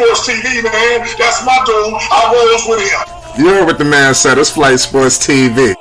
Sports TV, man. That's my dude. I rolls with him. You heard what the man said. It's Flight Sports TV.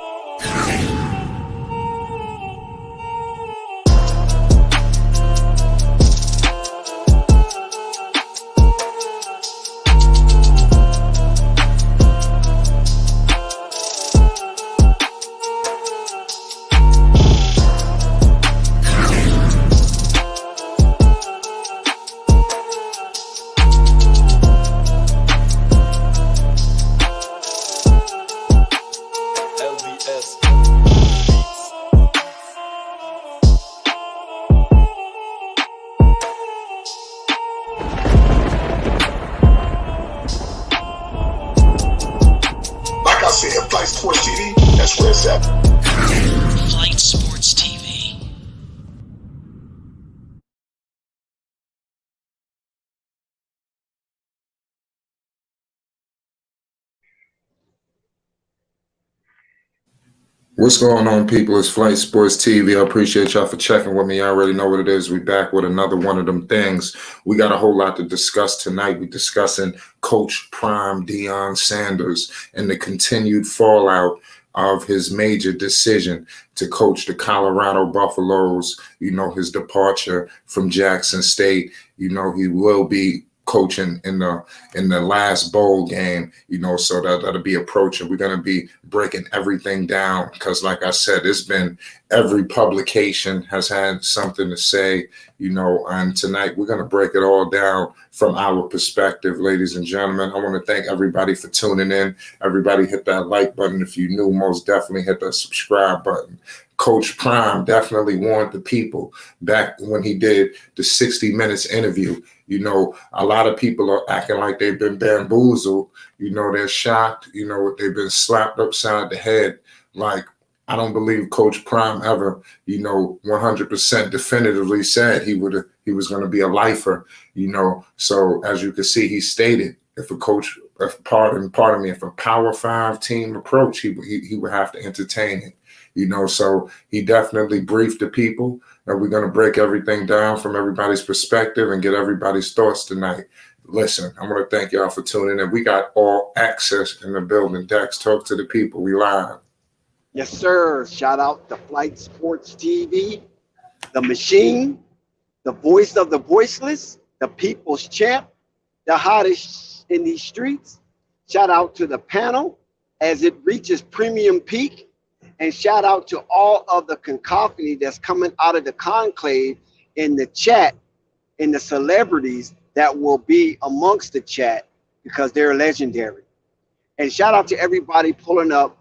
Flight Sports TV, that's where it's at. Flight Sports TV. What's going on, people? It's Flight Sports TV. I appreciate y'all for checking with me. You already know what it is. We back with another one of them things. We got a whole lot to discuss tonight. We're discussing Coach Prime Deion Sanders and the continued fallout of his major decision to coach the Colorado Buffaloes. You know, his departure from Jackson State. You know, he will be coaching in the last bowl game, you know, so that'll be approaching. We're going to be breaking everything down because, like I said, it's been every publication has had something to say, you know, and tonight we're going to break it all down from our perspective, ladies and gentlemen. I want to thank everybody for tuning in. Everybody hit that like button. If you new, most definitely hit that subscribe button. Coach Prime definitely warned the people back when he did the 60 Minutes interview. You know, a lot of people are acting like they've been bamboozled. You know, they're shocked. You know, they've been slapped upside the head. Like, I don't believe Coach Prime ever, you know, 100% definitively said he was going to be a lifer, you know. So as you can see, he stated if a Power 5 team approach, he would have to entertain it. You know, so he definitely briefed the people, and we're going to break everything down from everybody's perspective and get everybody's thoughts tonight. Listen, I want to thank y'all for tuning in. We got all access in the building. Dex, talk to the people. We live. Yes, sir. Shout out to Flight Sports TV, the machine, the voice of the voiceless, the people's champ, the hottest in these streets. Shout out to the panel as it reaches premium peak. And shout out to all of the cacophony that's coming out of the conclave in the chat, and the celebrities that will be amongst the chat because they're legendary. And shout out to everybody pulling up,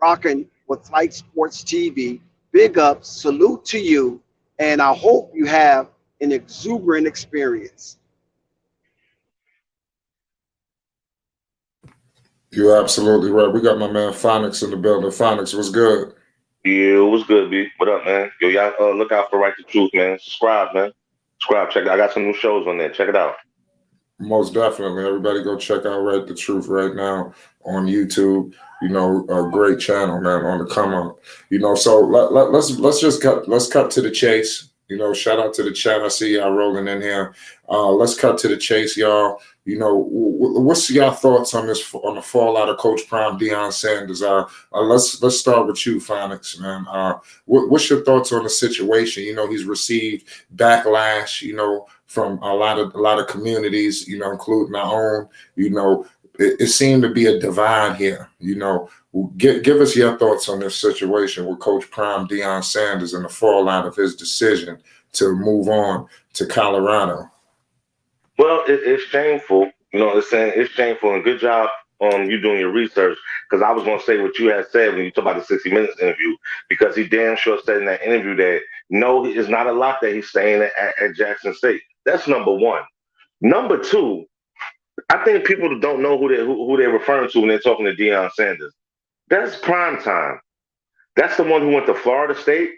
rocking with Flight Sports TV. Big up, salute to you, and I hope you have an exuberant experience. You're absolutely right. We got my man Phonics in the building. Phonics, what's good? Yeah, what's good, B? What up, man? Yo, y'all look out for Right to Truth, man. Subscribe, man. Subscribe. Check it out. I got some new shows on there. Check it out. Most definitely. Everybody go check out Right the Truth right now on YouTube. You know, a great channel, man, on the come up. You know, so let's cut to the chase. You know, shout out to the chat. I see y'all rolling in here. Let's cut to the chase, y'all. You know, what's your thoughts on the fallout of Coach Prime Deion Sanders? Let's start with you, Phonics, man. What's your thoughts on the situation? You know, he's received backlash, you know, from a lot of communities, you know, including our own. You know, it seemed to be a divide here. You know, give us your thoughts on this situation with Coach Prime Deion Sanders and the fallout of his decision to move on to Colorado. Well, it's shameful. You know what I'm saying? It's shameful, and good job you doing your research, because I was going to say what you had said when you talked about the 60 Minutes interview, because he damn sure said in that interview that no, it's not a lot that he's staying at Jackson State. That's number one. Number two, I think people don't know who they're referring to when they're talking to Deion Sanders. That's prime time. That's the one who went to Florida State,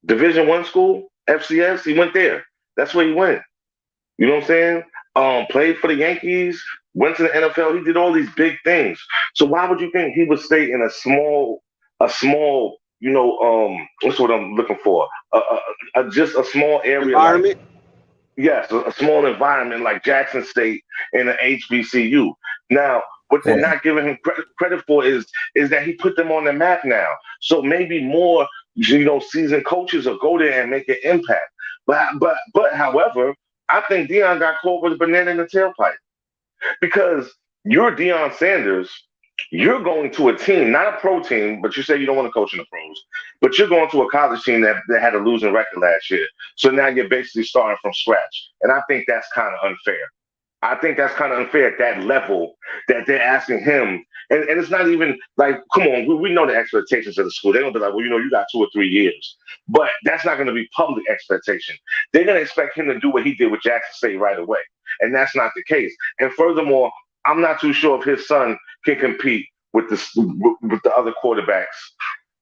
Division I school, FCS. He went there. That's where he went. You know what I'm saying? Played for the Yankees, went to the NFL. He did all these big things. So why would you think he would stay in a small, you know, what's what I'm looking for? Just a small area. Environment. Yes, a small environment like Jackson State and an HBCU. Now, what they're Well, not giving him credit for is that he put them on the map now. So maybe more, seasoned coaches will go there and make an impact. But however, I think Deion got caught with a banana in the tailpipe because you're Deion Sanders. You're going to a team, not a pro team, but you say you don't want to coach in the pros, but you're going to a college team that had a losing record last year. So now you're basically starting from scratch. And I think that's kind of unfair. I think that's kind of unfair at that level that they're asking him. And it's not even like, come on, we know the expectations of the school. They're going to be like, well, you got 2 or 3 years. But that's not going to be public expectation. They're going to expect him to do what he did with Jackson State right away. And that's not the case. And furthermore, I'm not too sure if his son can compete with the other quarterbacks.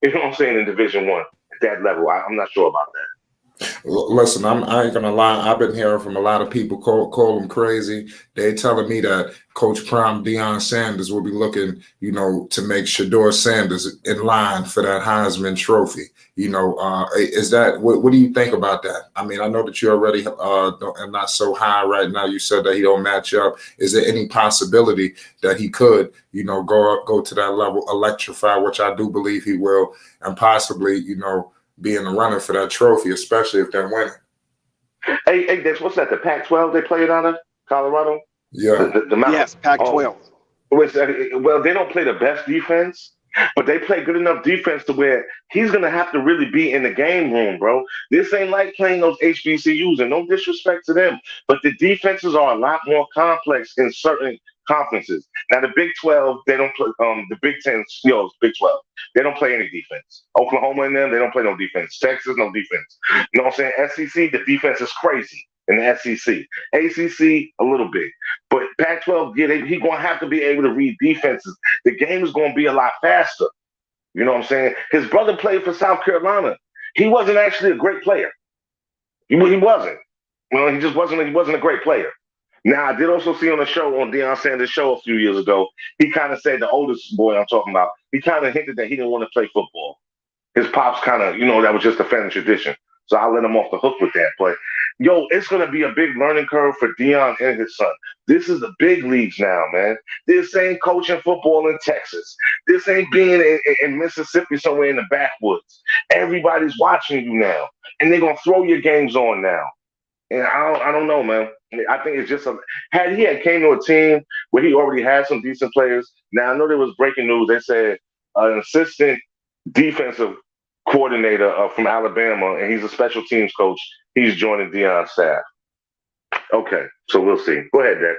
You know what I'm saying, in Division One at that level. I'm not sure about that. listen, I ain't gonna lie. I've been hearing from a lot of people call him crazy. They telling me that Coach Prime Deion Sanders will be looking, to make Shador Sanders in line for that Heisman Trophy. Is that what do you think about that? I mean, I know that you already are not so high right now. You said that he don't match up. Is there any possibility that he could, go to that level, electrify, which I do believe he will, and possibly, be in the running for that trophy, especially if they're winning? Hey, that's what's that? The Pac-12 they played out of Colorado. Yeah. The mountain. Yes, Pac-12. Well, they don't play the best defense, but they play good enough defense to where he's going to have to really be in the game room, bro. This ain't like playing those HBCUs, and no disrespect to them, but the defenses are a lot more complex in certain conferences. Now, the Big 12, they don't play, the Big 10, it's Big 12. They don't play any defense. Oklahoma and them, they don't play no defense. Texas, no defense. You know what I'm saying? SEC, the defense is crazy in the SEC. ACC, a little bit. But Pac-12, he's going to have to be able to read defenses. The game is going to be a lot faster. You know what I'm saying? His brother played for South Carolina. He wasn't actually a great player. He wasn't. He just wasn't. He wasn't a great player. Now, I did also see on Deion Sanders' show a few years ago, he kind of said, the oldest boy I'm talking about, he kind of hinted that he didn't want to play football. His pops kind of, that was just a family tradition. So I let him off the hook with that. But, it's going to be a big learning curve for Deion and his son. This is the big leagues now, man. This ain't coaching football in Texas. This ain't being in Mississippi somewhere in the backwoods. Everybody's watching you now. And they're going to throw your games on now. And I don't know, man. I think it's just had he came to a team where he already had some decent players. Now I know there was breaking news. They said an assistant defensive coordinator from Alabama, and he's a special teams coach. He's joining Deion's staff. Okay, so we'll see. Go ahead, Dex.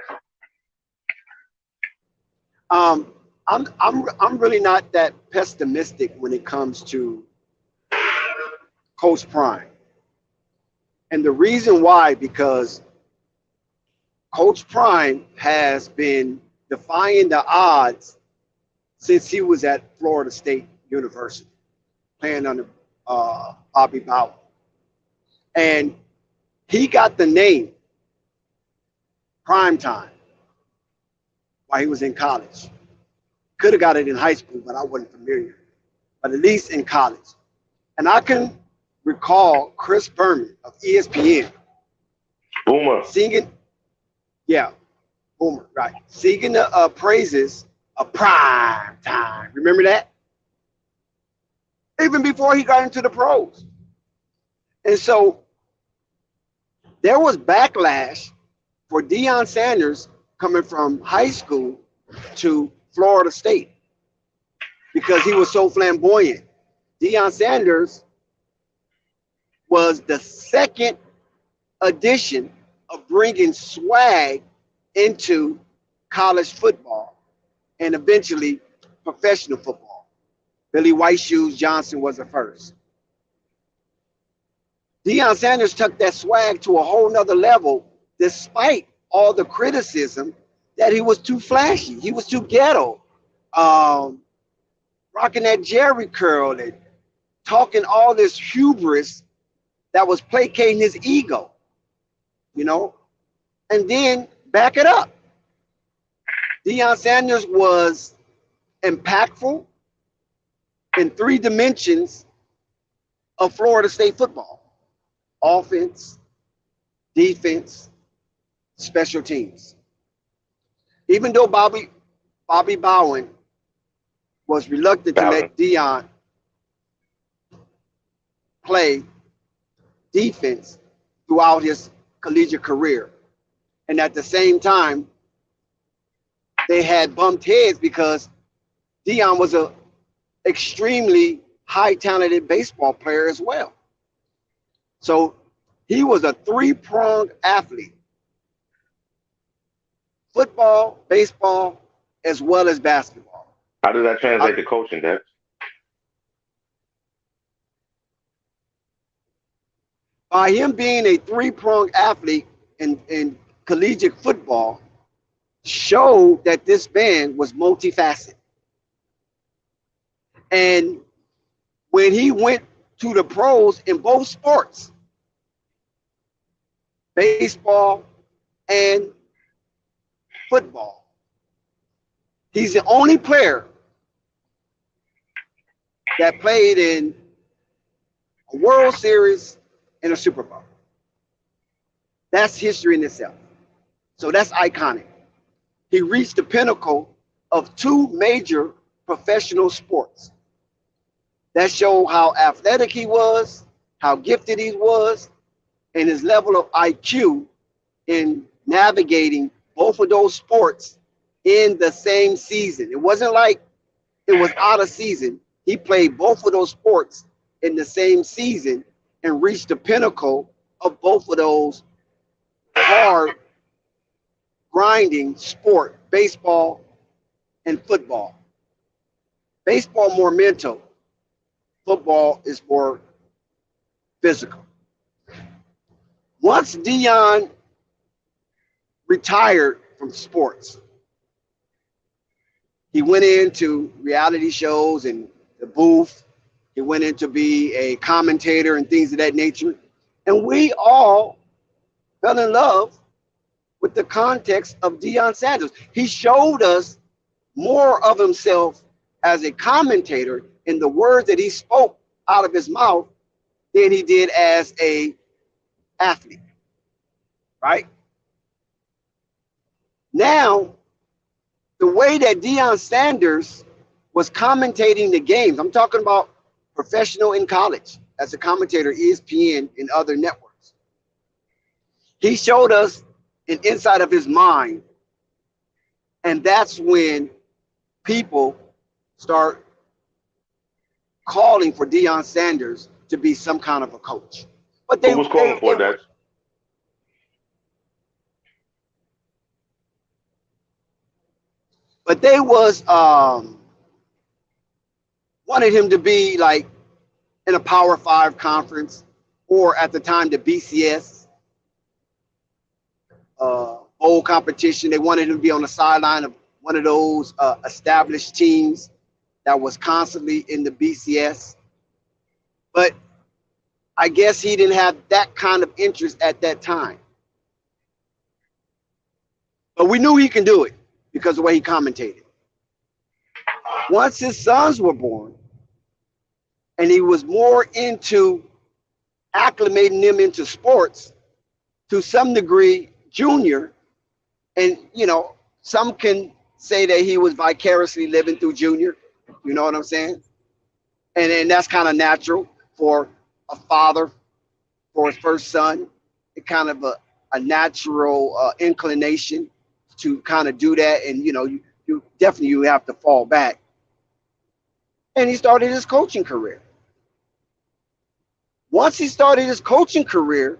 I'm really not that pessimistic when it comes to Coach Prime. And the reason why, because Coach Prime has been defying the odds since he was at Florida State University, playing under Bobby Bowden. And he got the name Prime Time while he was in college. Could have got it in high school, but I wasn't familiar. But at least in college. And I can recall Chris Berman of ESPN Boomer singing the praises of Prime Time. Remember that? Even before he got into the pros. And so there was backlash for Deion Sanders coming from high school to Florida State because he was so flamboyant. Deion Sanders was the second edition of bringing swag into college football and eventually professional football. Billy White Shoes Johnson was the first. Deion Sanders took that swag to a whole nother level despite all the criticism that he was too flashy. He was too ghetto. Rocking that Jerry curl and talking all this hubris that was placating his ego, and then back it up. Deion Sanders was impactful in 3 dimensions of Florida State football: offense, defense, special teams. Even though Bobby Bowen was reluctant to Bowden. let Deion play defense throughout his collegiate career. And at the same time, they had bumped heads because Deion was a extremely high talented baseball player as well. So he was a three-pronged athlete: football, baseball, as well as basketball. How does that translate to coaching, Dex? By him being a three-pronged athlete in collegiate football, showed that this man was multifaceted. And when he went to the pros in both sports, baseball and football, he's the only player that played in a World Series and a Super Bowl. That's history in itself. So that's iconic. He reached the pinnacle of two major professional sports. That showed how athletic he was, how gifted he was, and his level of IQ in navigating both of those sports in the same season. It wasn't like it was out of season. He played both of those sports in the same season and reached the pinnacle of both of those hard, grinding sport, baseball and football. Baseball more mental. Football is more physical. Once Deion retired from sports, he went into reality shows and the booth. He went in to be a commentator and things of that nature. And we all fell in love with the context of Deion Sanders. He showed us more of himself as a commentator in the words that he spoke out of his mouth than he did as a athlete, right? Now, the way that Deion Sanders was commentating the games, I'm talking about professional in college as a commentator, ESPN and other networks. He showed us an inside of his mind. And that's when people start calling for Deion Sanders to be some kind of a coach. But Who was calling for that? But they was wanted him to be like in a Power 5 conference, or at the time the BCS bowl competition. They wanted him to be on the sideline of one of those established teams that was constantly in the BCS. But I guess he didn't have that kind of interest at that time. But we knew he can do it because of the way he commentated. Once his sons were born, and he was more into acclimating them into sports, to some degree, Junior, and some can say that he was vicariously living through Junior. You know what I'm saying? And that's kind of natural for a father for his first son. It kind of a natural inclination to kind of do that, and you definitely have to fall back. And he started his coaching career. Once he started his coaching career,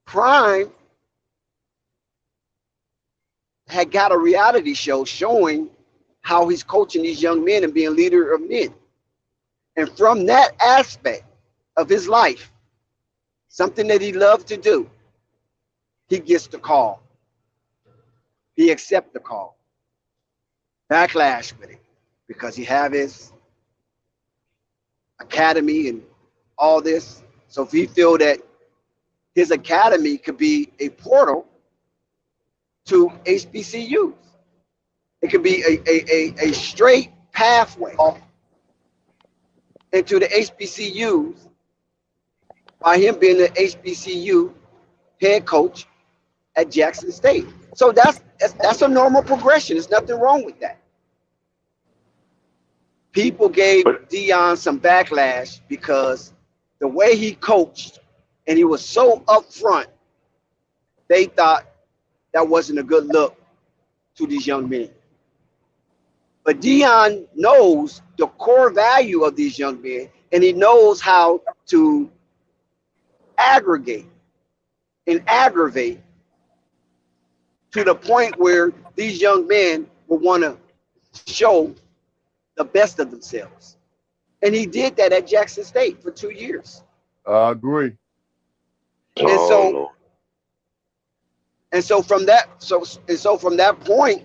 Prime had got a reality show showing how he's coaching these young men and being a leader of men. And from that aspect of his life, something that he loved to do, he gets the call. He accepts the call. Backlash with it, because he have his academy and all this. So if he feel that his academy could be a portal to HBCUs, it could be a straight pathway into the HBCUs. By him being the HBCU head coach at Jackson State. So that's a normal progression. There's nothing wrong with that. People gave Deion some backlash because the way he coached and he was so upfront, they thought that wasn't a good look to these young men. But Deion knows the core value of these young men, and he knows how to aggregate and aggravate to the point where these young men will want to show the best of themselves. And he did that at Jackson State for 2 years. I agree. And so from that point,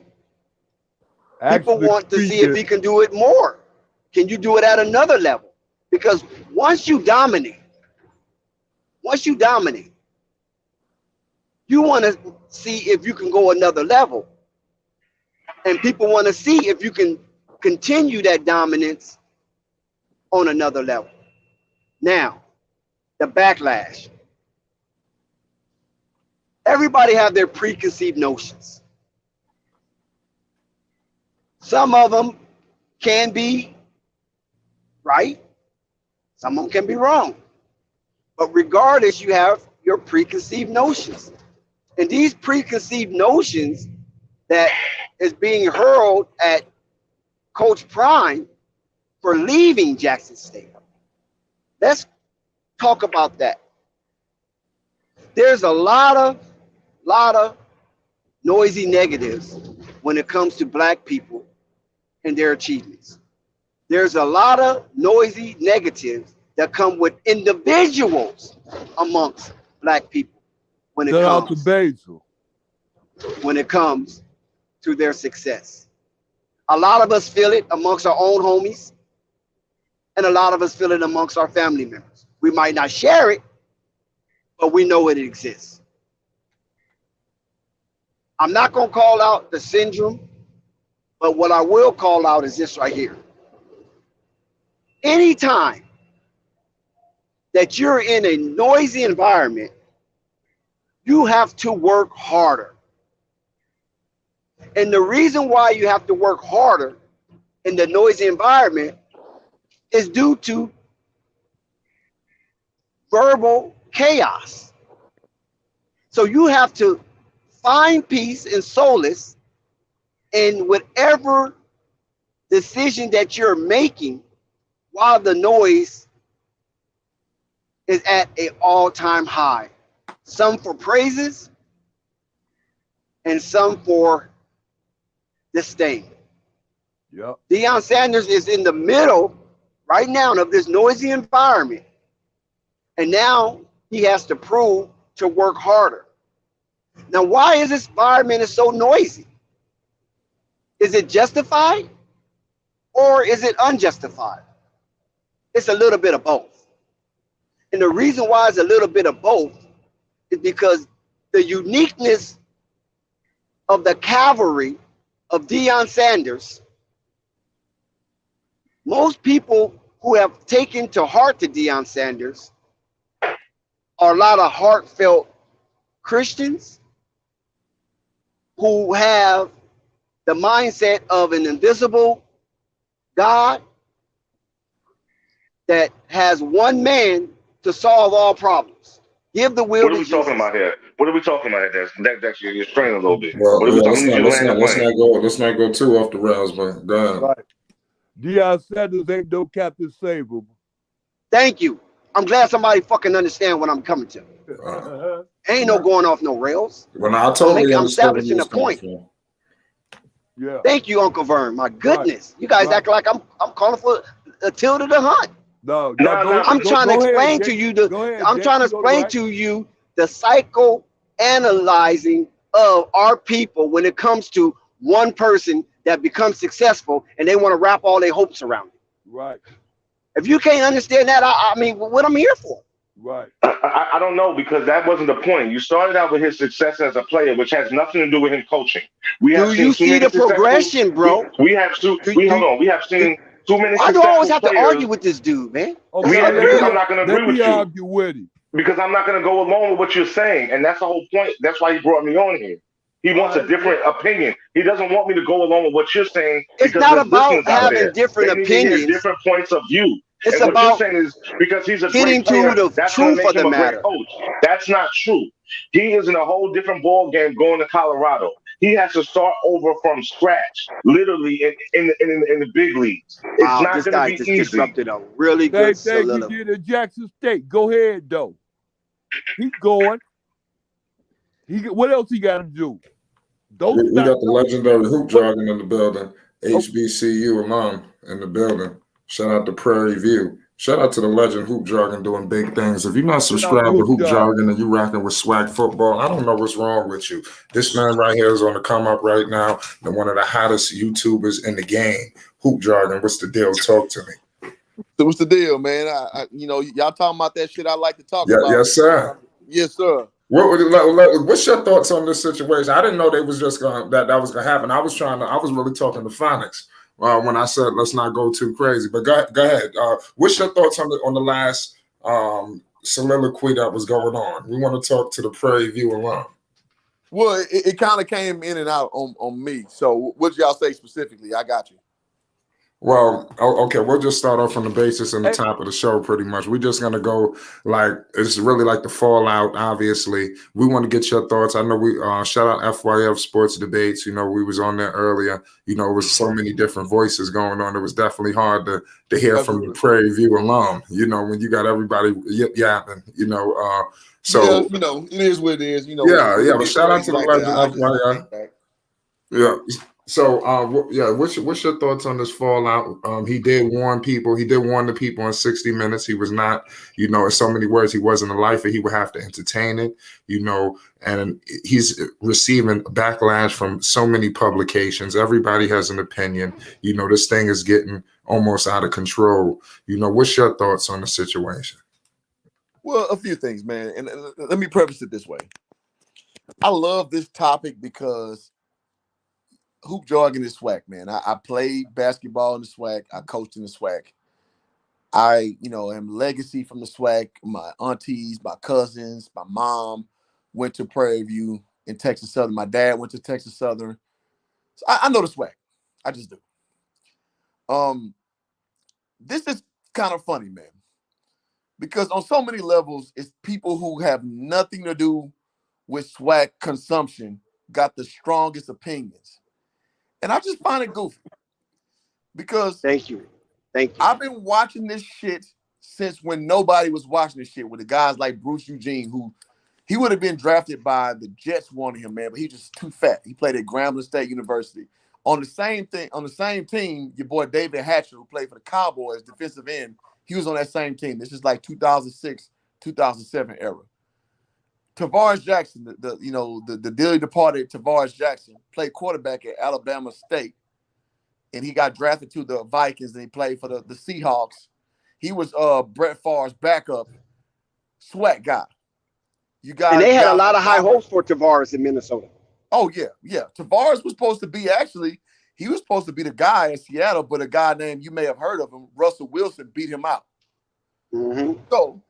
people want to see if he can do it more. Can you do it at another level? Because once you dominate, you want to see if you can go another level. And people want to see if you can continue that dominance on another level. Now, the backlash. Everybody have their preconceived notions. Some of them can be right. Some of them can be wrong. But regardless, you have your preconceived notions. And these preconceived notions that is being hurled at Coach Prime for leaving Jackson State. Let's talk about that. There's a lot of noisy negatives when it comes to black people and their achievements. There's a lot of noisy negatives that come with individuals amongst black people when it comes to their success. A lot of us feel it amongst our own homies, and a lot of us feel it amongst our family members. We might not share it, but we know it exists. I'm not going to call out the syndrome, but what I will call out is this right here. Anytime that you're in a noisy environment, you have to work harder. And the reason why you have to work harder in the noisy environment is due to verbal chaos. So you have to find peace and solace in whatever decision that you're making while the noise is at an all-time high. Some for praises and some for disdain. Yep. Deion Sanders is in the middle right now of this noisy environment. And now he has to prove to work harder. Now, why is this environment so noisy? Is it justified or is it unjustified? It's a little bit of both. And the reason why it's a little bit of both is because the uniqueness of the cavalry of Deion Sanders, most people who have taken to heart to Deion Sanders are a lot of heartfelt Christians who have the mindset of an invisible God that has one man to solve all problems. Give the will. What are we talking about here? What are we talking about here? That's you're straying a little bit. Well, what are we let's not go too off the rails, but go ahead. Right. Deion Sanders ain't no Captain Sable. Thank you. I'm glad somebody fucking understand what I'm coming to. Ain't no going off no rails. Well, I totally I'm establishing a point. Yeah. Thank you, Uncle Vern. My goodness, you guys act like I'm calling for a tilt of the hunt. No, I'm trying to explain to you the psychoanalyzing of our people when it comes to one person that becomes successful and they want to wrap all their hopes around it. Right. If you can't understand that, I mean, what I'm here for? Right. I don't know, because that wasn't the point. You started out with his success as a player, which has nothing to do with him coaching. Do you see the progression, bro? We have seen too many. Why do I always have to argue with this dude, man? Because I'm not going to agree with you. Argue with him. Because I'm not going to go along with what you're saying, and that's the whole point. That's why he brought me on here. He wants a different opinion. He doesn't want me to go along with what you're saying It's because not there's listeners about out having there. different They need to hear opinions. different points of view. It's And what you're about saying is because he's a getting great to player, the that's going to truth make of the him a great matter. coach. That's not true. He is in a whole different ball game going to Colorado. He has to start over from scratch, literally in the big leagues. It's Wow, not this going to guy be just easy. disrupted a really Same good thing he soliloquy. did at Jackson State. Go ahead, though. Keep going. What else he got to do? Don't We stop. got the legendary hoop jargon in the building. Oh, HBCU alum in the building. Shout out to Prairie View. Shout out to the legend Hoop Jargon doing big things. If you're not shout out to subscribed to Hoop Hoop Dog. Jargon and you rocking with SWAC football, I don't know what's wrong with you. This man right here is on the come up right now. And one of the hottest YouTubers in the game. Hoop Jargon, what's the deal? Talk to me. So what's the deal, man? Y'all talking about that shit I like to talk Yeah, about. yes, sir. Yes, sir. What's your thoughts on this situation? I didn't know they was just gonna that was gonna happen. I was really talking to Phonics when I said let's not go too crazy. But go ahead. What's your thoughts on the last soliloquy that was going on? We want to talk to the Prairie View alum. Well, it kind of came in and out on me. So what y'all say specifically? I got you. Well, okay, we'll just start off from the basis and the top of the show pretty much. We're just going to go like, it's really like the fallout, obviously. We want to get your thoughts. I know we, shout out FYF Sports Debates. You know, we was on there earlier. You know, it was so many different voices going on. It was definitely hard to hear from the Prairie View alum, you know, when you got everybody yip-yapping, you know. So, yeah, you know, it is what it is. You know, yeah, but shout out to the legend FYF. Yeah. So, what's your thoughts on this fallout? He did warn people. He did warn the people in 60 Minutes. He was not, you know, in so many words, he wasn't a lifer. He would have to entertain it, you know, and he's receiving backlash from so many publications. Everybody has an opinion. You know, this thing is getting almost out of control. You know, what's your thoughts on the situation? Well, a few things, man. And let me preface it this way. I love this topic because hoop jargon is SWAC, man. I played basketball in the SWAC. I coached in the SWAC. I, you know, am legacy from the SWAC. My aunties, my cousins, my mom went to Prairie View in Texas Southern. My dad went to Texas Southern. So I know the SWAC. I just do. This is kind of funny, man, because on so many levels, it's people who have nothing to do with SWAC consumption got the strongest opinions. And I just find it goofy because Thank you. I've been watching this shit since when nobody was watching this shit with the guys like Bruce Eugene, who he would have been drafted by the Jets wanting him, man, but he's just too fat. He played at Grambling State University. On the same team, your boy David Hatcher, who played for the Cowboys, defensive end, he was on that same team. This is like 2006, 2007 era. Tavares Jackson, the dearly departed Tavares Jackson, played quarterback at Alabama State, and he got drafted to the Vikings, and he played for the Seahawks. He was Brett Favre's backup, SWAC guy. And they had a lot of high hopes for Tavares in Minnesota. Oh, yeah. Tavares was supposed to be he was supposed to be the guy in Seattle, but a guy named, you may have heard of him, Russell Wilson, beat him out. Mm-hmm. So,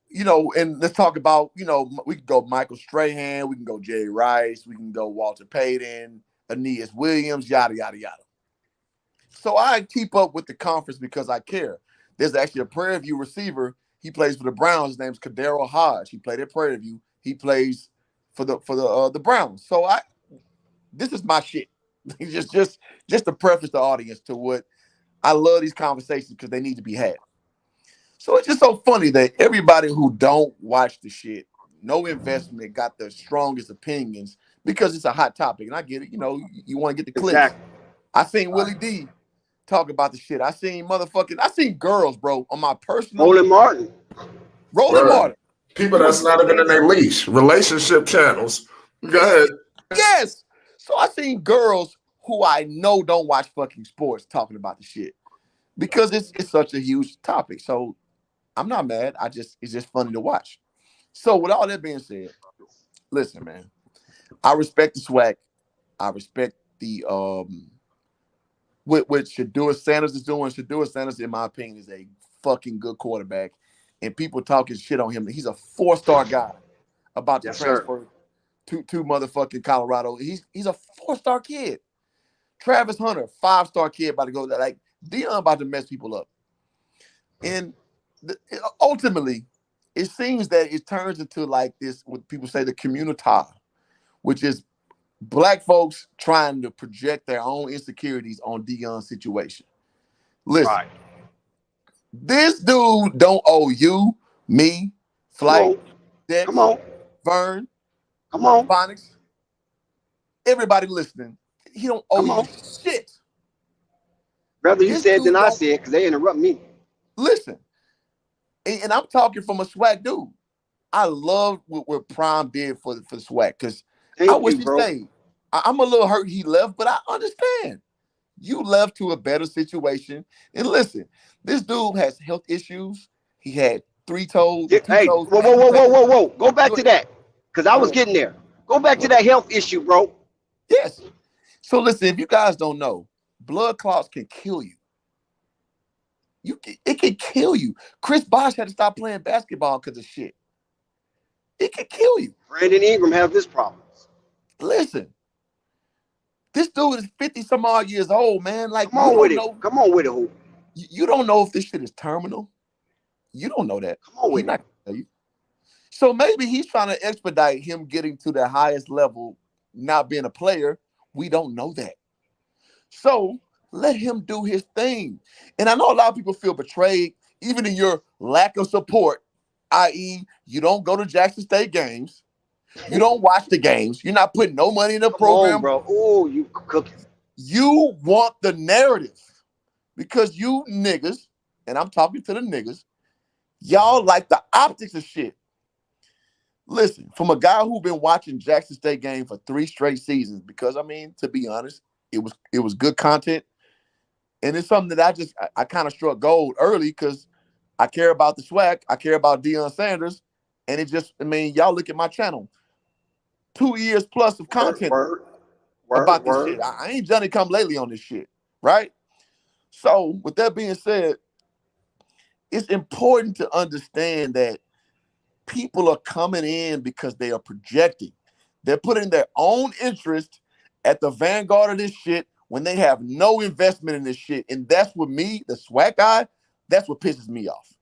you know, and let's talk about, you know, we can go Michael Strahan, we can go Jerry Rice, we can go Walter Payton, Aeneas Williams, yada, yada, yada. So I keep up with the conference because I care. There's actually a Prairie View receiver. He plays for the Browns. His name's Kadero Hodge. He played at Prairie View. He plays for the Browns. So this is my shit. just to preface the audience to what I love these conversations because they need to be had. So it's just so funny that everybody who don't watch the shit, no investment, got the strongest opinions because it's a hot topic. And I get it. You know, you want to get the clicks. Exactly. I seen Willie D talk about the shit. I seen girls, bro, on my personal. Roland Martin. People that's not even in their leash. Relationship channels. Go ahead. Yes. So I seen girls who I know don't watch fucking sports talking about the shit because it's such a huge topic. So I'm not mad. It's just funny to watch. So with all that being said, listen, man, I respect the SWAC. I respect the what Shedeur Sanders is doing. Shedeur Sanders, in my opinion, is a fucking good quarterback. and people talking shit on him. He's a 4-star guy about to Yes, sir. transfer to motherfucking Colorado. He's a 4-star kid. Travis Hunter, 5-star kid, about to go there. Like Deion about to mess people up. And ultimately, it seems that it turns into like this, what people say, the community, which is black folks trying to project their own insecurities on Deion's situation. Listen, Right. this dude don't owe you, me, Flight, Dex, Come on. Vern, Come on. Phonics, everybody listening. He don't owe Come you on. shit. Rather you This said dude than I don't- said, because they interrupt me. Listen, and I'm talking from a SWAC dude. I love what Prime did for the SWAC because I Thank wish you, he bro. stayed. I'm a little hurt he left, but I understand. You left to a better situation. And listen, this dude has health issues. He had 3 toes, 2 Hey, toes. whoa. Go back Go to ahead. that. Because I was getting there. Go back to that health issue, bro. Yes. So listen, if you guys don't know, blood clots can kill you. It can kill you. Chris Bosh had to stop playing basketball because of shit. It can kill you. Brandon Ingram have this problem. Listen, this dude is 50 some odd years old, man. Like Come on with it. know. Come on with it, Hoop. You don't know if this shit is terminal. You don't know that. Come on He's with not it. gonna tell you. So maybe he's trying to expedite him getting to the highest level, not being a player. We don't know that. So let him do his thing. And I know a lot of people feel betrayed, even in your lack of support, i.e., you don't go to Jackson State games. You don't watch the games. You're not putting no money in the Come program. on, bro. Oh, you cooking. You want the narrative because you niggas, and I'm talking to the niggas, y'all like the optics of shit. Listen, from a guy who's been watching Jackson State game for 3 straight seasons, because I mean, to be honest, it was good content. And it's something that I kind of struck gold early because I care about the SWAC, I care about Deion Sanders, and it just, I mean, y'all look at my channel. 2 years plus of content about this shit. I ain't Johnny come lately on this shit, right? So with that being said, it's important to understand that people are coming in because they are projecting. They're putting their own interest at the vanguard of this shit when they have no investment in this shit. And that's what me, the SWAC guy, that's what pisses me off.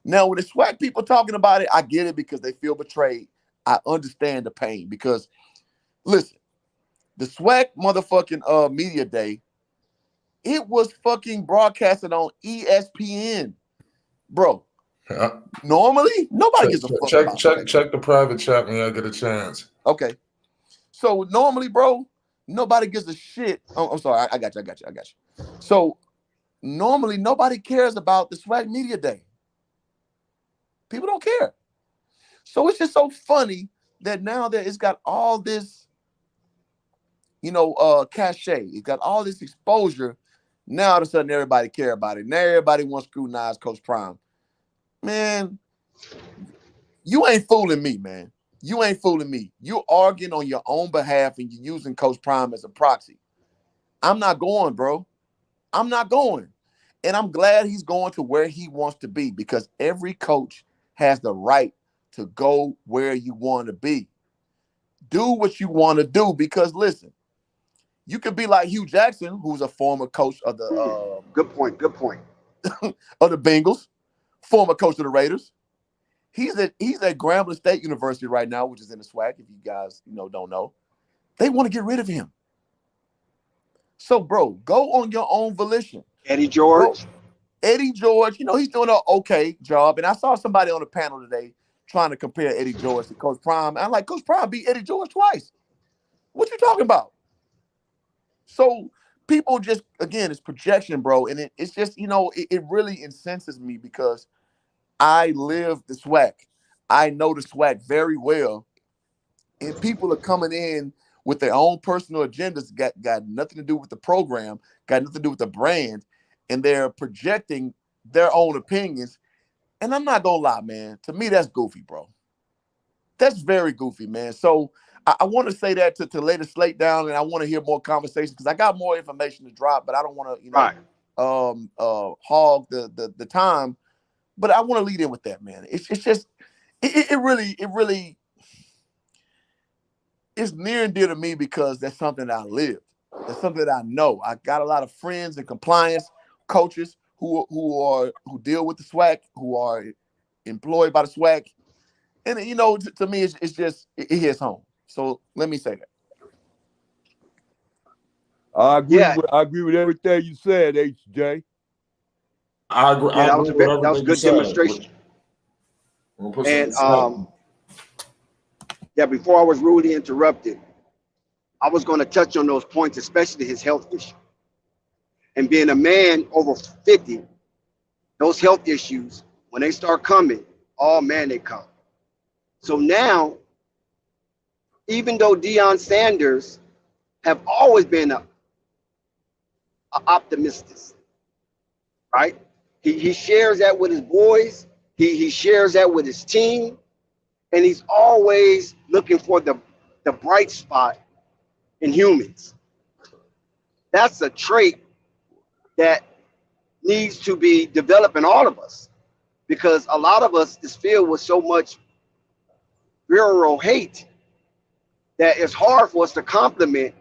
Now, when the SWAC people talking about it, I get it because they feel betrayed. I understand the pain because, listen, the SWAC motherfucking media day, it was fucking broadcasted on ESPN, bro. Normally, nobody gives a fuck about that. Check the private chat when y'all get a chance. Okay. So normally, bro, nobody gives a shit. Oh, I'm sorry. I got you. So normally, nobody cares about the SWAC Media Day. People don't care. So it's just so funny that now that it's got all this, cachet. It's got all this exposure. Now all of a sudden, everybody care about it. Now everybody wants to scrutinize Coach Prime. Man, you ain't fooling me, man. You ain't fooling me. You're arguing on your own behalf and you're using Coach Prime as a proxy. I'm not going, bro. I'm not going. And I'm glad he's going to where he wants to be because every coach has the right to go where you want to be. Do what you want to do because, listen, you could be like Hugh Jackson, who's a former coach of the Good point. of the Bengals, former coach of the Raiders. He's at Grambling State University right now, which is in the SWAC. If you guys don't know, they want to get rid of him. So, bro, go on your own volition. Eddie George. Bro, Eddie George, he's doing an okay job. And I saw somebody on the panel today trying to compare Eddie George to Coach Prime. I'm like, Coach Prime beat Eddie George twice. What you talking about? So people just, again, it's projection, bro. And it's just, it really incenses me because I live the SWAC. I know the SWAC very well. And people are coming in with their own personal agendas, got nothing to do with the program, got nothing to do with the brand, and they're projecting their own opinions. And I'm not going to lie, man. To me, that's goofy, bro. That's very goofy, man. So I want to say that to lay the slate down, and I want to hear more conversations because I got more information to drop, but I don't want to, hog the time. But I want to lead in with that, man. It's just it really is near and dear to me because that's something that I lived. That's something that I know. I got a lot of friends and compliance coaches who deal with the SWAC, who are employed by the SWAC, and you know, to me, it's just it hits home. So let me say that. I Yeah, agree with everything you said, HJ. I agree. yeah, I agree with that was everything you good said. demonstration. We'll put And some yeah, before I was rudely interrupted, I was going to touch on those points, especially his health issue. And being a man over 50, those health issues, when they start coming, oh man, they come. So now, even though Deion Sanders have always been a optimist, right? He shares that with his boys. He shares that with his team. And he's always looking for the bright spot in humans. That's a trait that needs to be developed in all of us, because a lot of us is filled with so much virile hate that it's hard for us to compliment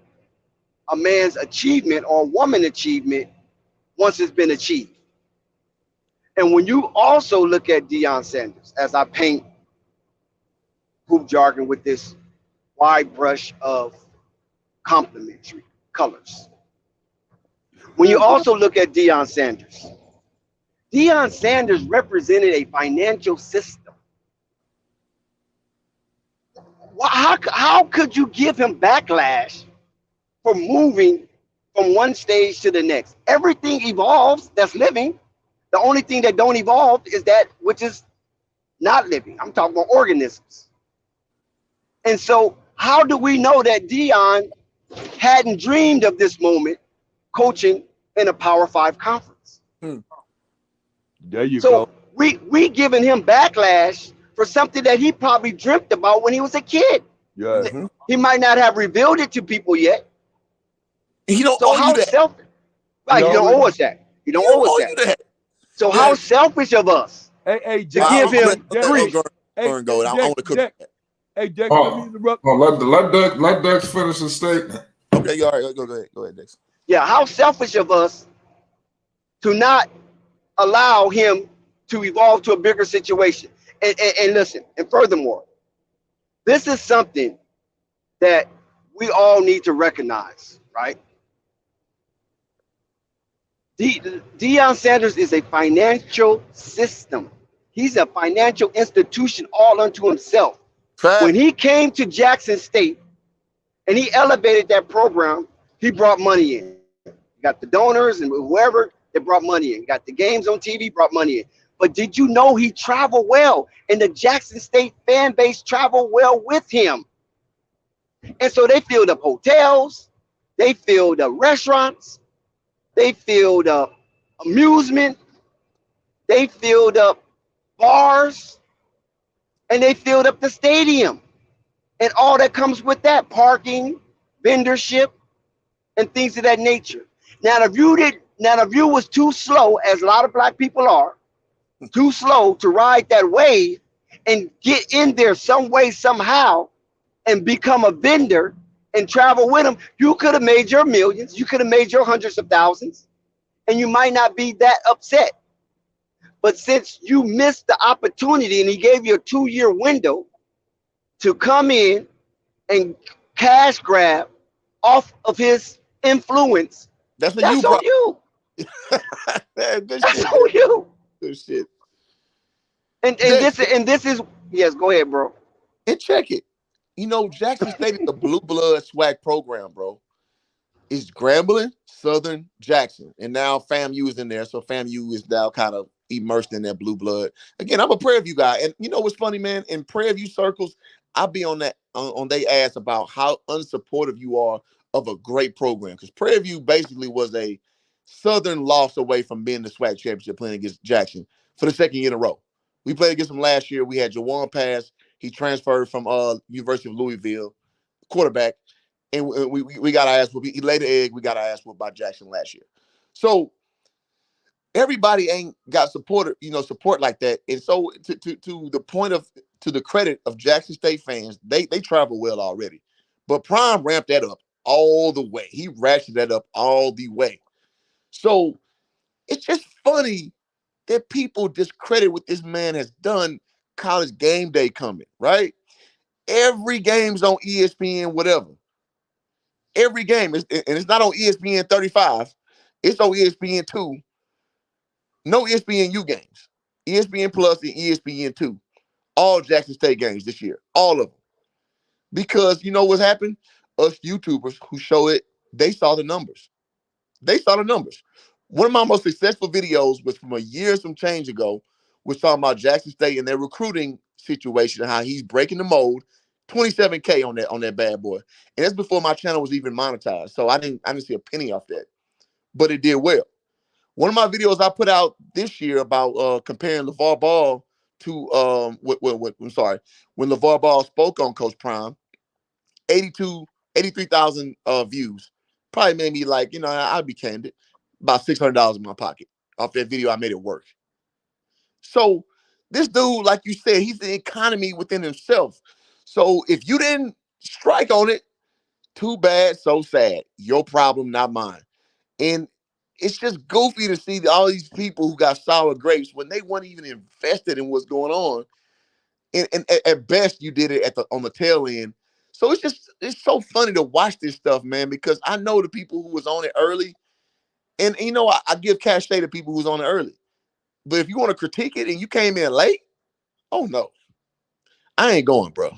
a man's achievement or a woman's achievement once it's been achieved. And when you also look at Deion Sanders, as I paint hoop jargon with this wide brush of complementary colors, when you also look at Deion Sanders represented a financial system. How could you give him backlash for moving from one stage to the next? Everything evolves that's living. The only thing that don't evolve is that which is not living. I'm talking about organisms. And so how do we know that Deion hadn't dreamed of this moment coaching in a Power 5 conference? There you So go. we giving him backlash for something that he probably dreamt about when he was a kid. Yeah. He might not have revealed it to people yet. He don't So owe you how that. selfish? Right, No, you don't owe us that. You don't owe us Owe that. you that. So Yeah. how selfish of us Hey, to Jack, give him grief? Go. I want to cook. Jack, hey, Jack, let me interrupt. let Dex finish his statement. Okay, all right, go ahead, Dex. Yeah, how selfish of us to not allow him to evolve to a bigger situation. And listen, and furthermore, this is something that we all need to recognize, right? Deion Sanders is a financial system. He's a financial institution all unto himself. When he came to Jackson State and he elevated that program, he brought money in. He got the donors and whoever, they brought money in. Got the games on TV, brought money in. But did you know he traveled well? And the Jackson State fan base traveled well with him. And so they filled up hotels, they filled up restaurants, they filled up amusement, they filled up bars, and they filled up the stadium. And all that comes with that, parking, vendorship, and things of that nature. Now, if you was too slow, as a lot of black people are, too slow to ride that wave and get in there some way, somehow, and become a vendor and travel with them, you could have made your millions, you could have made your hundreds of thousands, and you might not be that upset. But since you missed the opportunity and he gave you a 2-year window to come in and cash grab off of his influence, that's on you. That's on you. Good shit. And this is, yes, go ahead, bro. And check it. You know, Jackson State is a blue blood SWAC program, bro. It's Grambling, Southern, Jackson, and now FAMU is in there. So FAMU is now kind of immersed in that blue blood. Again, I'm a Prairie View guy, and you know what's funny, man? In Prairie View circles, I'll be on that on they ass about how unsupportive you are of a great program, because Prairie View basically was a Southern loss away from being the SWAC championship, playing against Jackson for the second year in a row. We played against them last year. We had Jawan Pass. He transferred from University of Louisville, quarterback, and we got our ass whooped. He laid the egg. We got our ass whooped by Jackson last year. So everybody ain't got support like that. And so to the point of, to the credit of Jackson State fans, they travel well already. But Prime ramped that up all the way. He ratcheted that up all the way. So it's just funny that people discredit what this man has done. College game day coming, right? Every game's on ESPN, whatever. Every game, and it's not on ESPN 35. It's on ESPN 2. No ESPNU games. ESPN Plus and ESPN 2. All Jackson State games this year. All of them. Because you know what's happened? Us YouTubers who show it, they saw the numbers. They saw the numbers. One of my most successful videos was from a year some change ago. We're talking about Jackson State and their recruiting situation, how he's breaking the mold. 27K on that bad boy. And that's before my channel was even monetized. So I didn't see a penny off that. But it did well. One of my videos I put out this year about comparing LeVar Ball to when LeVar Ball spoke on Coach Prime, 83,000 views. Probably made me, like, I'll be candid, about $600 in my pocket off that video. I made it work. So this dude, like you said, he's the economy within himself. So if you didn't strike on it, too bad, so sad. Your problem, not mine. And it's just goofy to see all these people who got sour grapes when they weren't even invested in what's going on. And at best, you did it on the tail end. So it's so funny to watch this stuff, man, because I know the people who was on it early. And I give cachet to people who's on it early. But if you want to critique it and you came in late, oh no, I ain't going, bro.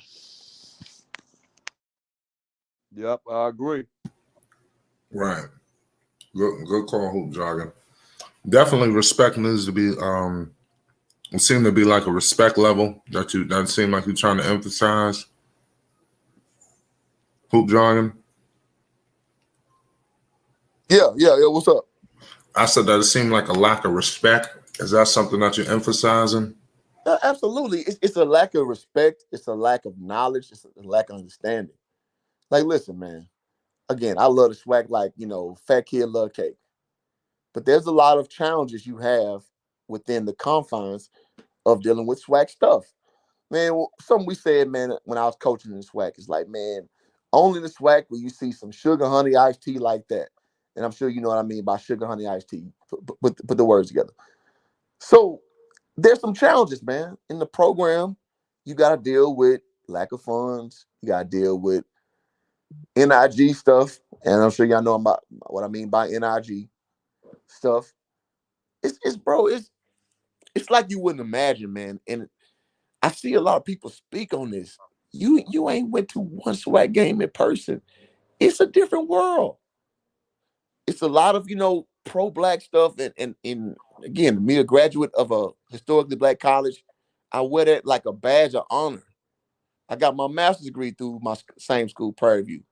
Yep, I agree. Right. Good call, Hoop Jargon. Definitely respect needs to be it seemed to be like a respect level that seemed like you're trying to emphasize. Hoop Jargon. Yeah, what's up? I said that it seemed like a lack of respect. Is that something that you're emphasizing? Absolutely. It's a lack of respect. It's a lack of knowledge. It's a lack of understanding. Like, listen, man. Again, I love the SWAC like, fat kid love cake. But there's a lot of challenges you have within the confines of dealing with SWAC stuff. Man, something we said, man, when I was coaching in the SWAC is like, man, only in the SWAC will you see some sugar honey iced tea like that. And I'm sure you know what I mean by sugar honey iced tea. Put the words together. So there's some challenges, man. In the program, you got to deal with lack of funds. You got to deal with NIG stuff. And I'm sure y'all know about what I mean by NIG stuff. It's like you wouldn't imagine, man. And I see a lot of people speak on this. You ain't went to one SWAC game in person. It's a different world. It's a lot of, pro-black stuff. And again, me, a graduate of a historically black college, I wear that like a badge of honor. I got my master's degree through my same school, Prairie View.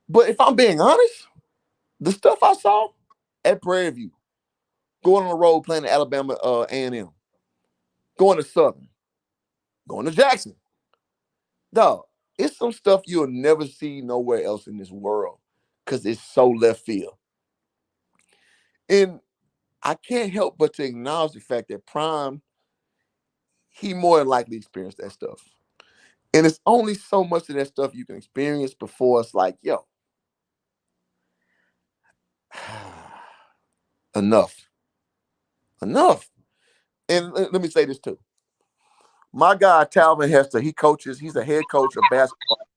But if I'm being honest, the stuff I saw at Prairie View, going on the road playing at Alabama A&M, going to Southern, going to Jackson. Dog, it's some stuff you'll never see nowhere else in this world because it's so left field. And I can't help but to acknowledge the fact that Prime, he more than likely experienced that stuff. And it's only so much of that stuff you can experience before it's like, yo, enough. And let me say this too. My guy, Talvin Hester, he's a head coach of basketball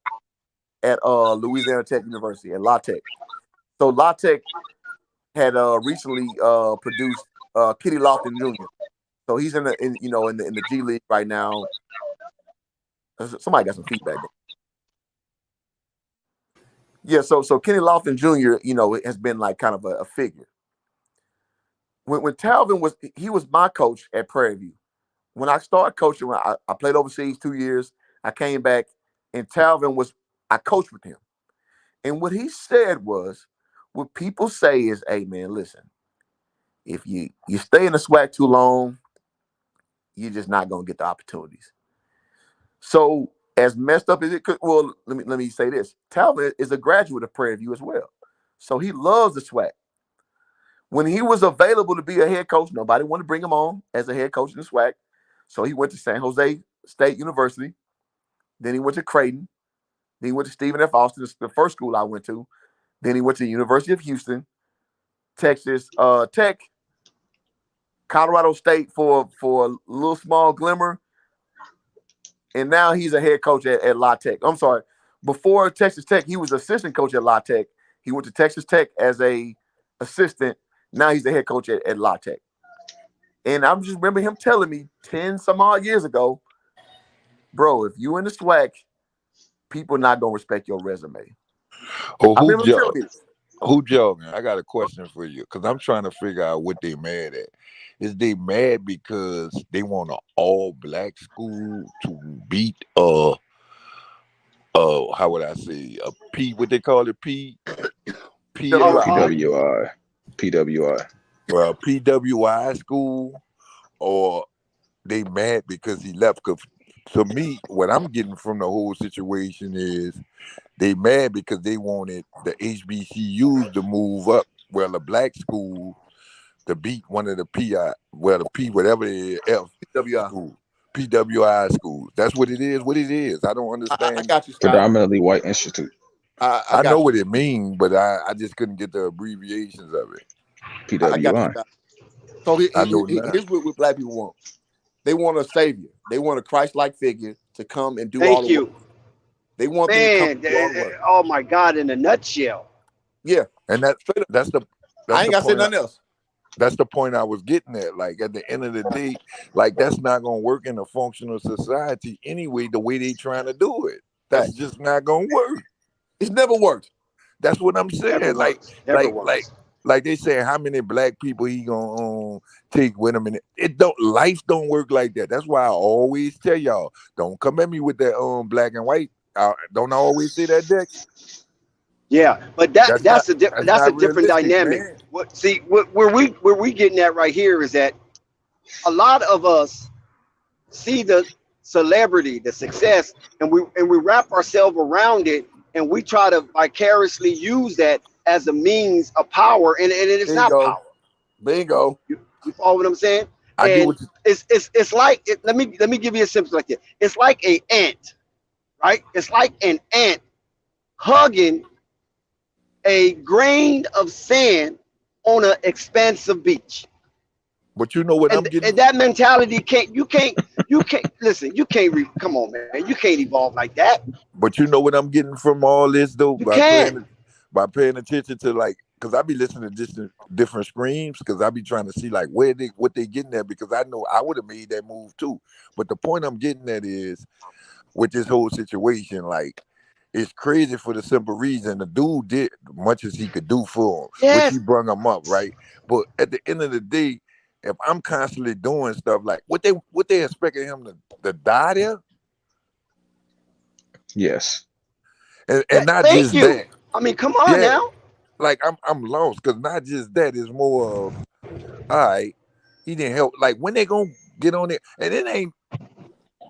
at Louisiana Tech University, at La Tech. So La Tech had recently produced Kenny Lofton Jr. So he's in the G League right now. Somebody got some feedback. Yeah, so Kenny Lofton Jr., has been like kind of a figure. When Talvin was my coach at Prairie View. When I started coaching, I played overseas 2 years. I came back, and I coached with him. And what he said was, what people say is, hey, man, listen, if you stay in the SWAC too long, you're just not going to get the opportunities. So as messed up as it could, well, let me say this. Talvin is a graduate of Prairie View as well. So he loves the SWAC. When he was available to be a head coach, nobody wanted to bring him on as a head coach in the SWAC. So he went to San Jose State University. Then he went to Creighton. Then he went to Stephen F. Austin, the first school I went to. Then he went to the University of Houston, Texas Tech, Colorado State for a little small glimmer. And now he's a head coach at La Tech. I'm sorry. Before Texas Tech, he was assistant coach at La Tech. He went to Texas Tech as a assistant. Now he's the head coach at La Tech. And I just remember him telling me 10 some odd years ago, bro, if you in the SWAC, people not going to respect your resume. Oh, I remember him telling me this. who jogging? I got a question for you because I'm trying to figure out what they mad at. Is they mad because they want an all black school to beat how would I say a P? What they call it? PWI. PWI school, or they mad because he left? Because to me, what I'm getting from the whole situation is they mad because they wanted the HBCUs to move up, well, a black school to beat one of the whatever it is, PWI schools. That's what it is. What it is. I don't understand. I got you, Scott. Predominantly white institute. I know what it means, but I just couldn't get the abbreviations of it. PWI. So I know here's what black people want. They want a savior. They want a Christ-like figure to come and do all Thank the you. work. They want them Man, to come do all the work. oh my God, in a nutshell. Yeah. And that's the I ain't got to say nothing else. That's the point I was getting at. Like at the end of the day, like that's not gonna work in a functional society anyway, the way they trying to do it. That's just not gonna work. It's never worked. That's what I'm saying. Never works. Like they saying how many black people he gonna take with him, and life don't work like that. That's why I always tell y'all, don't come at me with that black and white. Don't I always say that, Dex? Yeah, but that's a different dynamic. Man. Where we getting at right here is that a lot of us see the celebrity, the success, and we wrap ourselves around it, and we try to vicariously use that as a means of power, and it's not power. Bingo. You follow what I'm saying? It's like let me give you a simple like this. It's like an ant, right? It's like an ant hugging a grain of sand on an expansive beach. But you know what I'm getting? And that mentality come on, man. You can't evolve like that. But you know what I'm getting from all this though? By paying attention to because I be listening to different screams, because I be trying to see what they getting at, because I know I would have made that move too. But the point I'm getting at is with this whole situation, it's crazy for the simple reason the dude did much as he could do for him, which he brung him up, right? But at the end of the day, if I'm constantly doing stuff what they expecting him to die there? Yes. And not Thank just you. that. I mean, come on now. I'm lost, because not just that, is more of, all right, he didn't help. When they gonna get on it, and it ain't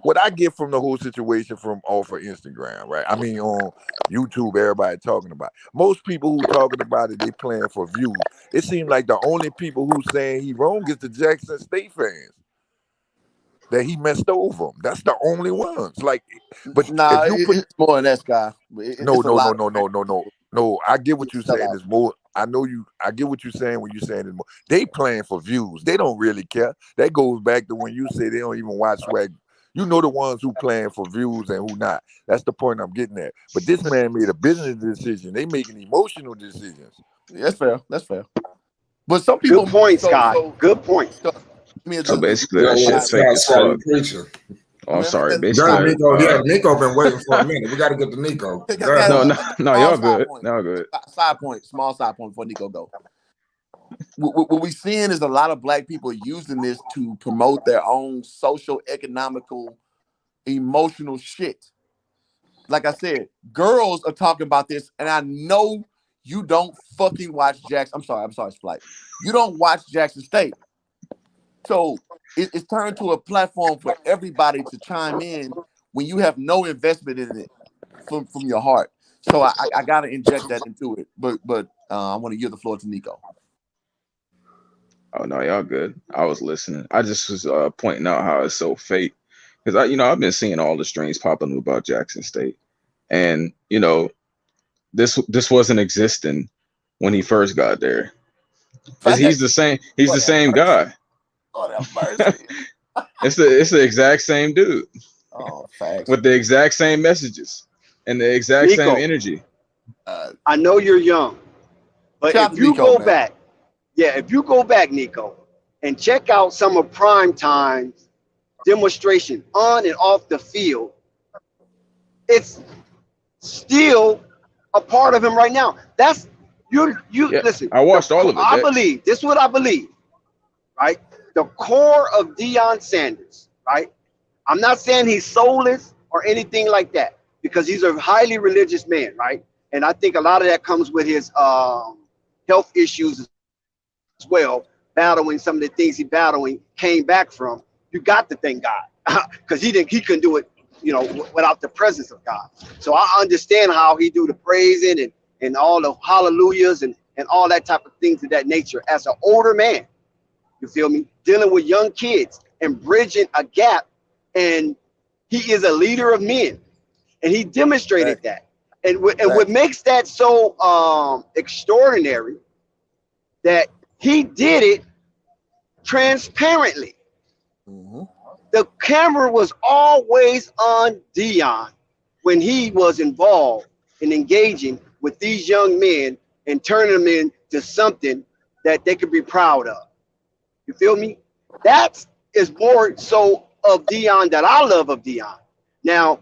what I get from the whole situation from off of Instagram, right? I mean, on YouTube, everybody talking about it. Most people who talking about it, they playing for views. It seems like the only people who saying he wrong is the Jackson State fans, that he messed over them. That's the only ones. But nah, if you it's more than that, guy. No. I get what you're saying. It's more. I get what you're saying when you're saying it's more. They playing for views. They don't really care. That goes back to when you say they don't even watch SWAC. You know the ones who playing for views and who not. That's the point I'm getting at. But this man made a business decision. They making emotional decisions. That's fair. But some people. Good point, Scott. Good point. So basically, that shit's fake as fuck. Oh, sorry. Basically, Nico been waiting for a minute. We got to get to Nico. No, y'all good. Y'all good. Small side point before Nico go. What we're seeing is a lot of black people using this to promote their own social, economical, emotional shit. Like I said, girls are talking about this, and I know you don't fucking watch Jackson. I'm sorry, Splight. You don't watch Jackson State. So it's turned to a platform for everybody to chime in when you have no investment in it from your heart. So I got to inject that into it. But I want to give the floor to Nico. Oh no, y'all good. I was listening. I just was pointing out how it's so fake because I've been seeing all the streams popping up about Jackson State, and this wasn't existing when he first got there. He's the same. He's the same guy. Oh, that mercy. It's the exact same dude. Oh, facts. With the exact same messages and the exact same energy. I know you're young, but if you go back, if you go back, Nico, and check out some of Prime Time's demonstration on and off the field, it's still a part of him right now. That's listen. I watched all of it. I believe this is what I believe, right? The core of Deion Sanders, right? I'm not saying he's soulless or anything like that, because he's a highly religious man, right? And I think a lot of that comes with his health issues as well, battling some of the things he came back from. You got to thank God, because he couldn't do it, without the presence of God. So I understand how he do the praising and all the hallelujahs and all that type of things of that nature as an older man. You feel me? Dealing with young kids and bridging a gap. And he is a leader of men, and he demonstrated that. And what makes that so extraordinary, that he did it transparently. Mm-hmm. The camera was always on Deion when he was involved in engaging with these young men and turning them into something that they could be proud of. You feel me? That is more so of Deion that I love of Deion. Now,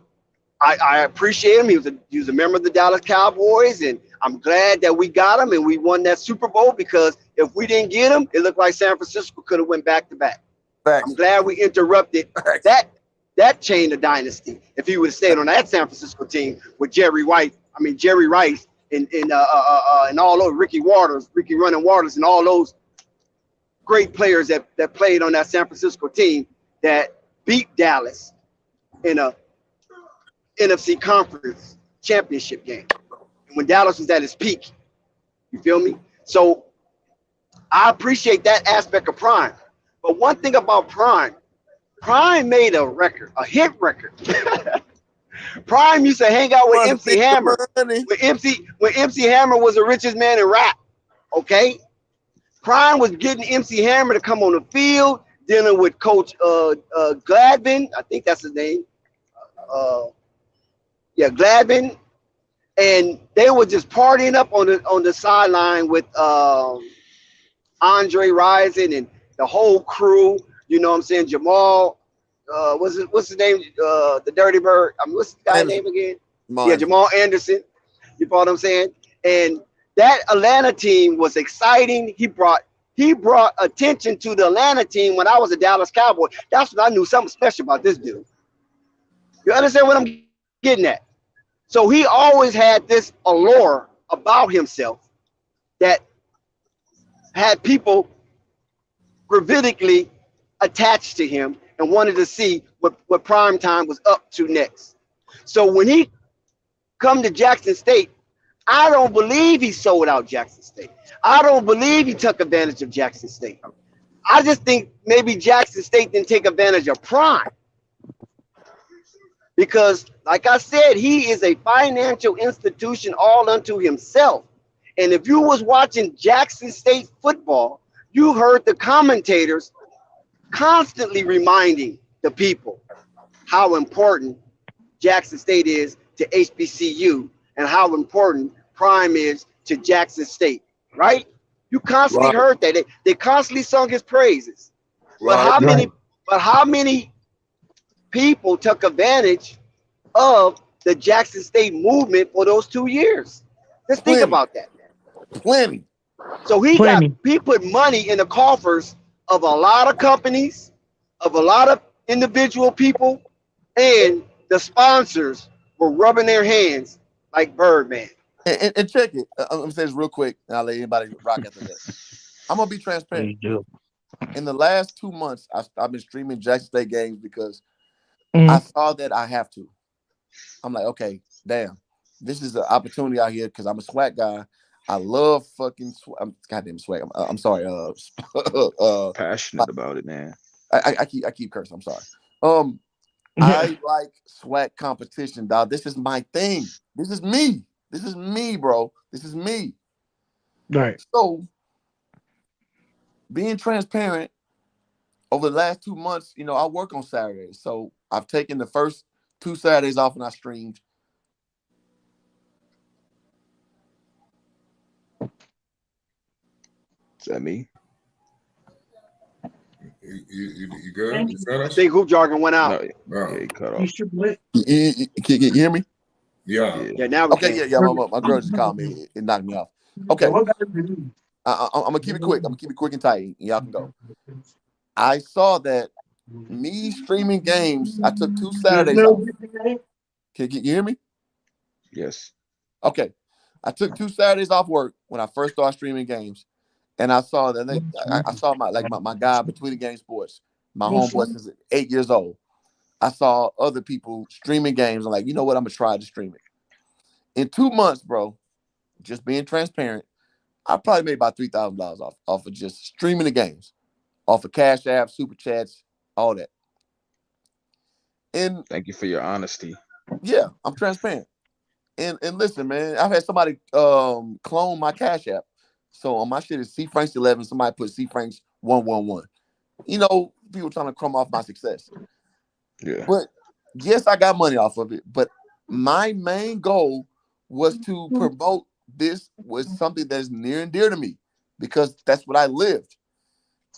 I appreciate him. He was a member of the Dallas Cowboys, and I'm glad that we got him and we won that Super Bowl, because if we didn't get him, it looked like San Francisco could have went back to back. I'm glad we interrupted that chain of dynasty. If he would have stayed on that San Francisco team with Jerry Rice, and all those Ricky Running Waters, and all those great players that played on that San Francisco team that beat Dallas in a NFC Conference championship game, and when Dallas was at its peak. You feel me? So I appreciate that aspect of Prime. But one thing about Prime made a record, a hit record. Prime used to hang out with MC Hammer. When MC Hammer was the richest man in rap. Okay? Prime was getting MC Hammer to come on the field, dealing with Coach Gladwin. I think that's his name. Gladwin. And they were just partying up on the sideline with Andre Rison and the whole crew. You know what I'm saying? Jamal, what's his name? The Dirty Bird. What's the guy's name again? Jamal Anderson. You know what I'm saying? And that Atlanta team was exciting. He brought attention to the Atlanta team when I was a Dallas Cowboy. That's when I knew something special about this dude. You understand what I'm getting at? So he always had this allure about himself that had people gravitically attached to him and wanted to see what Prime Time was up to next. So when he come to Jackson State, I don't believe he sold out Jackson State. I don't believe he took advantage of Jackson State. I just think maybe Jackson State didn't take advantage of Prime. Because, like I said, he is a financial institution all unto himself. And if you was watching Jackson State football, you heard the commentators constantly reminding the people how important Jackson State is to HBCU and how important Prime is to Jackson State, right? You constantly heard that. They constantly sung his praises. But how many people took advantage of the Jackson State movement for those 2 years? Just think about that. Plenty. So he put money in the coffers of a lot of companies, of a lot of individual people, and the sponsors were rubbing their hands like Birdman. And check it. I'm gonna say this real quick, and I'll let anybody rock after that. I'm gonna be transparent. In the last 2 months, I've been streaming Jackson State games because I saw that I have to. I'm like, okay, damn, this is an opportunity out here because I'm a SWAC guy. I love fucking. Goddamn SWAC. I'm sorry. Passionate about it, man. I keep cursing. I'm sorry. I like SWAC competition, dog. This is my thing. This is me. This is me, bro. This is me. Right. So, being transparent, over the last 2 months, you know, I work on Saturdays. So I've taken the first 2 Saturdays off and I streamed. Is that me? You good? You I finished? think Hoop Jargon went out. No, yeah, he cut off. You hear me? Yeah. Yeah, now we Okay, can. yeah. My girl just called me. It knocked me off. Okay. I'm gonna keep it quick. I'm gonna keep it quick and tight. Y'all can go. I saw that me streaming games. I took 2 Saturdays off. Can you hear me? Yes. Okay. I took 2 Saturdays off work when I first started streaming games, and I saw that I saw my guy Between the Game Sports, my homeboy since 8 years old. I saw other people streaming games. I'm like, you know what? I'm gonna try to stream it. In 2 months, bro, just being transparent, I probably made about $3,000 off of just streaming the games, off of Cash App, Super Chats, all that. And thank you for your honesty. Yeah, I'm transparent. And listen, man, I've had somebody clone my Cash App. So on my shit is C Franks 11. Somebody put C Franks 111. You know, people trying to crumb off my success. Yeah. But yes, I got money off of it. But my main goal was to promote this was something that is near and dear to me because that's what I lived.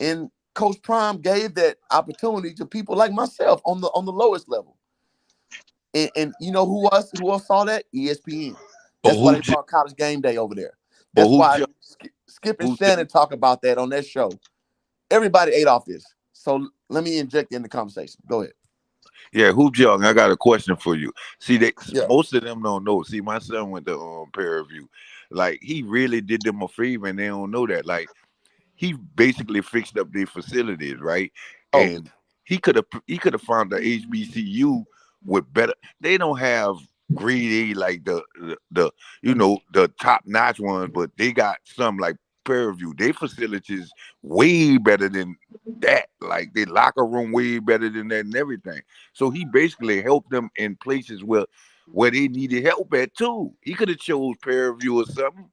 And Coach Prime gave that opportunity to people like myself on the lowest level. And you know who else saw that? ESPN. That's why they brought College Game Day over there. That's why Skip and Shannon talk about that on their show. Everybody ate off this. So let me inject in the conversation. Go ahead. Yeah, Hoop Jug, I got a question for you. See, most of them don't know. See, my son went to Pear View. Like, he really did them a favor, and they don't know that. Like, he basically fixed up their facilities, right? And he could have found the HBCU with better. They don't have grade A like the top notch ones, but they got some like Prairie View. Their facilities way better than that. Like their locker room way better than that and everything. So he basically helped them in places where they needed help at too. He could have chose Prairie View or something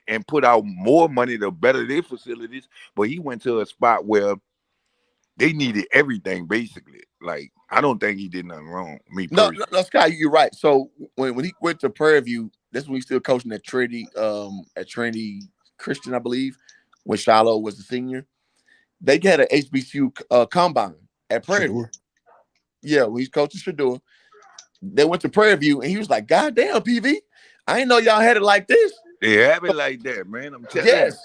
and put out more money to better their facilities, but he went to a spot where they needed everything basically. Like, I don't think he did nothing wrong. Me personally. No, Scott, you're right. So when he went to Prairie View, that's when he still coaching at Trinity Christian, I believe, when Shiloh was a senior. They had an HBCU combine at Prairie View. Yeah, when he's coaching Shador. They went to Prairie View, and he was like, God damn, PV, I didn't know y'all had it like this. They have it like that, man. I'm telling you. Yes.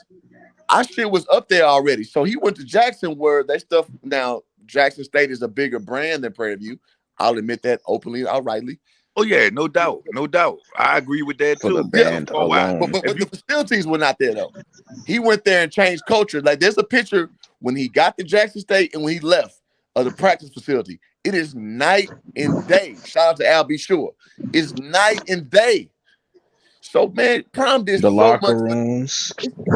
Our shit was up there already. So he went to Jackson where that stuff now, Jackson State is a bigger brand than Prairie View. I'll admit that openly, outrightly. Oh, yeah, no doubt. No doubt. I agree with that, For too. the band alone. But the facilities were not there, though. He went there and changed culture. Like, there's a picture when he got to Jackson State and when he left of the practice facility. It is night and day. Shout out to Al B. Sure. It's night and day. So, man, Prime did the so locker much. rooms,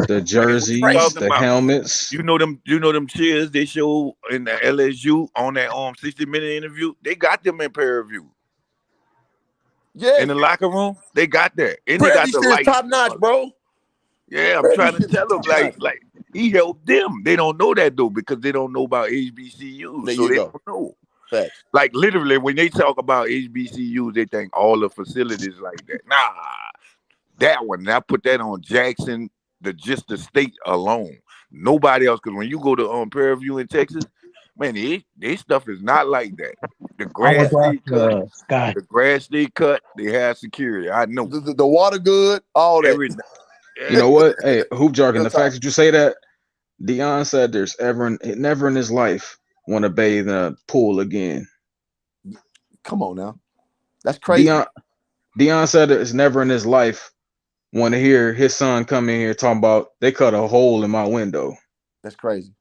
the jerseys, the helmets. You know them cheers they show in the LSU on that 60-minute interview. They got them in Prairie View. Yeah, in the locker room, they got that. And Prairie they got View the lights. top notch, bro. Yeah, I'm trying to tell them like he helped them. They don't know that though because they don't know about HBCUs, so they don't know. Facts. Like literally, when they talk about HBCUs, they think all the facilities like that. Nah, that one. And I put that on Jackson, just the state alone. Nobody else, because when you go to Prairie View in Texas, man, they stuff is not like that. The grass they cut, they have security. I know the water good, all that. Everything. You know what? Hey, Hoop Jargon, the fact that you say that, Deion said there's never in his life want to bathe in a pool again. Come on now. That's crazy. Deion said it's never in his life want to hear his son come in here talking about they cut a hole in my window. That's crazy.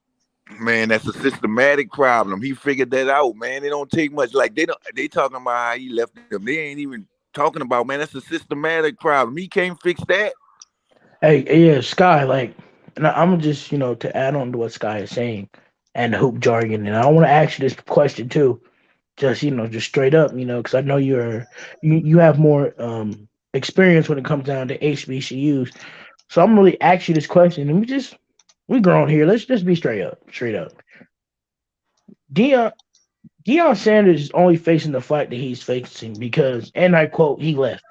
Man, that's a systematic problem. He figured that out, man. It don't take much. Like they talking about how he left them. They ain't even talking about, man, that's a systematic problem. He can't fix that. Hey, yeah, Sky, like, and I'm just, to add on to what Sky is saying and hoop jargon, and I want to ask you this question too, just, just straight up, because I know you have more experience when it comes down to HBCUs. So I'm really ask you this question, and we grown here. Let's just be straight up. Dion Deion Sanders is only facing the fight that he's facing because, and I quote, he left.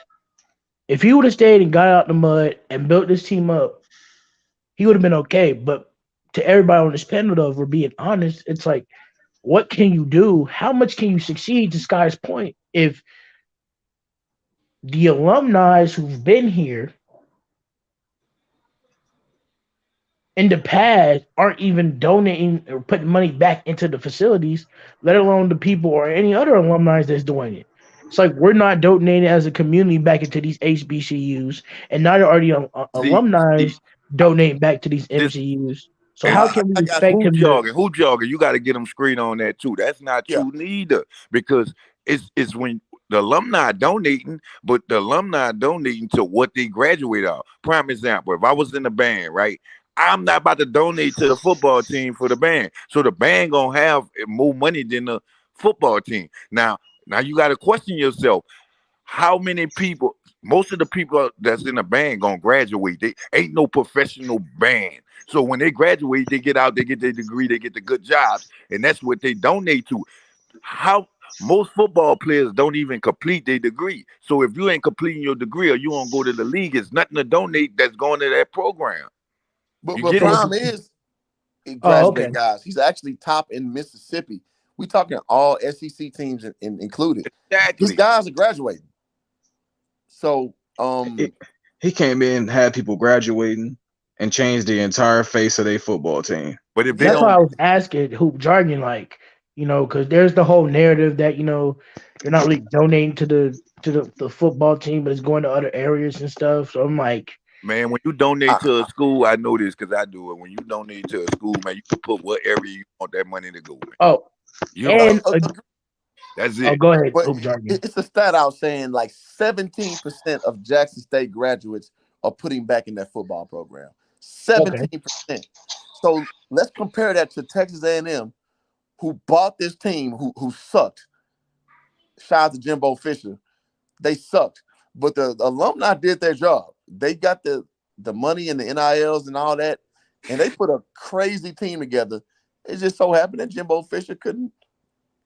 If he would have stayed and got out the mud and built this team up, he would have been okay. But to everybody on this panel, though, if we're being honest, it's like, what can you do? How much can you succeed? To Sky's point, if the alumni who've been here in the past aren't even donating or putting money back into the facilities, let alone the people or any other alumni that's doing it. It's like we're not donating as a community back into these HBCUs, and neither are the alumni See, donating back to these this MCUs. So and how can we I got expect hoop him to? jogging, hoop jogging. You got to get them screen on that too. That's not yeah. true neither, because it's when the alumni donating, but the alumni donating to what they graduate off. Prime example: if I was in the band, right, I'm not about to donate to the football team for the band, so the band gonna have more money than the football team. Now you got to question yourself. How many people? Most of the people that's in the band gonna graduate. They ain't no professional band. So when they graduate, they get out, they get their degree, they get the good jobs, and that's what they donate to. How most football players don't even complete their degree. So if you ain't completing your degree or you won't go to the league, it's nothing to donate that's going to that program. But You but get it? So Prime is oh, okay. graduating guys. He's actually top in Mississippi. We talking all SEC teams included. His Exactly. guys are graduating. So He came in, had people graduating, and changed the entire face of their football team. But if they That's why I don't, was asking hoop jargon, like, because there's the whole narrative that you're not really donating to the football team, but it's going to other areas and stuff. So I'm like, man, when you donate I, to a school, I know this because I do it. When you donate to a school, man, you can put what area you want that money to go, man. oh, You don't. and That's oh, it. go ahead, but hoop jargon. it's a stat out saying like 17% of Jackson State graduates are putting back in that football program. Okay. 17%. So let's compare that to Texas A&M, who bought this team, who sucked. Shout out to Jimbo Fisher. They sucked, but the alumni did their job. They got the money and the NILs and all that, and they put a crazy team together. It just so happened that Jimbo Fisher couldn't.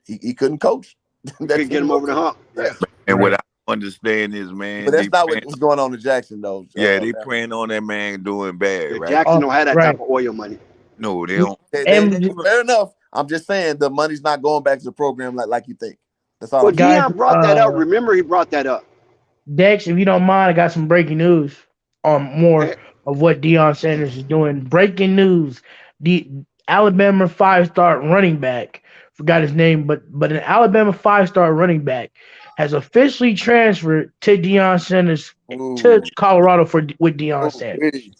He couldn't coach. Couldn't get him over the hump. Yeah. And Right. what I understand is, man, But that's not praying, what's going on in Jackson, though. they praying on that man doing bad, right? Jackson don't have that Right. type of oil money. No, they don't. And fair enough. I'm just saying the money's not going back to the program like you think. That's all. Well, I'm saying. guys, Deion brought that up. Remember, he brought that up. Dex, if you don't mind, I got some breaking news on more of what Deion Sanders is doing. Breaking news: the Alabama 5-star running back, forgot his name, but an Alabama 5-star running back has officially transferred to Deion Sanders to Ooh, Colorado with Deion Sanders. hey,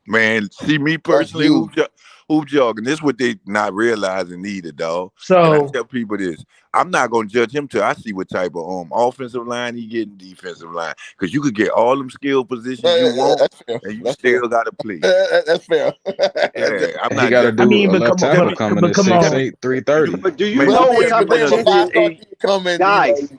Man, see me that's personally, huge. hoop jogging. This is what they not realizing either, dog. And I So tell people this: I'm not gonna judge him till I see what type of offensive line he getting, defensive line, because you could get all them skill positions you want, That's fair. and you That's still fair. gotta play. That's fair. Yeah, I'm And he not got to judging. I do mean, a but left come on, tackle coming but in come on. 6'8", 330. But do you Man, know But what then, type but of then when a attention, 5-star kid come in, guys?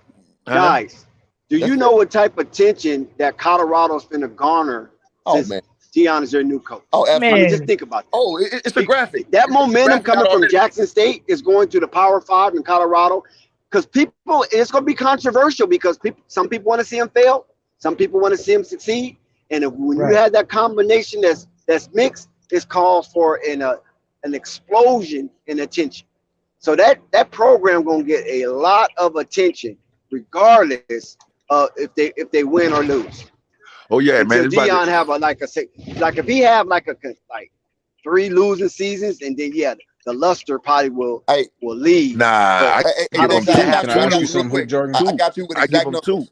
Huh? Guys, do That's you know what type of attention that Colorado's going to garner oh since man, Deion is their new coach? oh I mean, absolutely. just Man, think about that. Oh, it's a graphic. That It's a momentum graphic coming out from already. Jackson State is going to the Power 5 in Colorado because people, it's going to be controversial because some people want to see him fail, some people want to see him succeed, and when you right. have that combination that's mixed, it's calls for an explosion in attention. So that program going to get a lot of attention regardless of if they win or lose. Oh yeah, man. Until It's about Deion to, have like if he have like 3 losing seasons, and then the luster probably will Hey, leave. nah. I hey, I give don't him Dex, see I that two. got Can you. I I ask got you you real something, Hoop quick. Jargon? I got you with I give exact him numbers. two.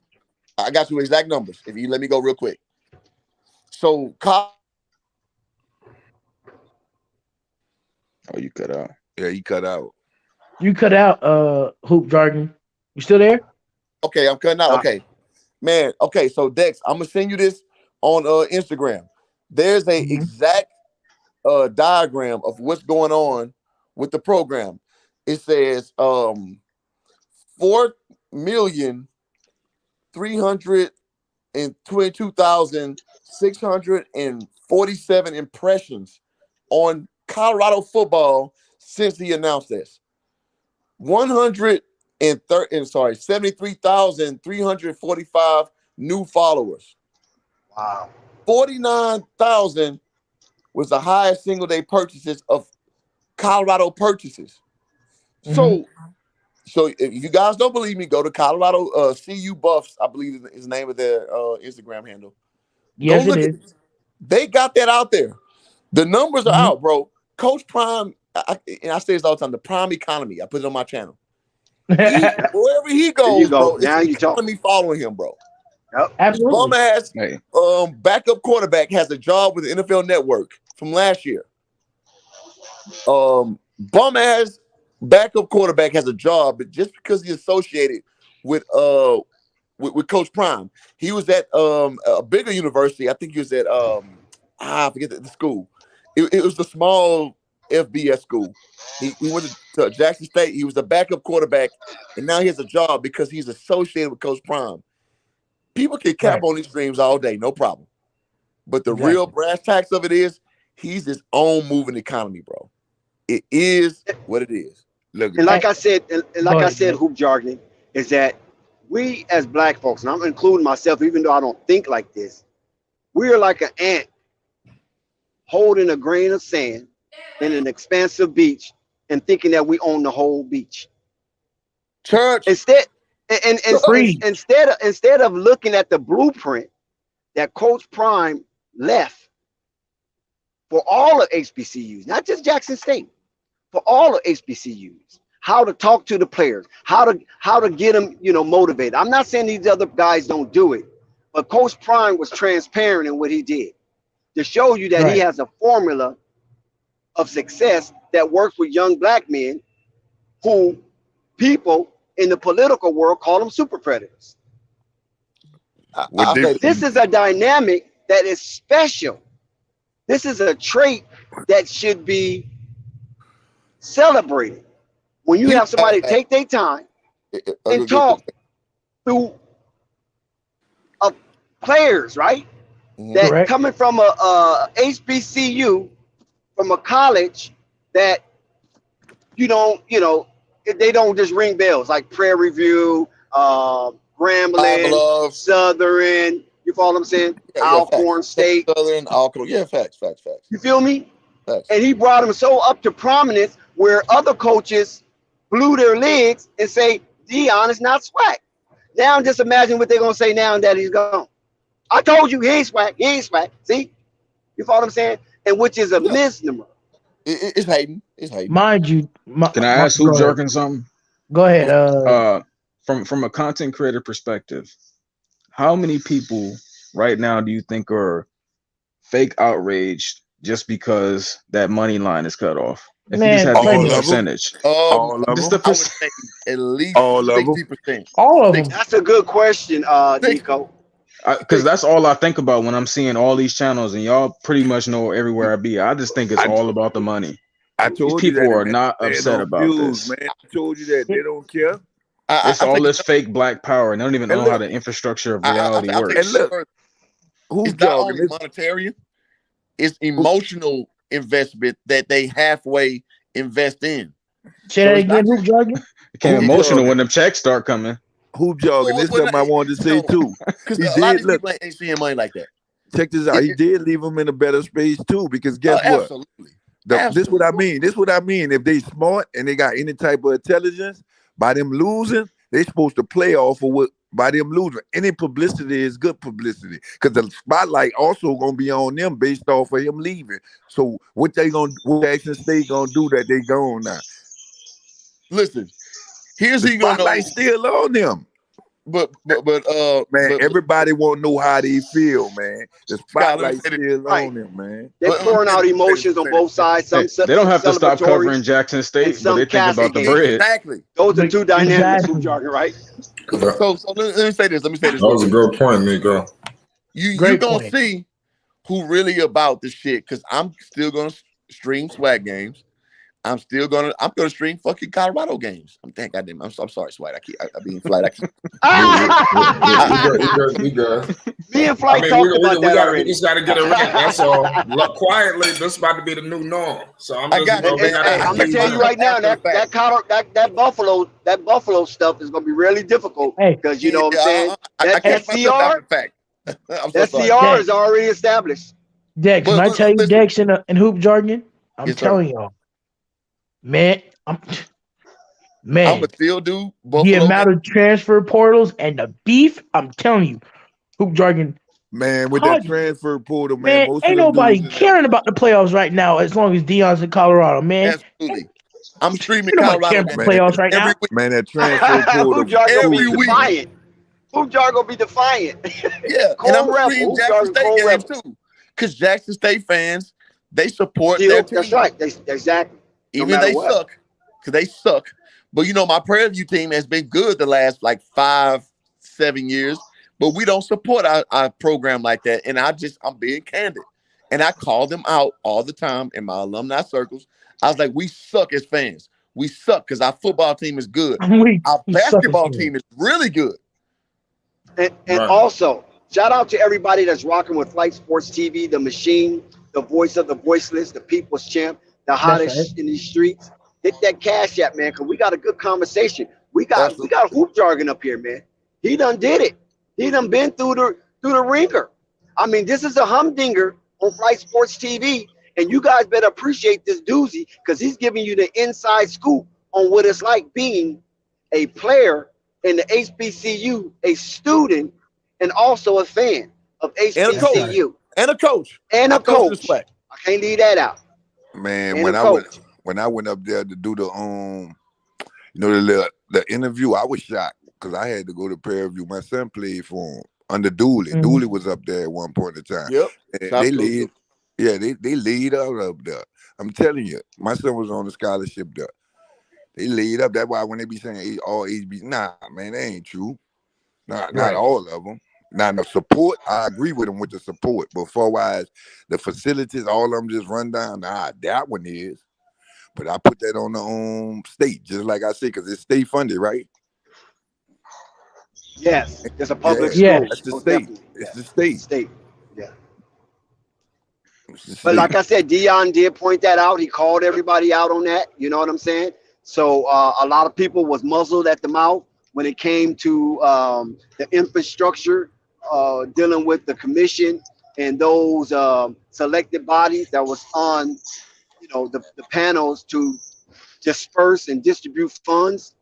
I got you with exact numbers. If you let me go real quick. So, Oh, you cut out. Yeah, he cut out. You cut out hoop jargon. You still there? okay, I'm cutting out. Uh, Okay, man. Okay, so Dex, I'm gonna send you this on Instagram. there's a exact diagram of what's going on with the program. It says 4,322,647 impressions on Colorado football since he announced this. 73,345 new followers. Wow. 49,000 was the highest single day purchases of Colorado purchases. So if you guys don't believe me, go to Colorado CU Buffs, I believe is the name of their Instagram handle. Yes, it is. They got that out there. The numbers are out, bro. Coach Prime, and I say this all the time, the Prime economy. I put it on my channel. Wherever he goes, bro, now it's the economy following him, bro. Yep. Absolutely. Bum ass backup quarterback has a job with the NFL Network from last year. Bum ass backup quarterback has a job, but just because he's associated with Coach Prime, he was at a bigger university. I think he was at I forget the school. It was the small FBS school. He went to Jackson State. He was a backup quarterback, and now he has a job because he's associated with Coach Prime. People can cap on these dreams all day, no problem. But the real brass tacks of it is he's his own moving economy, bro. It is what it is. Look, and like I said, hoop jargon is that we as black folks, and I'm including myself, even though I don't think like this, we are like an ant holding a grain of sand in an expansive beach and thinking that we own the whole beach. Church. Instead of looking at the blueprint that Coach Prime left for all of HBCUs, not just Jackson State, for all of HBCUs, how to talk to the players, how to get them, motivated. I'm not saying these other guys don't do it, but Coach Prime was transparent in what he did to show you that he has a formula of success that works with young black men who people in the political world call them super predators. This is a dynamic that is special. This is a trait that should be celebrated. When you have somebody take their time and talk through players, right? That coming from a HBCU, from a college that they don't just ring bells like Prairie View, Grambling, Southern. You follow what I'm saying? Alcorn State. Southern, Alcorn. Yeah, facts. You feel me? Facts. And he brought him so up to prominence where other coaches blew their legs and say, Deion is not SWAC. Now just imagine what they're going to say now that he's gone. I told you he ain't SWAC. See? You follow what I'm saying? And which is a misnomer. It's hating. Mind you. Can I ask Hoop Jargon something? Go ahead. From a content creator perspective, how many people right now do you think are fake outraged just because that money line is cut off? If you just had to give a percentage, all of them. I would say at least 60%. All of them. That's a good question, Nico. Because that's all I think about when I'm seeing all these channels, and y'all pretty much know everywhere I be. I just think it's all about the money. I told these people you that, are not upset about this. Man, I told you that they don't care. It's all this fake black power, and they don't even know how the infrastructure of reality works. And look, it's not only monetary; it's emotional investment that they halfway invest in. Say that again, Hoop Jargon. It became emotional when them checks start coming. Hoop Jargon. This is something I wanted to say too. Because a lot of people ain't seeing money like that. Check this out. He did leave them in a better space too. Because guess what? Absolutely. This what I mean. This what I mean. If they smart and they got any type of intelligence, by them losing, they supposed to play off of what. By them losing, any publicity is good publicity because the spotlight also gonna be on them based off of him leaving. So what Jackson State gonna do that they gone now? Listen, here's the spotlight still on them. But everybody won't know how they feel, man. The spotlight still on them, man. They're pouring out emotions on both sides. They don't have to stop covering Jackson State, but they think about the bread. Exactly. Those are two dynamics, Hoop Jargon, right? So let me say this. That was a good point, Nico. You're gonna see who really about the shit, because I'm still gonna stream SWAC games. I'm gonna stream fucking Colorado games. I'm sorry, SWAC. I being flight. We good. Me and Flight talked about that already. We just got to get it right. That's all. Look, quietly, this is about to be the new norm. So I'm just. I'm gonna tell you right now that Buffalo stuff is gonna be really difficult because you know what I'm saying. That CR is already established. Dex, can I tell you, Dex, in hoop jargon? I'm telling y'all, man. I'm gonna still do Buffalo. The amount of transfer portals and the beef. I'm telling you, hoop jargon. Man, with that transfer portal, man, most ain't nobody caring about the playoffs right now as long as Deion's in Colorado, man. Absolutely. I'm streaming Colorado playoffs right now. Man, that transfer portal Hoop jargon be defiant. Hoop jargon be defiant. Yeah, and I'm streaming Jackson State games too, because Jackson State fans support their team. That's right. Exactly. Even they suck, because they suck. But you know, my Prairie View team has been good the last like 5-7 years. But we don't support our program like that. And I'm being candid. And I call them out all the time in my alumni circles. I was like, we suck as fans. We suck because our football team is good. Our basketball team is really good. And also, shout out to everybody that's rocking with Flight Sports TV, the machine, the voice of the voiceless, the people's champ, the hottest in these streets. Hit that Cash App, man, because we got a good conversation. We got hoop jargon up here, man. He done did it. He done been through the ringer. I mean, this is a humdinger on Flight Sports TV, and you guys better appreciate this doozy because he's giving you the inside scoop on what it's like being a player in the HBCU, a student, and also a fan of HBCU. And a coach. And a coach. I can't leave that out. Man, when I went up there to do the the interview, I was shocked. Because I had to go to Prairie View. My son played for him under Dooley. Mm-hmm. Dooley was up there at one point in time. Yep. And they lead up there. I'm telling you, my son was on a scholarship there. They lead up. That's why when they be saying all HB, nah, man, that ain't true. Not all of them. Now the support, I agree with them with the support. But for the facilities, all of them just run down. Nah, that one is. But I put that on the state, just like I said, because it's state funded, right? Yes, it's a public school. Yeah, that's the state. It's the state. Yeah. But like I said, Deion did point that out. He called everybody out on that. You know what I'm saying? So a lot of people was muzzled at the mouth when it came to the infrastructure, dealing with the commission and those selected bodies that was on, the panels to disperse and distribute funds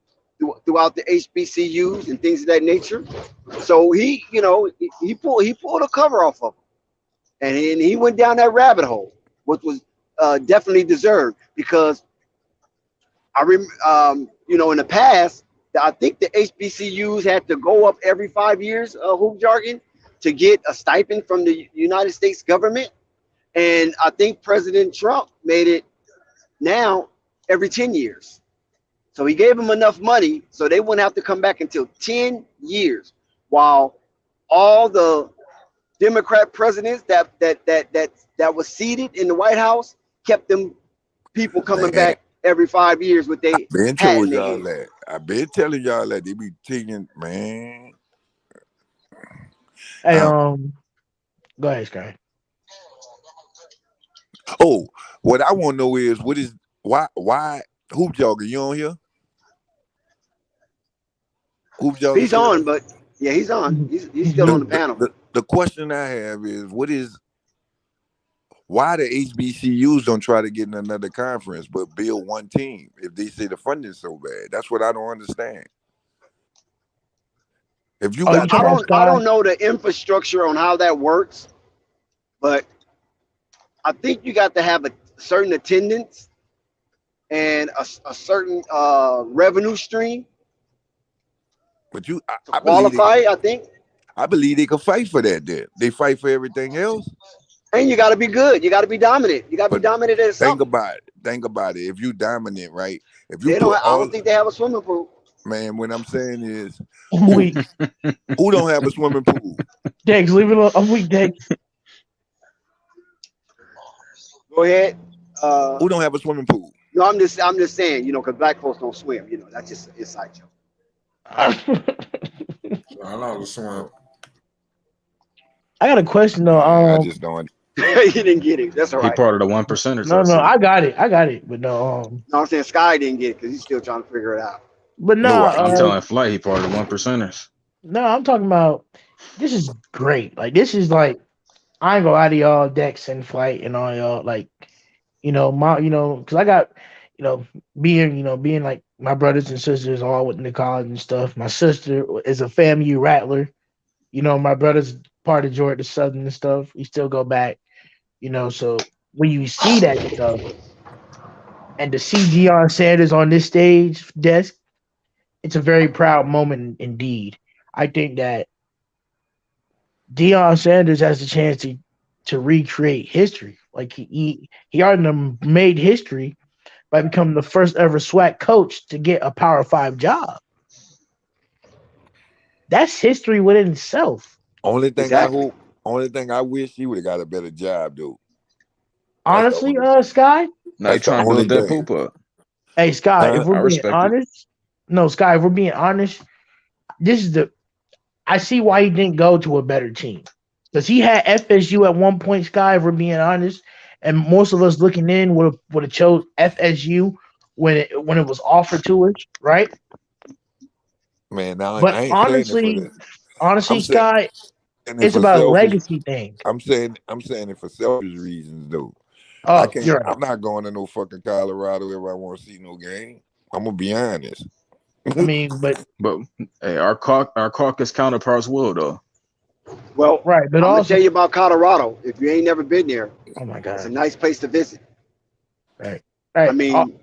throughout the HBCUs and things of that nature. So he pulled a cover off of him, and he went down that rabbit hole, which was definitely deserved, because I remember, in the past, I think the HBCUs had to go up every 5 years, hoop jargon, to get a stipend from the United States government. And I think President Trump made it now every 10 years. So he gave them enough money so they wouldn't have to come back until 10 years, while all the Democrat presidents that was seated in the White House kept them people coming back every 5 years with they. I've been telling y'all that. I've been telling y'all that they be taking, man. Hey, go ahead, Sky. Oh, what I want to know is why hoop jargon, you on here? Hoop jargon. He's on, but yeah, he's on. He's still on the panel. The question I have is why the HBCUs don't try to get in another conference but build one team if they say the funding is so bad? That's what I don't understand. If you got, I don't know the infrastructure on how that works, but I think you got to have a certain attendance and a certain revenue stream. But I qualify, I think. I believe they can fight for that. Then they fight for everything else. And you got to be good. You got to be dominant. You got to be dominant at something. Think about it. If you dominant, right? If you I don't think they have a swimming pool. Man, what I'm saying is, who don't have a swimming pool? Dex, leave it alone. I'm weak, Dex. Go ahead. Who don't have a swimming pool? No, I'm just saying, because black folks don't swim. That's just an inside joke. I know this one. I got a question though. I just don't. You didn't get it. That's all He right. part of the 1%ers. No, I got it. But no, No, I'm saying Sky didn't get it because he's still trying to figure it out. but no, No, I'm telling Flight he part of the 1%ers. no, I'm talking about. This is great. Like this is like I ain't gonna lie to y'all, Dex and Flight and all y'all. Like because I got being like my brothers and sisters all went into college and stuff. My sister is a FAMU Rattler. My brother's part of Georgia Southern and stuff. We still go back. So when you see that stuff and to see Deion Sanders on this stage desk, it's a very proud moment indeed. I think that Deion Sanders has the chance to recreate history. Like he already made history by becoming the first ever SWAC coach to get a Power 5 job. That's history within itself. Only thing Exactly. only thing I wish he would have got a better job, dude. Honestly, Sky. Now you trying to build that poop up. Hey, Sky, if I we're being respect it. honest, no, Sky, if we're being honest, I see why he didn't go to a better team. Because he had FSU at one point, Sky, if we're being honest, and most of us looking in would have chose FSU when it was offered to us, right? Man, now But I ain't honestly, I'm Sky, saying it it's for about a selfish. legacy thing. I'm saying it for selfish reasons, though. Oh, you're right. I'm not going to no fucking Colorado if I want to see no game. I'm gonna be honest. I mean, but hey, our caucus counterparts will though. Well, right, but I'm also gonna tell you about Colorado. If you ain't never been there, oh my it's a god, nice place to visit. right. I mean,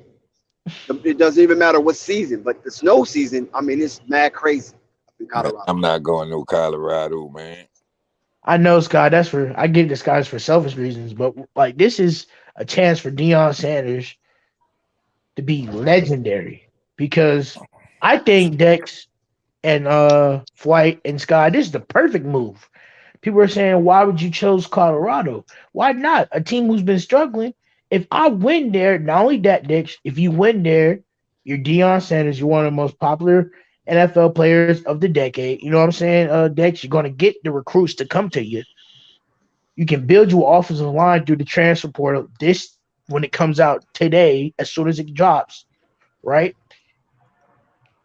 it doesn't even matter what season, but the snow season, I mean, it's mad crazy up in Man, Colorado. I'm not going to Colorado, man. I know, Scott. I give this guys for selfish reasons, but like this is a chance for Deion Sanders to be legendary because I think Dex and Flight and Sky, this is the perfect move. People are saying, why would you choose Colorado? Why not? A team who's been struggling. If I win there, not only that, Dex, if you win there, you're Deion Sanders, you're one of the most popular NFL players of the decade. You know what I'm saying, Dex? You're going to get the recruits to come to you. You can build your offensive line through the transfer portal when it comes out today, as soon as it drops, right?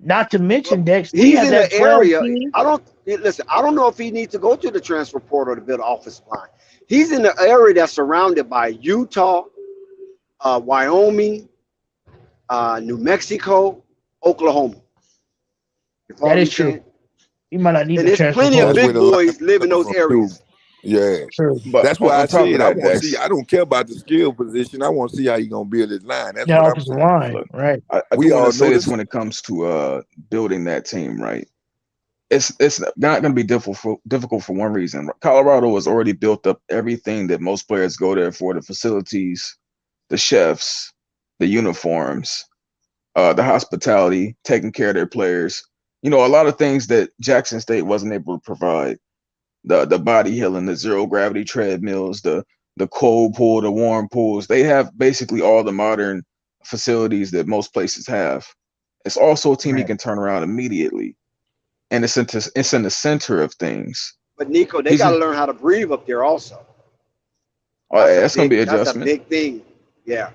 Not to mention, Dex, he's in the area. Team. I don't know if he needs to go to the transfer portal to build an offensive line. He's in the area that's surrounded by Utah, Wyoming, New Mexico, Oklahoma. That is true. You might not need and the there's plenty of big boys live in those areas. Yeah, true. But that's why I top said of I that, want to Dex, see. I don't care about the skill position. I want to see how you gonna build his line. That's Yeah, what I'm offensive saying. line, Look, right? I We do want all to say know this this. when it comes to building that team, right? It's not going to be difficult for one reason. Colorado has already built up everything that most players go there for: the facilities, the chefs, the uniforms, the hospitality, taking care of their players. A lot of things that Jackson State wasn't able to provide. The body healing, the zero gravity treadmills, the cold pool, the warm pools. They have basically all the modern facilities that most places have. It's also a team you can turn around immediately, and it's in the center of things. But Nico, they got to learn how to breathe up there also. That's going to be an That's adjustment. a big thing. Yeah,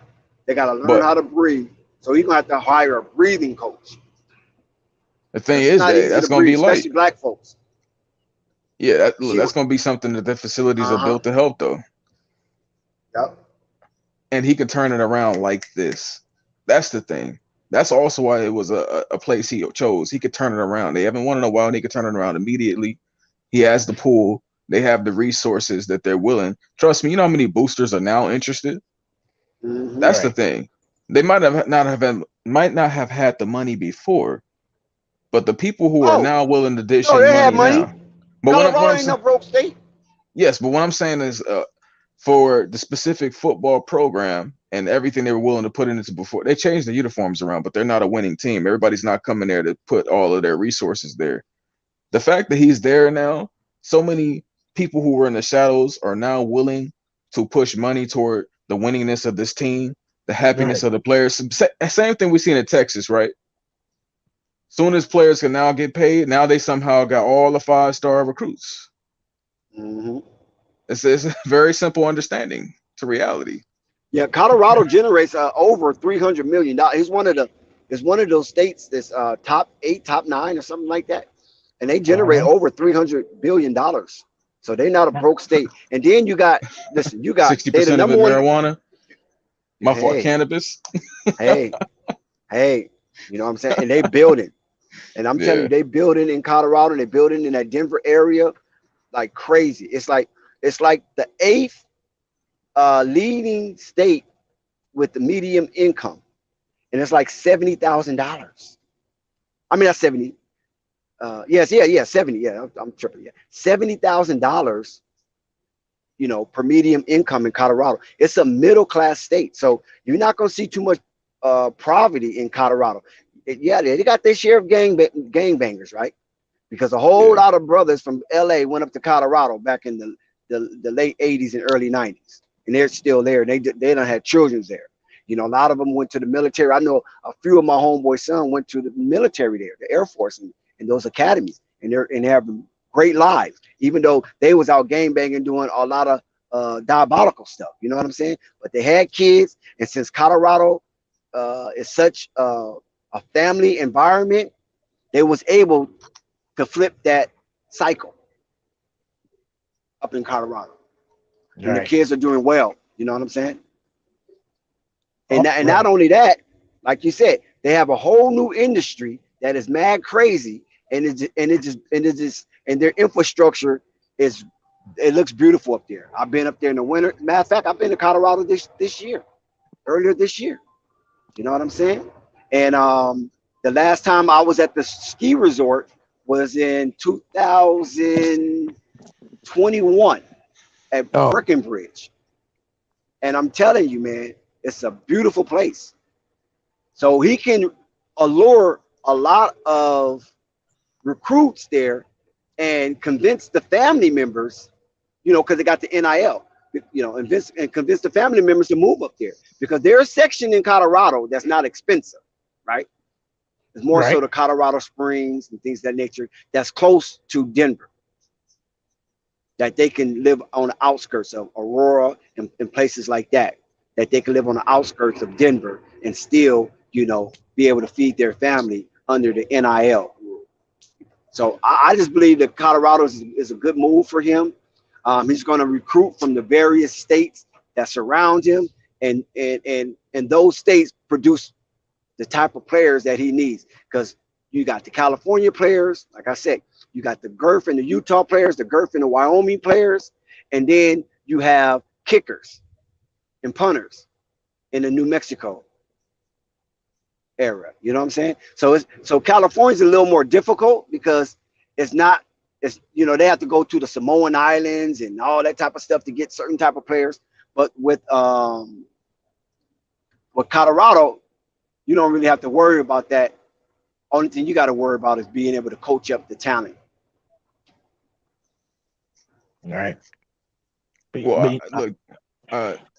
they got to learn But how to breathe. So he's gonna have to hire a breathing coach. the thing It's is not that easy that's to going to be breathe, light. especially black folks. Yeah, that's going to be something that the facilities are built to help, though. Yep. And he could turn it around like this. That's the thing. That's also why it was a place he chose. He could turn it around. They haven't won in a while, and he could turn it around immediately. He has the pool. They have the resources that they're willing. Trust me, you know how many boosters are now interested? Mm-hmm. That's the thing. They might not have had the money before, but the people who are now willing to dish in they have money money. now. But Colorado ain't no broke state. Yes, but what I'm saying is for the specific football program and everything they were willing to put into before, they changed the uniforms around, but they're not a winning team. Everybody's not coming there to put all of their resources there. The fact that he's there now, so many people who were in the shadows are now willing to push money toward the winningness of this team, the happiness of the players. Same thing we seen in Texas, right? Soon as players can now get paid, now they somehow got all the 5-star recruits. Mm-hmm. It's a very simple understanding to reality. Yeah, Colorado generates over $300 million. It's one of those states that's top 8, top 9, or something like that, and they generate over $300 billion. So they're not a broke state. And then you got 60% of it marijuana. My fault, cannabis. hey, you know what I'm saying? And they building, and I'm telling you, they building in Colorado, and they building in that Denver area like crazy. It's like the 8th leading state with the median income, and it's like $70,000. I mean, that's 70. 70. Yeah, I'm tripping. Yeah, $70,000. You know, per median income in Colorado. It's a middle class state, so you're not gonna see too much poverty in Colorado. They got their share of gangbangers, right? Because a whole lot of brothers from LA went up to Colorado back in the late 80s and early 90s, and they're still there. They done had children there. You know, a lot of them went to the military. I know a few of my homeboys' son went to the military there, the Air Force, and those academies, and they're having great lives, even though they was out gangbanging doing a lot of diabolical stuff. You know what I'm saying? But they had kids, and since Colorado is such a family environment, they was able to flip that cycle up in Colorado. Right. And the kids are doing well. You know what I'm saying? And not only that, like you said, they have a whole new industry that is mad crazy, and their infrastructure it looks beautiful up there. I've been up there in the winter. Matter of fact, I've been to Colorado earlier this year. You know what I'm saying? And the last time I was at the ski resort was in 2021 at Breckenridge. And I'm telling you, man, it's a beautiful place. So he can allure a lot of recruits there and convince the family members, you know, because they got the NIL, you know, and convince the family members to move up there, because there's a section in Colorado that's not expensive, right? It's more so the Colorado Springs and things of that nature that's close to Denver, that they can live on the outskirts of Aurora and places like that, that they can live on the outskirts of Denver and still, you know, be able to feed their family under the NIL rule. So I just believe that Colorado is a good move for him. He's going to recruit from the various states that surround him, and those states produce the type of players that he needs, because you got the California players, like I said, you got the Gurf and the Utah players, the Gurf and the Wyoming players, and then you have kickers and punters in the New Mexico area. You know what I'm saying? So California's a little more difficult because it's you know, they have to go to the Samoan Islands and all that type of stuff to get certain type of players. But with Colorado, you don't really have to worry about that. Only thing you got to worry about is being able to coach up the talent. All right. Well, look,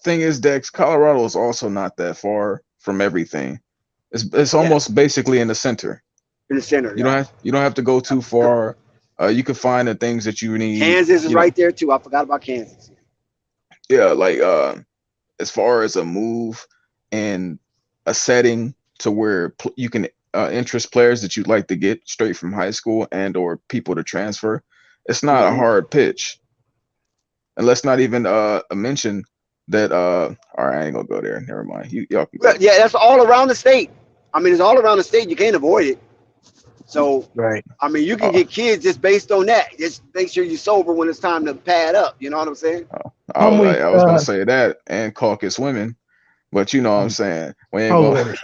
thing is, Dex, Colorado is also not that far from everything. It's almost basically in the center. In the center. You don't have to go too far. You can find the things that you need. Kansas is right there too. I forgot about Kansas. Yeah, like as far as a move and a setting to where you can interest players that you'd like to get straight from high school and or people to transfer, it's not a hard pitch. And let's not even mention that all right, I ain't gonna go there. Never mind. Y'all can go. Yeah, that's all around the state. I mean, it's all around the state. You can't avoid it. So I mean, you can get kids just based on that. Just make sure you're sober when it's time to pad up. You know what I'm saying? I was gonna say that, and caucus women, but you know what I'm saying. We ain't gonna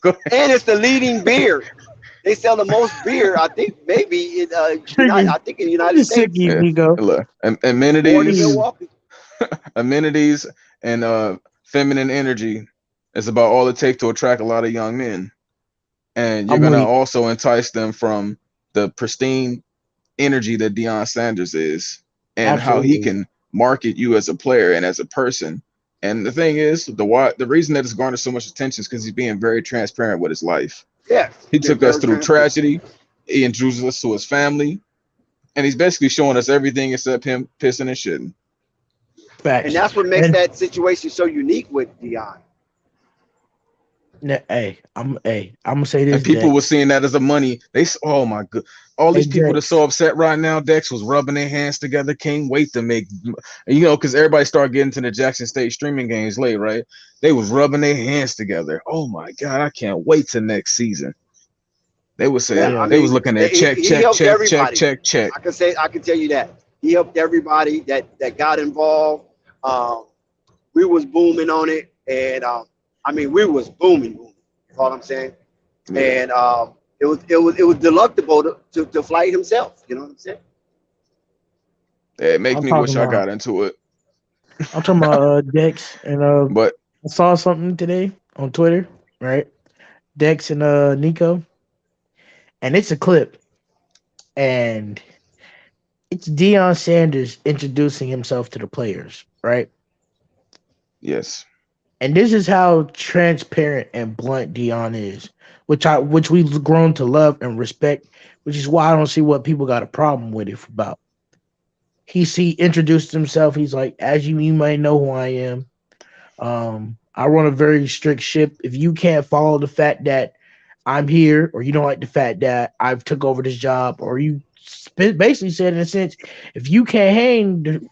go. And it's the leading beer. They sell the most beer, I think, maybe in I think in the United States. Look, amenities and feminine energy is about all it takes to attract a lot of young men. And you're gonna also entice them from the pristine energy that Deion Sanders is, and how he can market you as a player and as a person, And the thing is, the reason that it's garnered so much attention is because he's being very transparent with his life. Yes. He took us through tragedy. He introduced us to his family, and he's basically showing us everything except him pissing and shitting. Facts. And that's what makes that situation so unique with Deion. I'm gonna say this. And people were seeing that as a money. Oh my god, all these people that's so upset right now. Dex was rubbing their hands together. Can't wait to make, because everybody started getting to the Jackson State streaming games late, right? They was rubbing their hands together. Oh my god, I can't wait till next season. They was saying they was looking at check. I can tell you that he helped everybody that got involved. We was booming on it, and we was booming. You know what I'm saying? And it was delectable to Flight himself. You know what I'm saying? It makes me wish I got into it. I'm talking about Dex and but I saw something today on Twitter, right? Dex and Nico, and it's a clip, and it's Deion Sanders introducing himself to the players, right? Yes. And this is how transparent and blunt Deion is, which we've grown to love and respect, which is why I don't see what people got a problem with it about. He introduced himself. He's like, as you might know who I am. I run a very strict ship. If you can't follow the fact that I'm here, or you don't like the fact that I've took over this job, or you basically said in a sense, if you can't hang,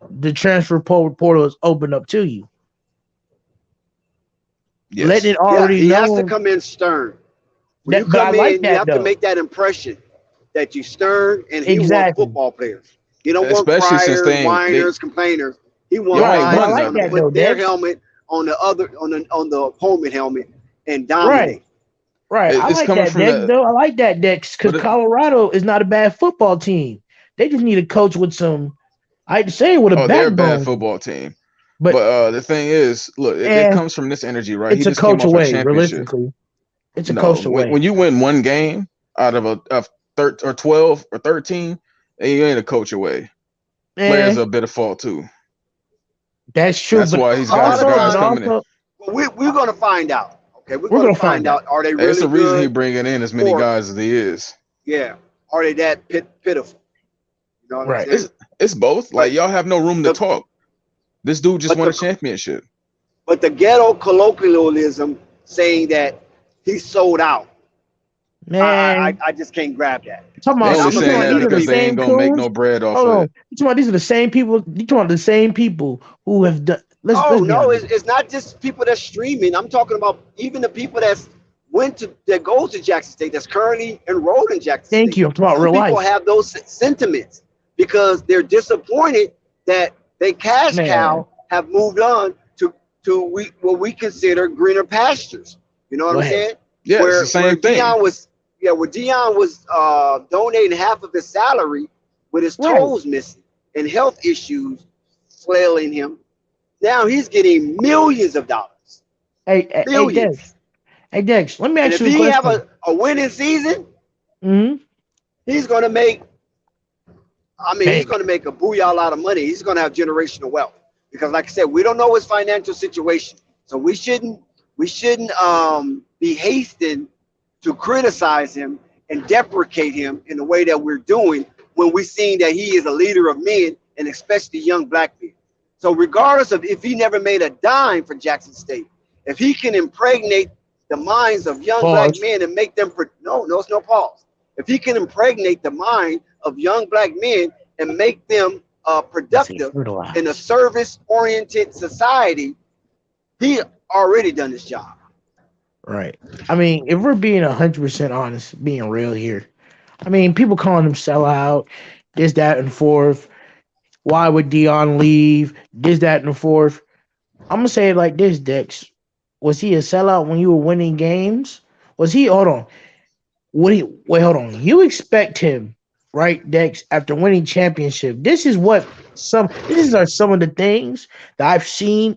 the transfer portal is open up to you. Yes. Letting it already he know. has to come in stern. When you come in, you have to make that impression that you stern, and he wants football players. You don't want criers, whiners, complainers. He wants guys to put their helmet on the opponent helmet and dominate. Right. I like that Dex, though. I like that Dex because Colorado is not a bad football team. They just need a coach with some, I hate to say it, with a backbone. They're a bad football team. But the thing is, look, it comes from this energy, right? It's a coach away, realistically. It's a coach away. When you win one game out of 12 or 13, and you ain't a coach away. Players are a bit of fault too. That's true. That's why he's got his guys coming in. We're going to find out. Okay, we're going to find out. Are they really It's the good? reason he bringing in as many guys as he is. Yeah. Are they that pitiful? You know what I'm saying? It's both. Like, y'all have no room to talk. This dude just won a championship. But the ghetto colloquialism saying that he sold out. Man, I just can't grab that. They're only saying that because they ain't gonna make no bread off of it. You talking about these are the same people? You talking about the same people who have done? It's not just people that's streaming. I'm talking about even the people that goes to Jackson State, that's currently enrolled in Jackson State. Thank you. I'm talking about real life. People have those sentiments because they're disappointed that they cow have moved on to what we consider greener pastures. You know what I'm saying? Yeah, it's the same thing. Deion was donating half of his salary with his toes missing and health issues flailing him. Now he's getting millions of dollars. Hey, Dex, let me ask you a question. If he have a winning season, he's going to make, he's going to make a booyah lot of money. He's going to have generational wealth. Because like I said, we don't know his financial situation. So we shouldn't be hasting to criticize him and deprecate him in the way that we're doing when we're seeing that he is a leader of men, and especially young black men. So regardless of if he never made a dime for Jackson State, if he can impregnate the minds of young black men and make them it's no pause. If he can impregnate the mind of young black men and make them productive in a service-oriented society, he already done his job. Right. If we're being 100% honest, being real here, people calling him sellout, this, that, and forth. Why would Deion leave? This, that, and the fourth. I'm gonna say it like this, Dex. Was he a sellout when you were winning games? Was he? Hold on. Hold on. You expect him, right, Dex? After winning championship, these are some of the things that I've seen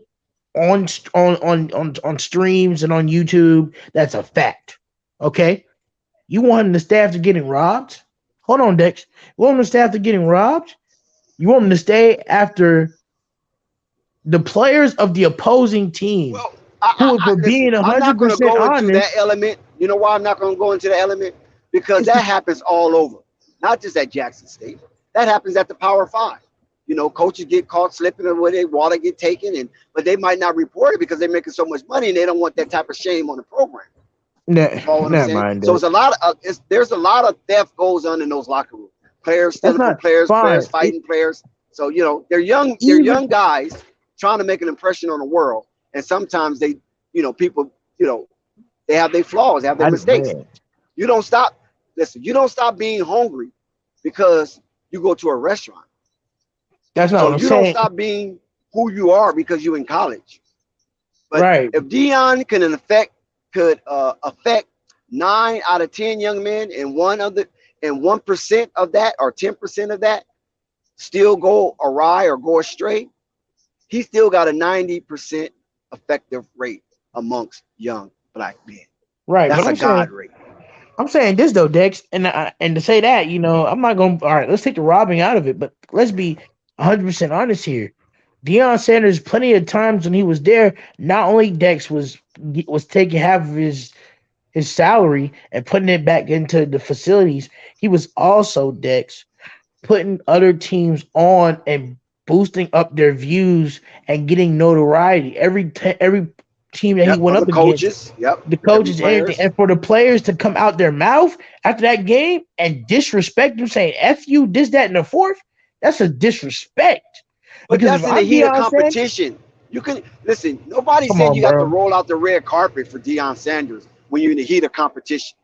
on streams and on YouTube. That's a fact. Okay. You want the staff to getting robbed? Hold on, Dex. You want the staff to getting robbed? You want them to stay after the players of the opposing team Well, who, for being I'm not going to 100% go into honest, that element. You know why I'm not going to go into the element? Because that happens all over, not just at Jackson State. That happens at the Power Five. You know, coaches get caught slipping or where their water get taken, but they might not report it because they're making so much money and they don't want that type of shame on the program. You follow what I'm never saying? mind. So it's a lot of there's a lot of theft goes on in those locker rooms. Players That's stealing from not players, fine. players fighting players. So you know they're young guys trying to make an impression on the world, and sometimes they, people, they have their flaws, they have their mistakes. You don't stop. Listen, you don't stop being hungry because you go to a restaurant. That's not So what I'm you saying. don't stop being who you are because you're in college. But Right. if Deion could affect 9 out of 10 young men, and 1% of that or 10% of that still go awry or go astray, he still got a 90% effective rate amongst young black men. Right. That's But a God rate. I'm saying this though, Dex, and to say that, I'm not going. All right, let's take the robbing out of it, but let's be 100% honest here. Deion Sanders, plenty of times when he was there, not only Dex was taking half of his salary and putting it back into the facilities, he was also, Dex, putting other teams on and boosting up their views and getting notoriety. Every team that he went For up the against, coaches, the coaches, everything, and for the players to come out their mouth after that game and disrespect him, saying "F you," this, that, and the fourth. That's a disrespect. But Because that's if in the I'm heat of Deion Sanders, competition. You can listen. Nobody come said on, you got to bro. roll out the red carpet for Deion Sanders when you're in the heat of competition.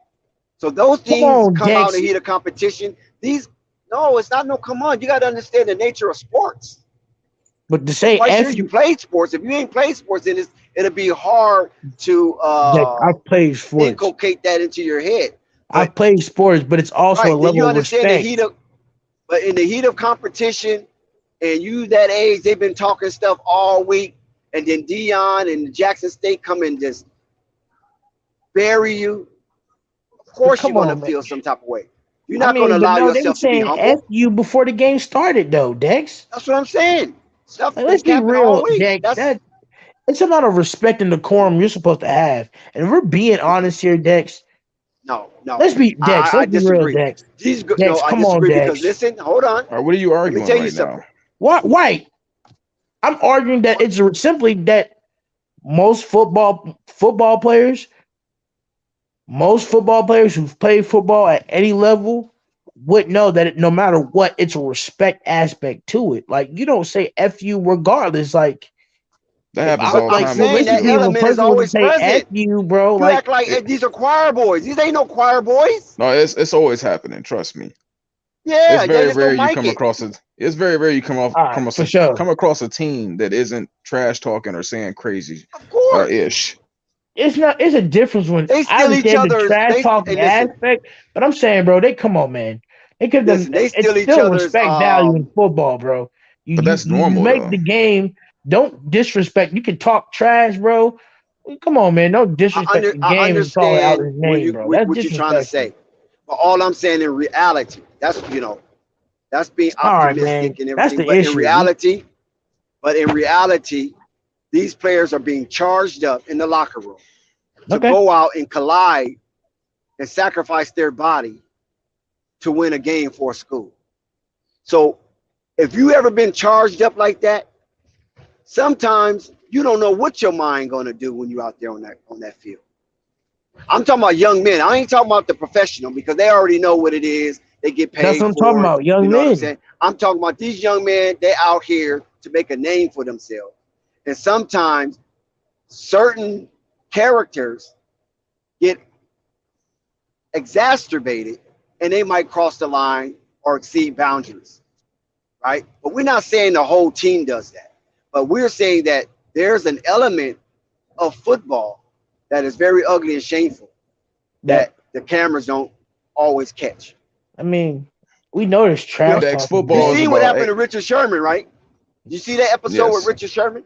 So those Come things on, come out Dex. in the heat of competition. No, it's not no. Come on, you got to understand the nature of sports. But to I'm say quite sure F you you, played sports. If you ain't played sports, then it'll be hard to Dex, I've played sports. inculcate that into your head. But I've played sports, but it's also a right, then you level of understand the respect. heat of. But in the heat of competition, and you that age, they've been talking stuff all week, and then Deion and Jackson State come and just bury you. Of course, you're Come gonna on, man. feel some type of way. You're I not gonna mean, but allow no, they were yourself to be saying F humble. you before the game started, though, Dex. That's what I'm saying. Stuff Like, been let's be capping all real, week. Dex. It's a lot of respect and decorum you're supposed to have. And if we're being honest here, Dex. No. Let's be Dex. I Let's be real, disagree. Dex. No, I come on, disagree because Dex. listen, hold on. All right, what are you Let me arguing tell you right something. now? What? Why? I'm arguing that it's simply that most football players who've played football at any level would know that no matter what, it's a respect aspect to it. Like, you don't say F you regardless. Like, That if happens I all the I'm time in saying that realistically, if a baseball. element is person was to always say F present. you, bro, You act like It- these are choir boys. These ain't no choir boys. no, it's always happening. Trust me. Yeah, It's they very just rare don't you like come it. across it. It's very rare you come right, for sure. across a team that isn't trash talking or saying crazy Of course. ish. It's a difference when They I steal each understand the other's. trash talking Listen, aspect, but I'm saying, bro, they come on, man. They could them. listen. They It's steal each still other's. respect value in football, bro. But that's You normal make though. the game. Don't disrespect. You can talk trash, bro. Come on, man. Don't disrespect the I game and call it out understand his name, bro. That's what you're trying to disrespectful. say, but all I'm saying in reality, that's that's being All right, man. optimistic and That's everything. the But issue. in reality, these players are being charged up in the locker room to Okay. go out and collide and sacrifice their body to win a game for a school. So if you ever been charged up like that, sometimes you don't know what your mind gonna do when you're out there on that field. I'm talking about young men. I ain't talking about the professional because they already know what it is. They get paid That's what I'm for talking it. about. Young You know what I'm men. saying? I'm talking about these young men. They out here to make a name for themselves. And sometimes certain characters get exacerbated and they might cross the line or exceed boundaries, right? But we're not saying the whole team does that. But we're saying that there's an element of football that is very ugly and shameful that the cameras don't always catch. I mean, we know there's trash Dex, talking. football You is see what about happened to Richard Sherman, right? You see that episode with Yes. Richard Sherman?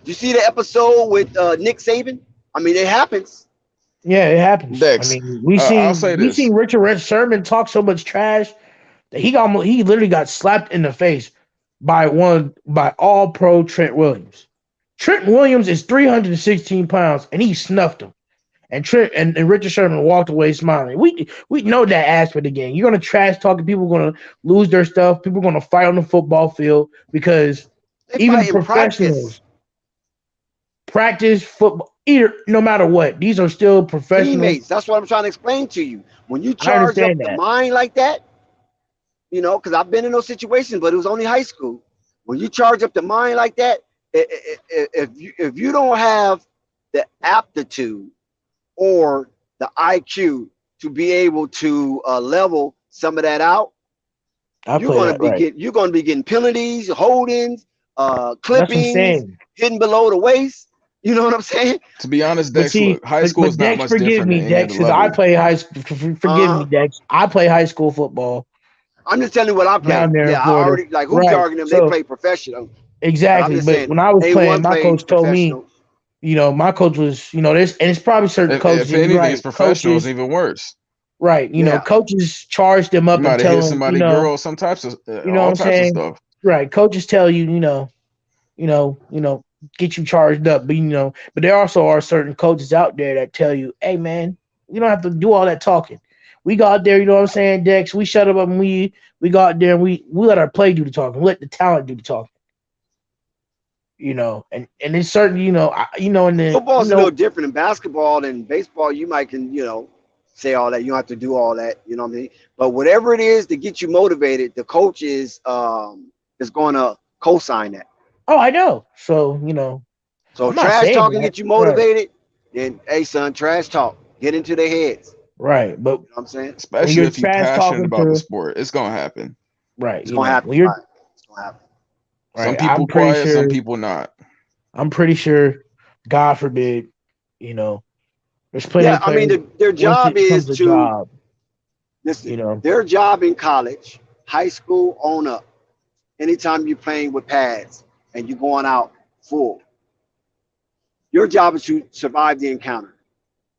You see the episode with Nick Saban? I mean, it happens. Yeah, it happens. Dex, I mean, we I'll say seen this. Richard Sherman talk so much trash that he literally got slapped in the face by all pro Trent Williams. Trent Williams is 316 pounds, and he snuffed him. And Trent and Richard Sherman walked away smiling. We know that aspect again. You're gonna trash talk, and people are gonna lose their stuff. People are gonna fight on the football field because They even fight in professionals practice football. Either no matter what, these are still professionals. Teammates. That's what I'm trying to explain to you. When you I charge up understand the that. mind like that, you know, because I've been in those situations, but it was only high school. When you charge up the mind like that, if you don't have the aptitude or the IQ to be able to level some of that out, you're gonna be getting penalties, holdings, That's what I'm clippings, saying. hitting below the waist. You know what I'm saying? To be honest, But Dex, see, look, high school is not Dex, much forgive different me, than any Dex, other because I level. play high school. Forgive me, Dex. I play high school football I'm just telling you what I play. down there in Yeah, I Florida. already like who Right. jargon them. They So play professional. But I'm exactly. just But saying when I was playing, A1 my played coach told me, professional. you know, my coach was, you know, there's and it's probably certain coaches. If And you're anything, right, it's professional. It's coaches. even worse. Right. You know, Yeah. coaches charge them You up and might have hit tell them, you somebody, know, girl, some types of, you know what all I'm types of saying? stuff. Right. Coaches tell you, get you charged up. But there also are certain coaches out there that tell you, hey man, you don't have to do all that talking. We go out there, you know what I'm saying, Dex. We shut up and we go out there and we let our play do the talking. We let the talent do the talking. You know, and it's certain, and then Football's a little different in basketball than baseball. You might can, say all that. You don't have to do all that, you know what I mean? But whatever it is to get you motivated, the coach is going to co-sign that. Oh, I know. So, So I'm not trash saying talking that. get you motivated, then hey son, trash talk. Get into their heads. Right. But you know what I'm saying? when Especially you're if you're trash passionate talking about the to sport, it's gonna happen. right, It's gonna happen. when you're Right. It's gonna happen. Some right, people quiet, some people not. I'm pretty sure, God forbid, there's plenty Yeah, of I mean players their once job it is becomes a to job, listen, their job in college, high school on up. Anytime you're playing with pads and you're going out full, your job is to survive the encounter.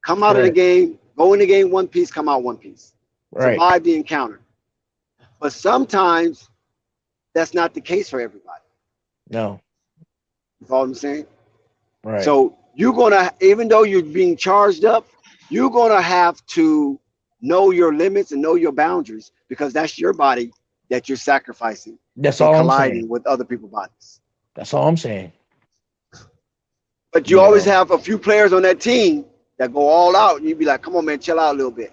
Come out of the Correct. game, go in the game one piece, come out one piece. Right. Survive the encounter. But sometimes that's not the case for everybody. No. You follow what I'm saying? Right. So you're gonna, even though you're being charged up, you're gonna have to know your limits and know your boundaries because that's your body that you're sacrificing. That's and all I'm colliding saying. with other people's bodies. That's all I'm saying. But you always have a few players on that team that go all out, and you'd be like, "Come on, man, chill out a little bit."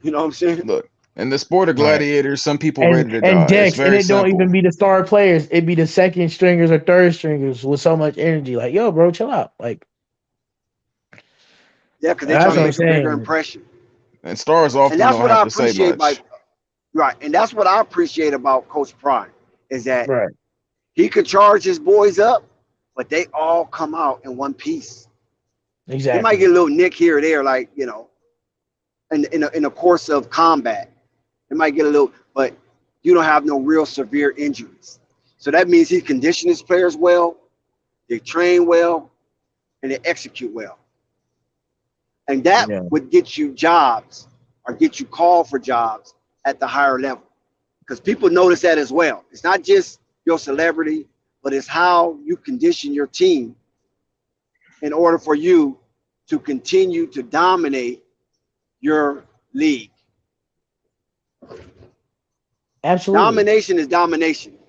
You know what I'm saying? Look, in the sport of gladiators, some people And ready to die. and It's Dex, and very it don't simple. even be the star players. It be the second stringers or third stringers with so much energy. Like, yo, bro, chill out. Like, yeah, because they're that's trying what to I'm make a bigger saying. impression. And stars often And that's don't what I have to say appreciate much. right. And that's what I appreciate about Coach Prime is that Right. he could charge his boys up, but they all come out in one piece. Exactly. They might get a little nick here or there, like, in the course of combat. It might get a little, but you don't have no real severe injuries. So that means he conditioned his players well, they train well, and they execute well. And that would get you jobs or get you called for jobs at the higher level. Because people notice that as well. It's not just your celebrity, but it's how you condition your team in order for you to continue to dominate your league. Absolutely. Domination is domination. You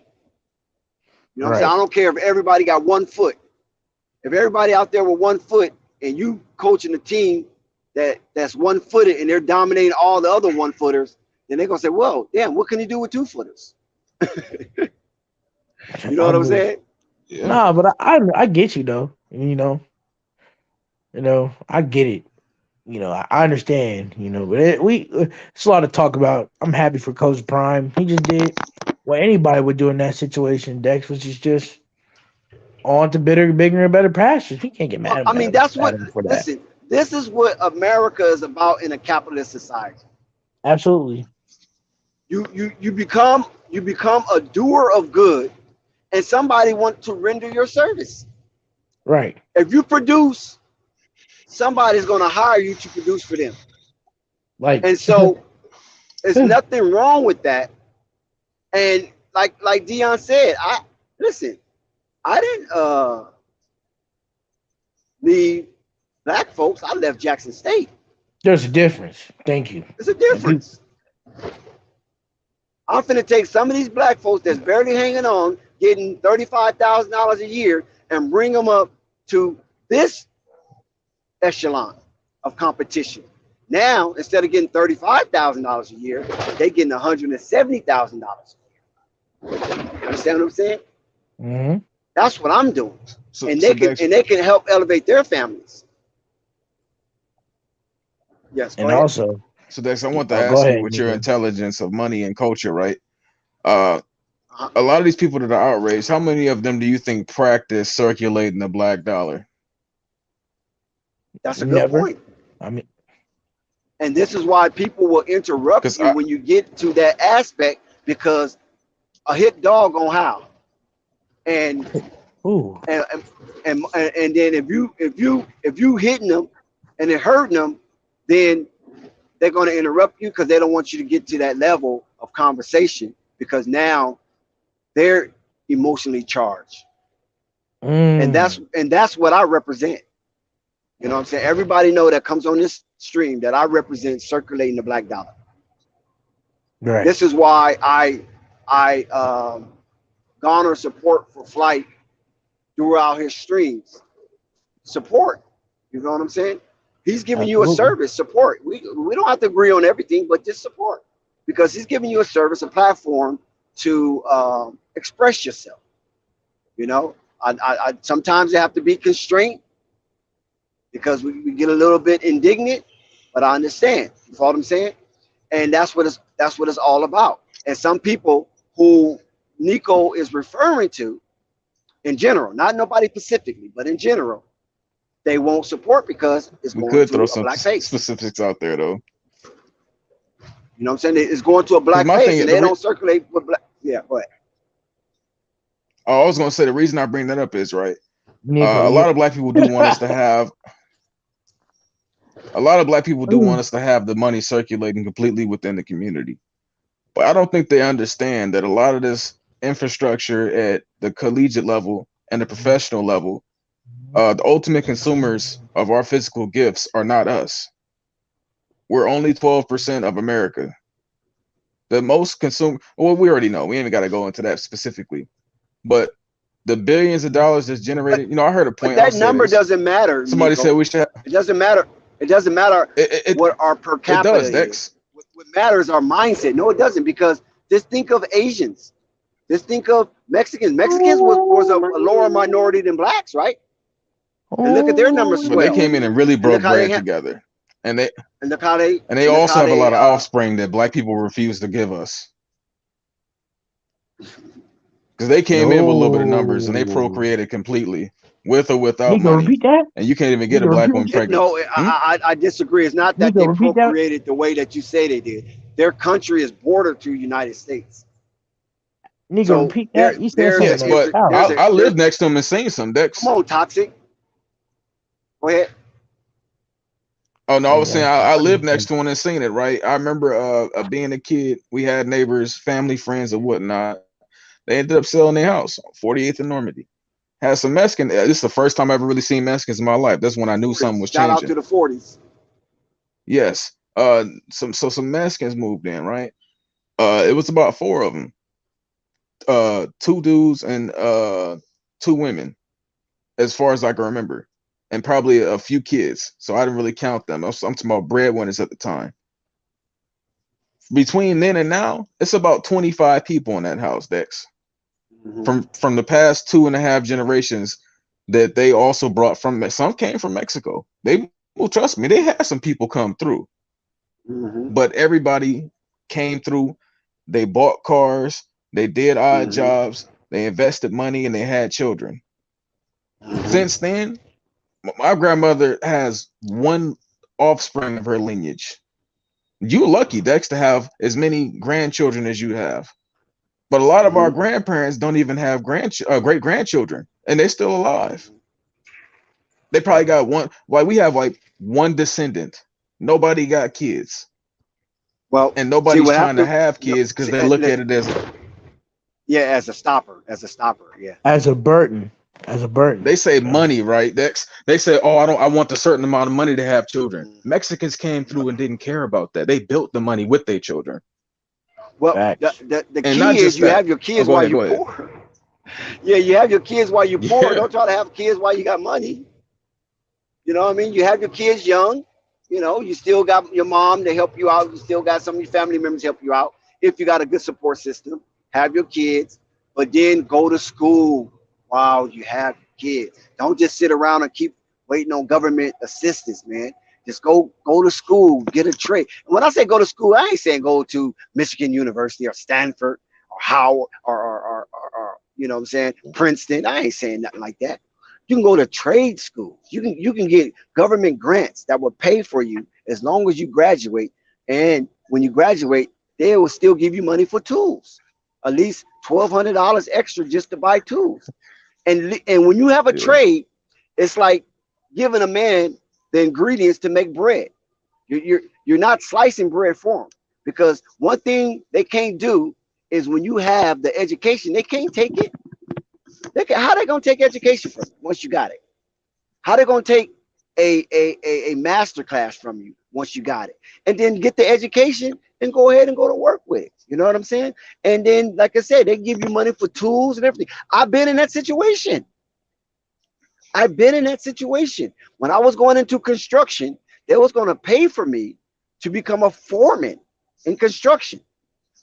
know what I'm Right. saying? I don't care if everybody got 1 foot. If everybody out there with 1 foot and you coaching a team that's 1-footed and they're dominating all the other 1-footers, then they're gonna say, "Whoa, damn, what can he do with 2-footers?" You know what I'm saying? Yeah. Nah, but I get you though. I get it. I understand. But it's a lot to talk about. I'm happy for Coach Prime. He just did what anybody would do in that situation. Dex, which is just on to bigger and better pastures. He can't get mad at him. I mean, that's what. at him for that. Listen, this is what America is about in a capitalist society. Absolutely. You become a doer of good, and somebody wants to render your service. Right. If you produce, somebody's going to hire you to produce for them. Like, and so there's nothing wrong with that. And like Deion said, I didn't leave black folks. I left Jackson State. There's a difference. Thank you. There's a difference. I'm finna take some of these black folks that's barely hanging on, getting $35,000 a year, and bring them up to this echelon of competition. Now, instead of getting $35,000 a year, they getting $170,000 a year. Understand what I'm saying? Mm-hmm. That's what I'm doing, and they can help elevate their families. Yes, and also, so Dex, I want to ask you, with your intelligence of money and culture, right? A lot of these people that are outraged, how many of them do you think practice circulating the black dollar? That's a good point. I mean, and this is why people will interrupt you when you get to that aspect, because a hit dog gonna howl, and then if you hitting them and it hurting them, then they're going to interrupt you because they don't want you to get to that level of conversation, because now they're emotionally charged. And that's what I represent. You know what I'm saying? Everybody know that comes on this stream that I represent circulating the black dollar. Right. This is why I garner support for Flight throughout his streams. Support. You know what I'm saying? He's giving you a service, support. We don't have to agree on everything, but just support, because he's giving you a service, a platform to express yourself. You know, I sometimes I have to be constrained because we get a little bit indignant, but I understand. You follow what I'm saying? And that's what it's all about. And some people who Nico is referring to, in general, not nobody specifically, but in general, they won't support because it's going to a black face. Specifics out there, though. You know what I'm saying? It's going to a black face, and they don't circulate with black. Yeah, go ahead. I was going to say, the reason I bring that up is, right, a lot of black people do want us to have. A lot of black people do want us to have the money circulating completely within the community, but I don't think they understand that a lot of this infrastructure at the collegiate level and the professional level, the ultimate consumers of our physical gifts are not us. We're only 12% of America. The most consumer, well, we already know. We ain't even got to go into that specifically, but the billions of dollars that's generated. You know, I heard a point. But that number doesn't matter. Somebody said we should have, it doesn't matter. It doesn't matter what our per capita is. What matters is our mindset. No, it doesn't, because just think of Asians. Just think of Mexicans. Mexicans was a lower minority than blacks, right? And look at their numbers. But they came in and really broke bread together, and they also have a lot of offspring that black people refuse to give us, because they came in with a little bit of numbers and they procreated completely, with or without money. And you can't even get a black woman pregnant. No, I disagree. It's not that they procreated the way that you say they did. Their country is bordered to the United States. So repeat that. Yes, but I lived next to them and seen some decks. Come on, Toxic. Go ahead. Oh no, I was saying I lived next to one and seen it, right? I remember being a kid, we had neighbors, family, friends, and whatnot. They ended up selling their house on 48th and Normandy. Had some Mexican. This is the first time I ever really seen Mexicans in my life. That's when I knew something was changing. Shout out to the 40s. Yes. Some Mexicans moved in, right? It was about 4 of them. 2 dudes and 2 women, as far as I can remember, and probably a few kids. So I didn't really count them. I'm talking about breadwinners at the time. Between then and now, it's about 25 people in that house, Dex. From the past 2.5 generations that they also brought from. Some came from Mexico. Well, trust me, they had some people come through, but everybody came through. They bought cars. They did odd jobs. They invested money, and they had children. Since then, my grandmother has 1 offspring of her lineage. You're lucky, Dex, to have as many grandchildren as you have. But a lot of our grandparents don't even have great grandchildren, and they're still alive. They probably got 1. Like, we have like 1 descendant. Nobody got kids. Well, and nobody's trying to have kids because they look at it as Yeah, as a stopper, yeah. As a burden. They say money, right? They say, oh, I want a certain amount of money to have children. Mm. Mexicans came through and didn't care about that. They built the money with their children. Well, Facts. the And not key is just you that. have your Oh, kids go while ahead, you're go ahead. poor. Yeah, you have your kids while you're poor. Yeah, Don't try to have kids while you got money. You know what I mean? You have your kids young. You know, you still got your mom to help you out. You still got some of your family members to help you out. If you got a good support system, have your kids, but then go to school while you have your kids. Don't just sit around and keep waiting on government assistance, man. Just go to school, get a trade. And when I say go to school, I ain't saying go to Michigan University or Stanford or Howard or you know what I'm saying, Princeton. I ain't saying nothing like that. You can go to trade schools. You can get government grants that will pay for you as long as you graduate. And when you graduate, they will still give you money for tools, at least $1,200 extra just to buy tools. And when you have a yeah, trade, it's like giving a man the ingredients to make bread. You're not slicing bread for them, because one thing they can't do is when you have the education, they can't take it. How they gonna take education from you once you got it? How they gonna take a master class from you once you got it, and then get the education and go ahead and go to work with it? You know what I'm saying? And then, like I said, they give you money for tools and everything. I've been in that situation. When I was going into construction, they was going to pay for me to become a foreman in construction.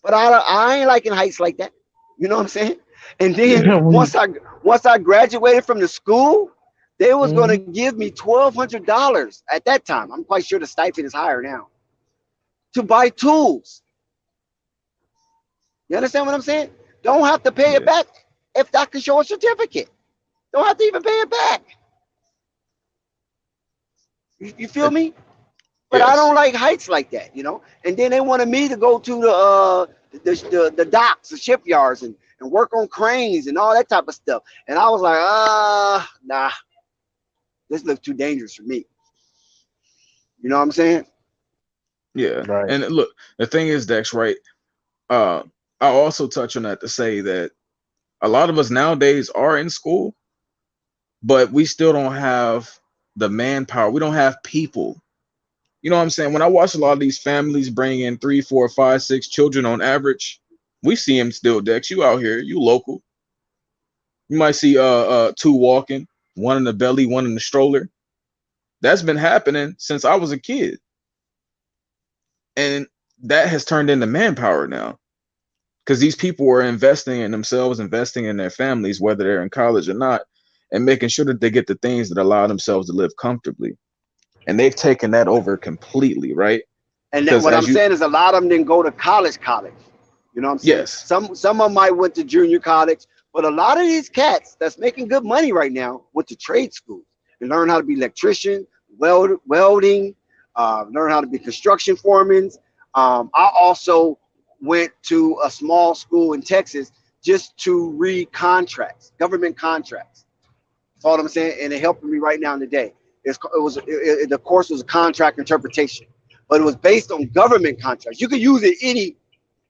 But I ain't liking heights like that. You know what I'm saying? And then once I graduated from the school, they was going to Mhm. give me $1,200 at that time. I'm quite sure the stipend is higher now, to buy tools. You understand what I'm saying? Don't have to pay it yeah. back if I can show a certificate. Don't have to even pay it back. You feel It- me? But I yes. don't like heights like that, you know. And then they wanted me to go to the docks, the shipyards, and work on cranes and all that type of stuff. And I was like, nah, this looks too dangerous for me. You know what I'm saying? Yeah. Right. And look, the thing is, Dex, right? Uh, I'll also touch on that to say that a lot of us nowadays are in school, but we still don't have the manpower. We don't have people. You know what I'm saying? When I watch a lot of these families bring in 3, 4, 5, 6 children on average, we see them still, Dex. You out here, you local. You might see two walking, one in the belly, one in the stroller. That's been happening since I was a kid. And that has turned into manpower now. Because these people are investing in themselves, investing in their families, whether they're in college or not, and making sure that they get the things that allow themselves to live comfortably. And they've taken that over completely, right? And that Because what I'm as you, saying is a lot of them didn't go to college. You know what I'm saying? yes, Some of them might went to junior college, but a lot of these cats that's making good money right now went to trade schools and learn how to be electrician, welding, learn how to be construction foremen. I also went to a small school in Texas just to read contracts, government contracts. That's all I'm saying, and it helping me right now in the day. The course was a contract interpretation, but it was based on government contracts. You could use it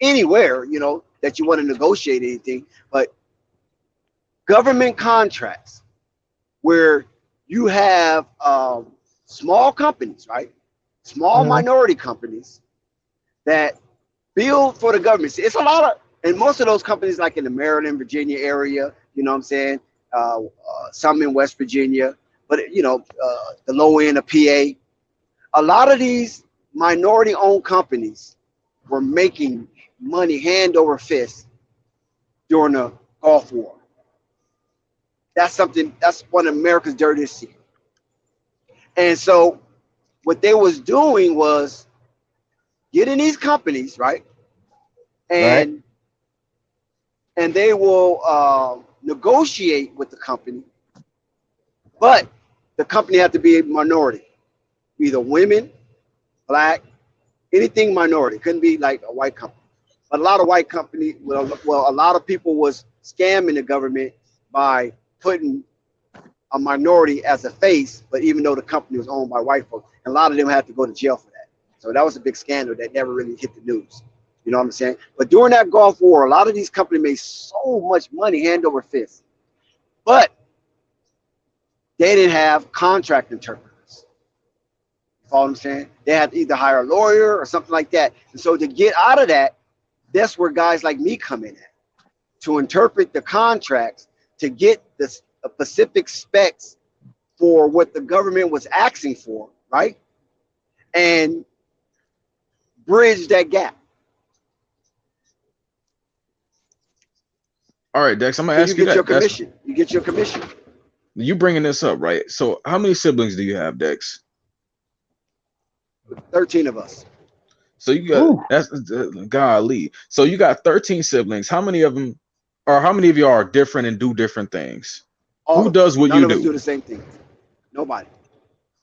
anywhere, you know, that you want to negotiate anything, but government contracts where you have small companies, right? Small Mhm. minority companies that build for the government. See, it's a lot of, and most of those companies, like in the Maryland, Virginia area, you know what I'm saying? Some in West Virginia, but you know, the low end of PA. A lot of these minority-owned companies were making money hand over fist during the Gulf War. That's one of America's dirtiest secrets. And so what they was doing was getting these companies, right? Right. And they will negotiate with the company, but the company had to be a minority, either women, black, anything minority. It couldn't be like a white company. But a lot of white companies, well, a lot of people was scamming the government by putting a minority as a face, but even though the company was owned by white folks, and a lot of them had to go to jail for that. So that was a big scandal that never really hit the news. You know what I'm saying? But during that Gulf War, a lot of these companies made so much money hand over fist. But they didn't have contract interpreters. You follow what I'm saying? They had to either hire a lawyer or something like that. And so to get out of that, that's where guys like me come in at, to interpret the contracts, to get the specific specs for what the government was asking for, right? And bridge that gap. All right, Dex, I'm gonna So ask you you get your that. commission. You get your commission. You bringing this up, right? So, how many siblings do you have, Dex? 13 of us. So you got that's golly. So you got 13 siblings. How many of them, or how many of you are different and do different things? All Who of does them. what None you of us do? do the same thing. Nobody.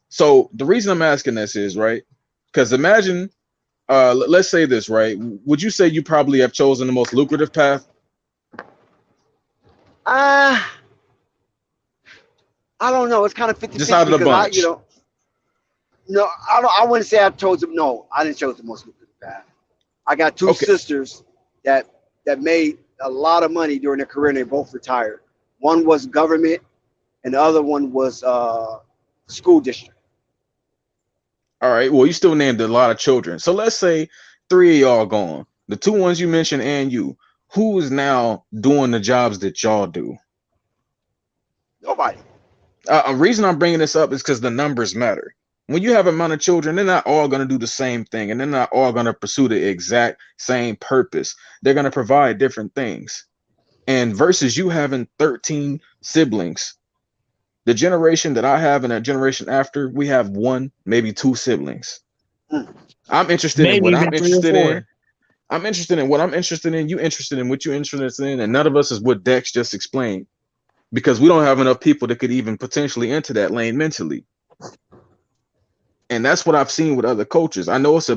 So the reason I'm asking this is right, because imagine, let's say this, right? Would you say you probably have chosen the most lucrative path? I don't know. It's kind of 50-50 Just out of the because bunch. No, I wouldn't say I chose them. No, I didn't choose the most lucrative path. I got two sisters that made a lot of money during their career, and they both retired. One was government, and the other one was school district. All right. Well, you still named a lot of children. So let's say 3 of y'all gone. The 2 ones you mentioned and you. Who is now doing the jobs that y'all do? Nobody. A reason I'm bringing this up is because the numbers matter. When you have an amount of children, they're not all going to do the same thing, and they're not all going to pursue the exact same purpose. They're going to provide different things. And versus you having 13 siblings, the generation that I have and that generation after, we have 1, maybe 2 siblings. I'm interested in what I'm interested in. I'm interested in what I'm interested in. You interested in what you're interested in, and none of us is what Dex just explained, because we don't have enough people that could even potentially enter that lane mentally. And that's what I've seen with other coaches. I know it's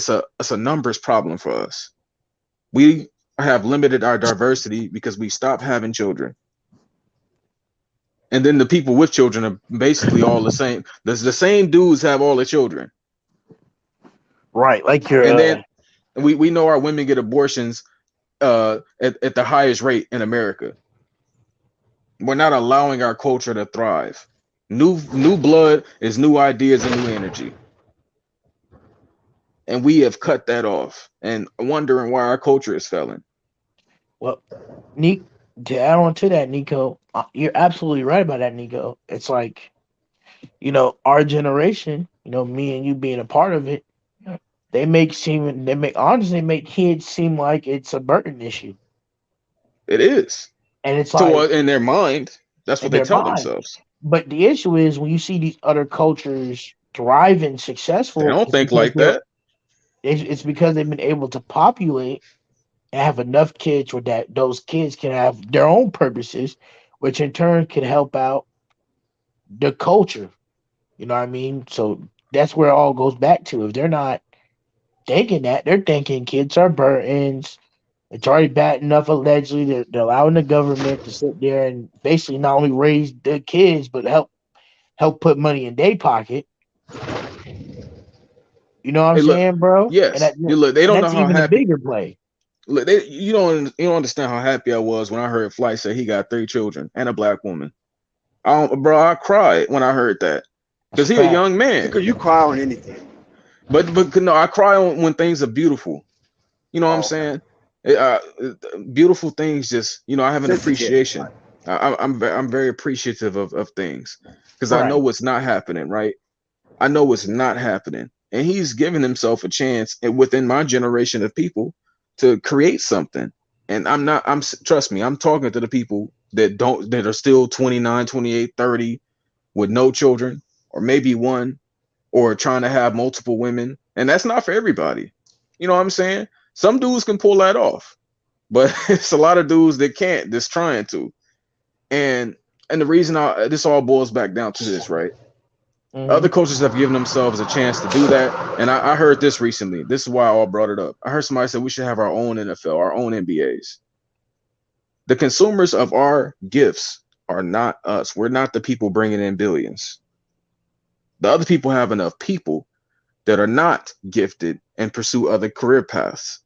a numbers problem for us. We have limited our diversity because we stopped having children. And then the people with children are basically all the same. The same dudes have all the children. Right. Like you're and then we know our women get abortions at the highest rate in America. We're not allowing our culture to thrive. New blood is new ideas and new energy. And we have cut that off and wondering why our culture is failing. Well, to add on to that, Nico, you're absolutely right about that, Nico. It's like, our generation, me and you being a part of it, they make kids seem like it's a burden issue. It is. And it's like in their mind, that's what they tell themselves. But the issue is when you see these other cultures thriving, successful, they don't think like that. It's because they've been able to populate and have enough kids where that those kids can have their own purposes, which in turn can help out the culture. You know what I mean? So that's where it all goes back to. If they're not thinking that, they're thinking kids are burdens. It's already bad enough, allegedly, they're allowing the government to sit there and basically not only raise the kids, but help put money in their pocket. You know what I'm saying, bro? Yes. They don't know how even happy. A bigger play. Look, you don't understand how happy I was when I heard Flight say he got 3 children and a black woman. Bro, I cried when I heard that because he's a young man. Because you cry on anything. But no, I cry when things are beautiful. You know what I'm saying? Beautiful things just, I have an appreciation. I'm very appreciative of things because I know what's not happening, right? I know what's not happening. And he's giving himself a chance within my generation of people to create something. And trust me, I'm talking to the people that are still 29, 28, 30 with no children, or maybe one, or trying to have multiple women. And that's not for everybody. You know what I'm saying? Some dudes can pull that off, but it's a lot of dudes that can't, that's trying to. And the reason this all boils back down to this, right? Other coaches have given themselves a chance to do that. And I heard this recently. This is why I all brought it up. I heard somebody say we should have our own NFL, our own NBAs. The consumers of our gifts are not us. We're not the people bringing in billions. The other people have enough people that are not gifted and pursue other career paths.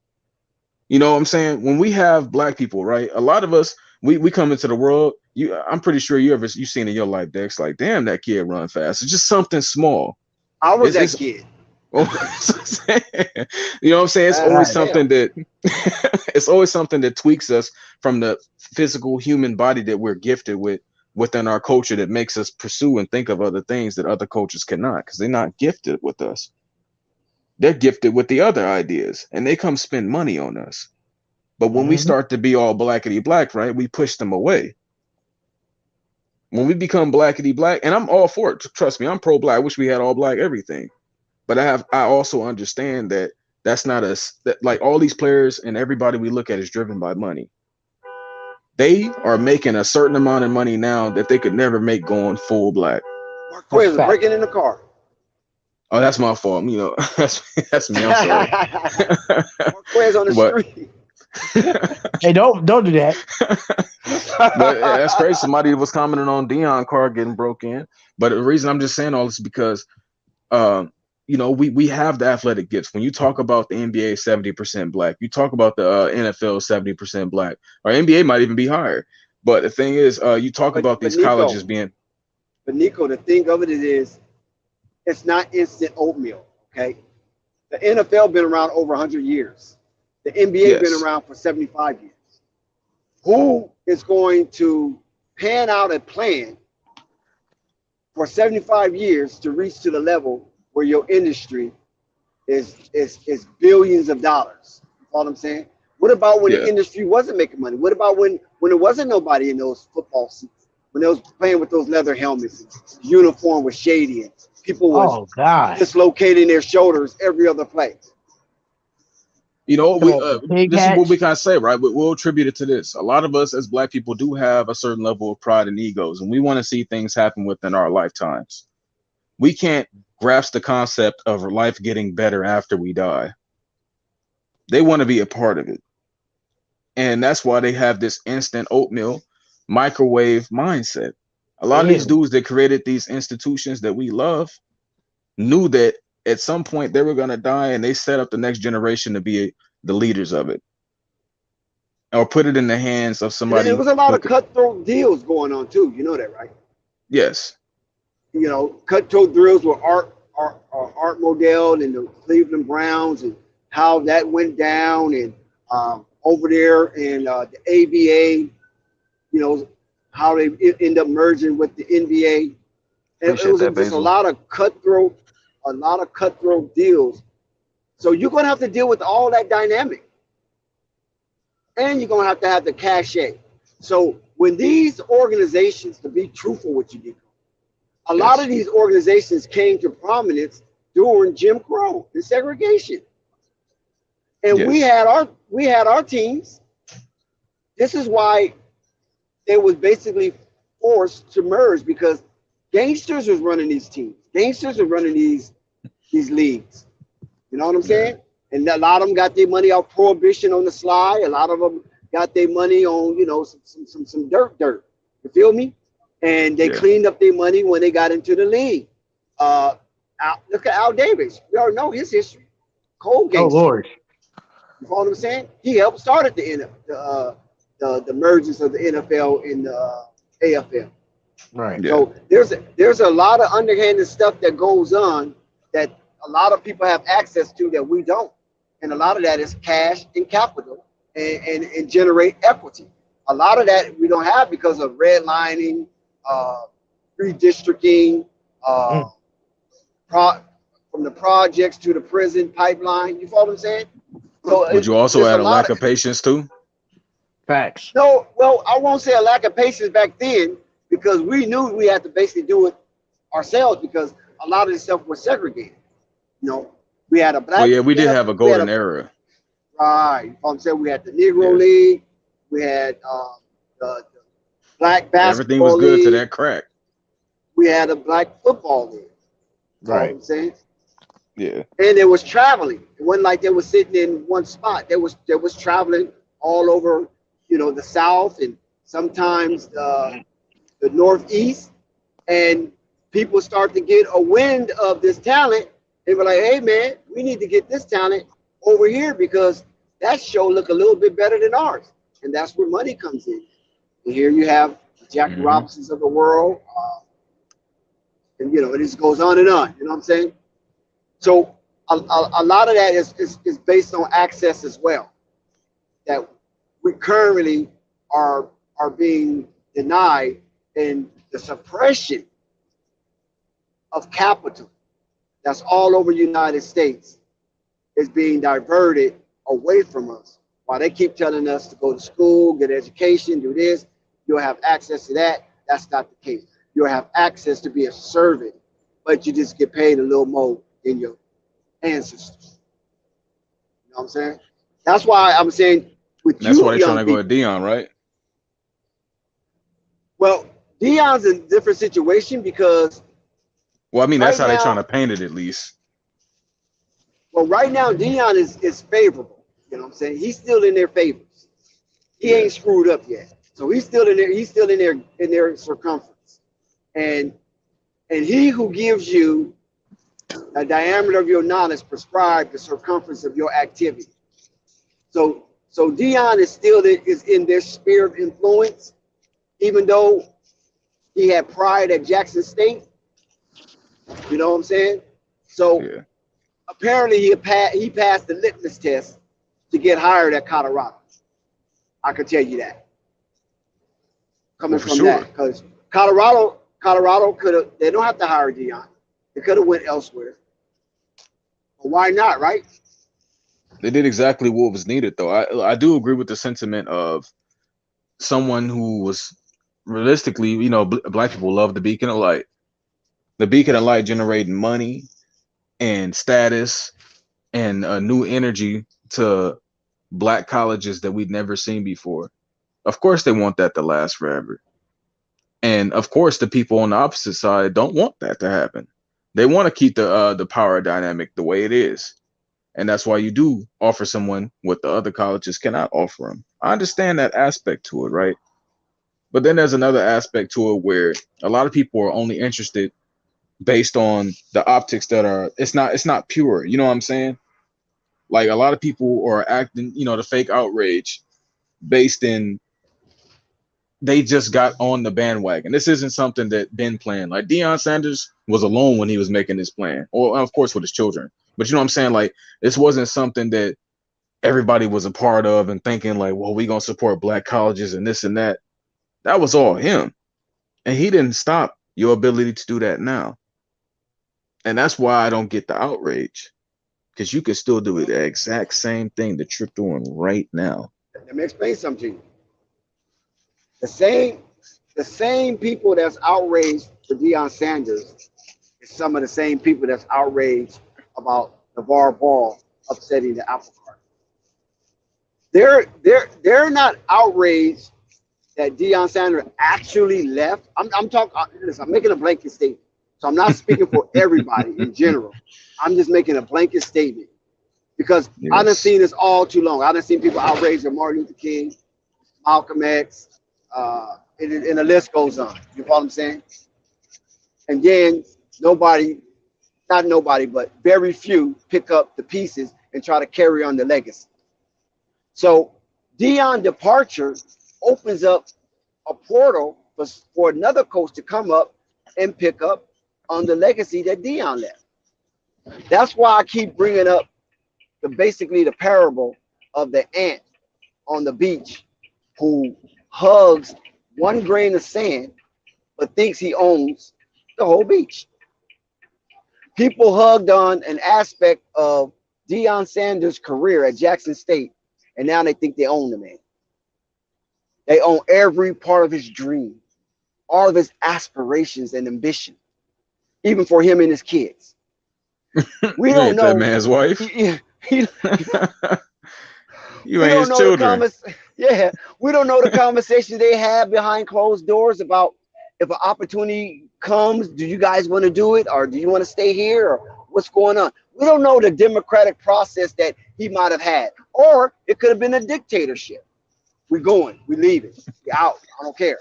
You know what I'm saying? When we have black people, right? A lot of us, we come into the world. I'm pretty sure you seen in your life, Dex, like, damn, that kid run fast. It's just something small. I was that It's kid. you know what I'm saying? It's always Right. something that it's always something that tweaks us from the physical human body that we're gifted with within our culture that makes us pursue and think of other things that other cultures cannot, because they're not gifted with us. They're gifted with the other ideas, and they come spend money on us. But when we start to be all blackety black, right, we push them away. When we become blackety black, and I'm all for it. Trust me, I'm pro black. I wish we had all black everything. But I also understand that that's not us. That, like, all these players and everybody we look at is driven by money. They are making a certain amount of money now that they could never make going full black. Marquez is breaking in the car. Oh, that's my fault. You know, that's me. I'm sorry. Marquez on the street. Hey, don't do that. But that's crazy. Somebody was commenting on Deion car getting broke in. But the reason I'm just saying all this is because you know, we have the athletic gifts. When you talk about the NBA 70% black, you talk about the NFL 70% black, or NBA might even be higher. But the thing is, you talk about these colleges being. But Nico, the thing of it is, it's not instant oatmeal. Okay, the NFL been around over 100 years. The NBA been around for 75 years. Who is going to pan out a plan for 75 years to reach to the level where your industry is billions of dollars? You know what I'm saying? What about when the industry wasn't making money? What about when there wasn't nobody in those football seats? When they was playing with those leather helmets, and uniform was shady, and people was dislocating their shoulders every other play. You know, this is what we kind of say, right? We'll attribute it to this. A lot of us as black people do have a certain level of pride and egos, and we want to see things happen within our lifetimes. We can't grasp the concept of life getting better after we die. They want to be a part of it. And that's why they have this instant oatmeal, microwave mindset. A lot of these dudes that created these institutions that we love knew that at some point they were going to die, and they set up the next generation to be the leaders of it, or put it in the hands of somebody. There was a lot of cutthroat deals going on too. You know that, right? Yes. You know, cutthroat deals with Art Modell and the Cleveland Browns, and how that went down, and over there in the ABA, you know, how they end up merging with the NBA. And it was just a lot of cutthroat deals. So you're going to have to deal with all that dynamic. And you're going to have the cachet. So when these organizations, to be truthful with you, Nico, a lot of these organizations came to prominence during Jim Crow and segregation. And we had our teams. This is why they was basically forced to merge, because gangsters was running these teams. Gangsters are running these leagues. You know what I'm saying? And a lot of them got their money off prohibition on the sly. A lot of them got their money on, you know, some dirt. You feel me? And they cleaned up their money when they got into the league. Look at Al Davis. We already know his history. Cold gangster. Oh Lord. You know what I'm saying? He helped start the mergers of the NFL and the AFL. Right. So there's a lot of underhanded stuff that goes on that a lot of people have access to that we don't. And a lot of that is cash and capital and generate equity. A lot of that we don't have because of redlining, redistricting, from the projects to the prison pipeline. You follow what I'm saying? So would you also add a lack of patience too? Facts. No, well, I won't say a lack of patience back then, because we knew we had to basically do it ourselves, because a lot of this stuff was segregated. You know, we had a black. Well, yeah, we did have a golden era. Right. You know what I'm saying? We had the Negro League. We had the black basketball Everything was good league. to that crack. We had a black football league. Right. You know what I'm saying? Yeah. And it was traveling. It wasn't like they were sitting in one spot. They was traveling all over, you know, the South and sometimes the Northeast. And people start to get a wind of this talent. They were like, hey man, we need to get this talent over here, because that show look a little bit better than ours. And that's where money comes in. And here you have Jackie Robinsons of the world. And, you know, it just goes on and on. You know what I'm saying? So a lot of that is based on access as well. That we currently are being denied, and the suppression of capital that's all over the United States is being diverted away from us. While they keep telling us to go to school, get education, do this, you'll have access to that. That's not the case. You'll have access to be a servant, but you just get paid a little more than your ancestors. You know what I'm saying? That's why I'm saying with That's you, why they're trying to young go at Deion, right? well, Deion's in a different situation because Well, I mean, that's right how they're trying now, to paint it, at least. well, right now Deion is favorable. You know what I'm saying? He's still in their favors. He Yeah. ain't screwed up yet. So he's still in there, in their circumference. And he who gives you a diameter of your knowledge prescribed the circumference of your activity. So Deion is still is in their sphere of influence, even though he had pride at Jackson State. You know what I'm saying? So Yeah. apparently he passed the litmus test to get hired at Colorado. I can tell you that. Coming Well, for from sure. that, because Colorado could have. They don't have to hire Deion. They could have went elsewhere. But why not, right? They did exactly what was needed, though. I do agree with the sentiment of someone who was realistically, you know, black people love the beacon of light. The beacon of light generating money and status and a new energy to black colleges that we'd never seen before. Of course, they want that to last forever. And of course, the people on the opposite side don't want that to happen. They want to keep the power dynamic the way it is. And that's why you do offer someone what the other colleges cannot offer them. I understand that aspect to it, right? But then there's another aspect to it where a lot of people are only interested based on the optics that are it's not pure. You know what I'm saying? Like a lot of people are acting, you know, the fake outrage based in they just got on the bandwagon. This isn't something that been planned. Like Deion Sanders was alone when he was making this plan, or of course with his children. But you know what I'm saying? Like this wasn't something that everybody was a part of and thinking like, well, we gonna support black colleges and this and that. That was all him, and he didn't stop your ability to do that now. And that's why I don't get the outrage, because you can still do the exact same thing that you're doing right now. Let me explain something to you. The same people that's outraged for Deion Sanders is some of the same people that's outraged about LeVar Ball upsetting the apple cart. They're not outraged that Deion Sanders actually left. I'm talking. Listen, I'm making a blanket statement, so I'm not speaking for everybody in general. I'm just making a blanket statement because I done seen this all too long. I done seen people outraged at Martin Luther King, Malcolm X, and the list goes on. You know what I'm saying? And then not nobody, but very few pick up the pieces and try to carry on the legacy. So Deion departure opens up a portal for another coach to come up and pick up on the legacy that Deion left. That's why I keep bringing up basically the parable of the ant on the beach who hugs one grain of sand but thinks he owns the whole beach. People hugged on an aspect of Deion Sanders' career at Jackson State, and now they think they own the man. They own every part of his dream, all of his aspirations and ambition, even for him and his kids. We don't know that man's wife. You ain't his children. We don't know the conversation they have behind closed doors about if an opportunity comes, do you guys want to do it, or do you want to stay here, or what's going on? We don't know the democratic process that he might have had, or it could have been a dictatorship. We're going, we're leaving, we're out. I don't care.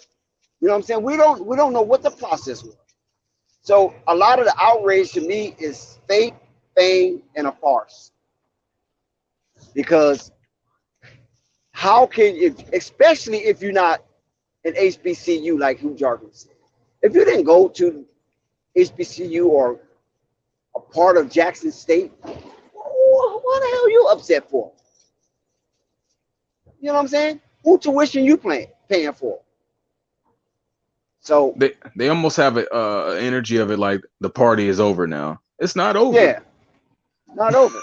You know what I'm saying? We don't know what the process was. So a lot of the outrage to me is fake, fame, and a farce. Because how can, especially if you're not an HBCU like Hugh Jargon said, if you didn't go to HBCU or a part of Jackson State, what the hell are you upset for? You know what I'm saying? Who tuition you paying for? So they almost have an energy of it like the party is over now. It's not over. Yeah, not over.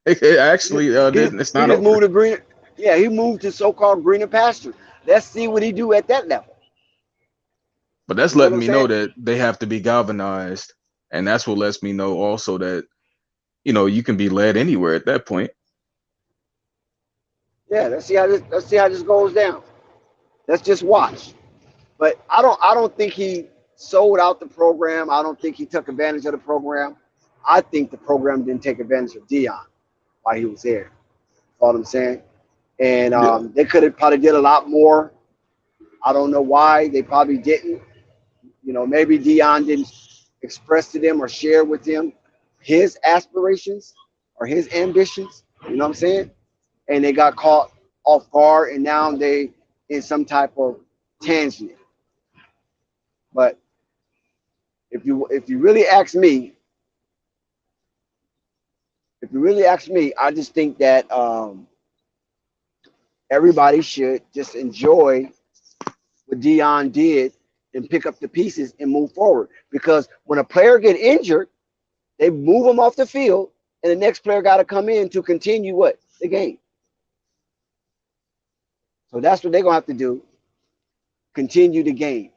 It actually it's not over. Moved to green. Yeah, he moved to so-called greener pasture. Let's see what he do at that level. But that's letting me know that they have to be galvanized, and that's what lets me know also that you can be led anywhere at that point. Yeah, let's see how this goes down. Let's just watch. But I don't think he sold out the program. I don't think he took advantage of the program. I think the program didn't take advantage of Deion while he was there. You know what I'm saying? And they could have probably did a lot more. I don't know why they probably didn't. Maybe Deion didn't express to them or share with them his aspirations or his ambitions. You know what I'm saying? And they got caught off guard, and now they in some type of tangent. But if you really ask me, I just think that everybody should just enjoy what Deion did and pick up the pieces and move forward. Because when a player get injured, they move them off the field, and the next player got to come in to continue the game. So that's what they're gonna have to do. Continue the game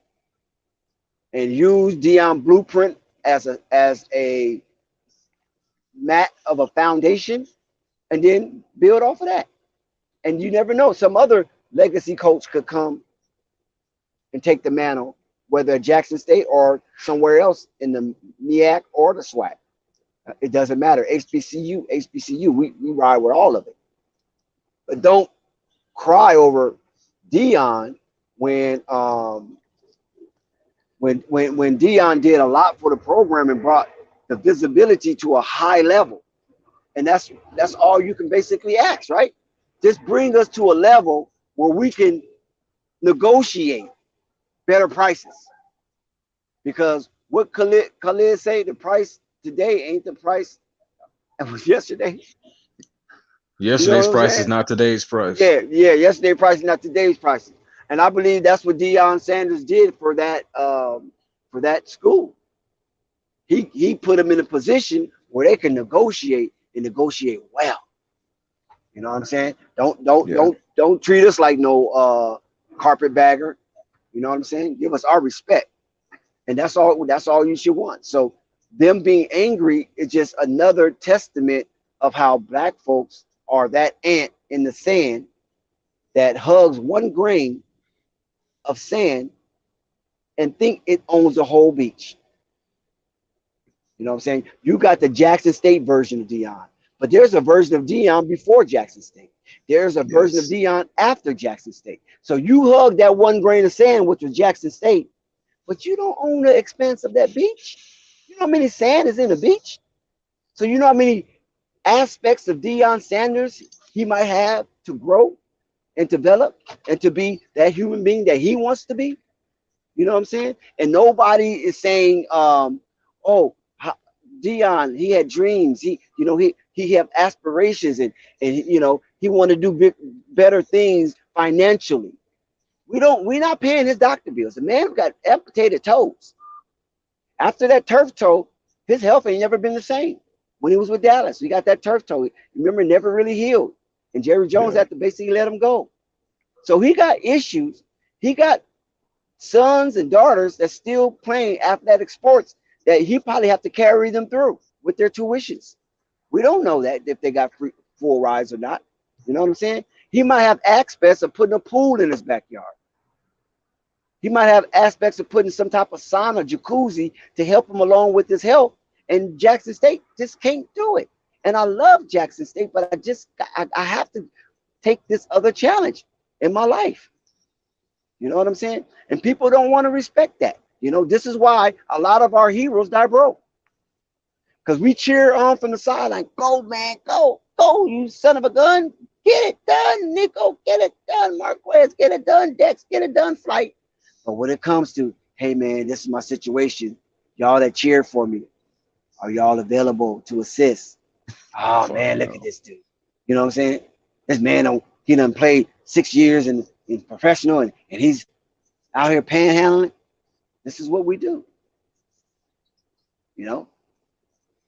and use Deion blueprint as a mat of a foundation, and then build off of that. And you never know, some other legacy coach could come and take the mantle, whether at Jackson State or somewhere else in the MEAC or the SWAC. It doesn't matter. HBCU, we ride with all of it. But don't cry over Deion when Deion did a lot for the program and brought the visibility to a high level. And that's all you can basically ask, right? Just bring us to a level where we can negotiate better prices. Because what Khalid say, the price today ain't the price that was yesterday. Yesterday's price is not today's price. Yeah, yesterday's price is not today's price. And I believe that's what Deion Sanders did for that school. He put them in a position where they can negotiate and negotiate well. You know what I'm saying? Don't treat us like no carpetbagger. You know what I'm saying? Give us our respect. And that's all you should want. So them being angry is just another testament of how black folks are that ant in the sand that hugs one grain of sand and think it owns the whole beach. You know what I'm saying? You got the Jackson State version of Deion, but there's a version of Deion before Jackson State. There's a version of Deion after Jackson State. So you hug that one grain of sand, which was Jackson State, but you don't own the expanse of that beach. You know how many sand is in the beach? So you know how many aspects of Deion Sanders he might have to grow and develop and to be that human being that he wants to be. You know what I'm saying? And nobody is saying, Deion, he had dreams. He have aspirations and he want to do better things financially. We're not paying his doctor bills. The man got amputated toes. After that turf toe, his health ain't never been the same. When he was with Dallas, we got that turf toe. Remember, never really healed. And Jerry Jones had to basically let him go. So he got issues. He got sons and daughters that's still playing athletic sports that he probably have to carry them through with their tuitions. We don't know that if they got full rides or not. You know what I'm saying? He might have aspects of putting a pool in his backyard. He might have aspects of putting some type of sauna, jacuzzi to help him along with his health. And Jackson State just can't do it. And I love Jackson State, but I have to take this other challenge in my life. You know what I'm saying? And people don't want to respect that. This is why a lot of our heroes die broke. Because we cheer on from the sideline, go, man, go, you son of a gun, get it done, Nico, get it done, Marquez, get it done, Dex, get it done, Flight. But when it comes to, hey man, this is my situation, y'all that cheered for me, are y'all available to assist? Oh Fuck man, look no. at this dude. You know what I'm saying? This man, he done played 6 years in professional, and he's out here panhandling. This is what we do. You know.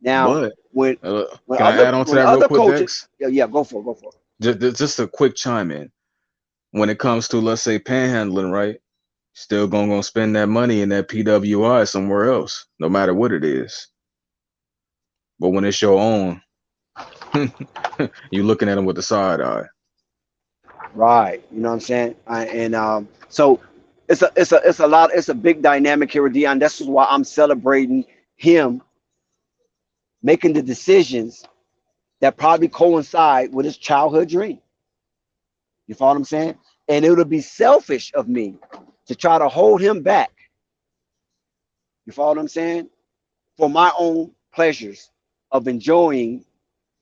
Now, But when can I add on to that real other quick, coaches, Dex? yeah, go for it. Just a quick chime in. When it comes to, let's say, panhandling, right? Still gonna spend that money in that PWI somewhere else, no matter what it is. But when it's your own, you looking at them with the side eye. Right. You know what I'm saying? So it's a big dynamic here with Deion. This is why I'm celebrating him making the decisions that probably coincide with his childhood dream. You follow what I'm saying? And it would be selfish of me to try to hold him back. You follow what I'm saying? For my own pleasures of enjoying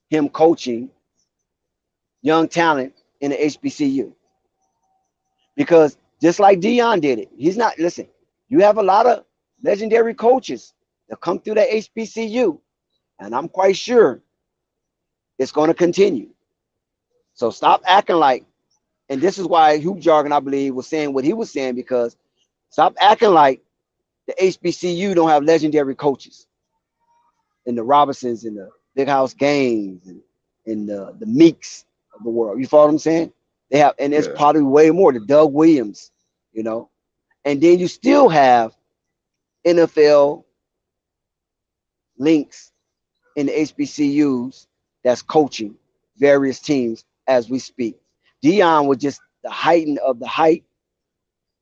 him coaching young talent in the HBCU. Because just like Deion did it, he's not, listen, you have a lot of legendary coaches that come through that HBCU, and I'm quite sure it's going to continue. So stop acting like, and this is why Hugh Jargon, I believe, was saying what he was saying, because stop acting like the HBCU don't have legendary coaches in the Robinsons and the Big House Games and the Meeks of the world. You follow what I'm saying? They have, and it's probably way more, the Doug Williams, you know. And then you still have NFL links in the HBCUs that's coaching various teams as we speak. Deion was just the heighten of the height,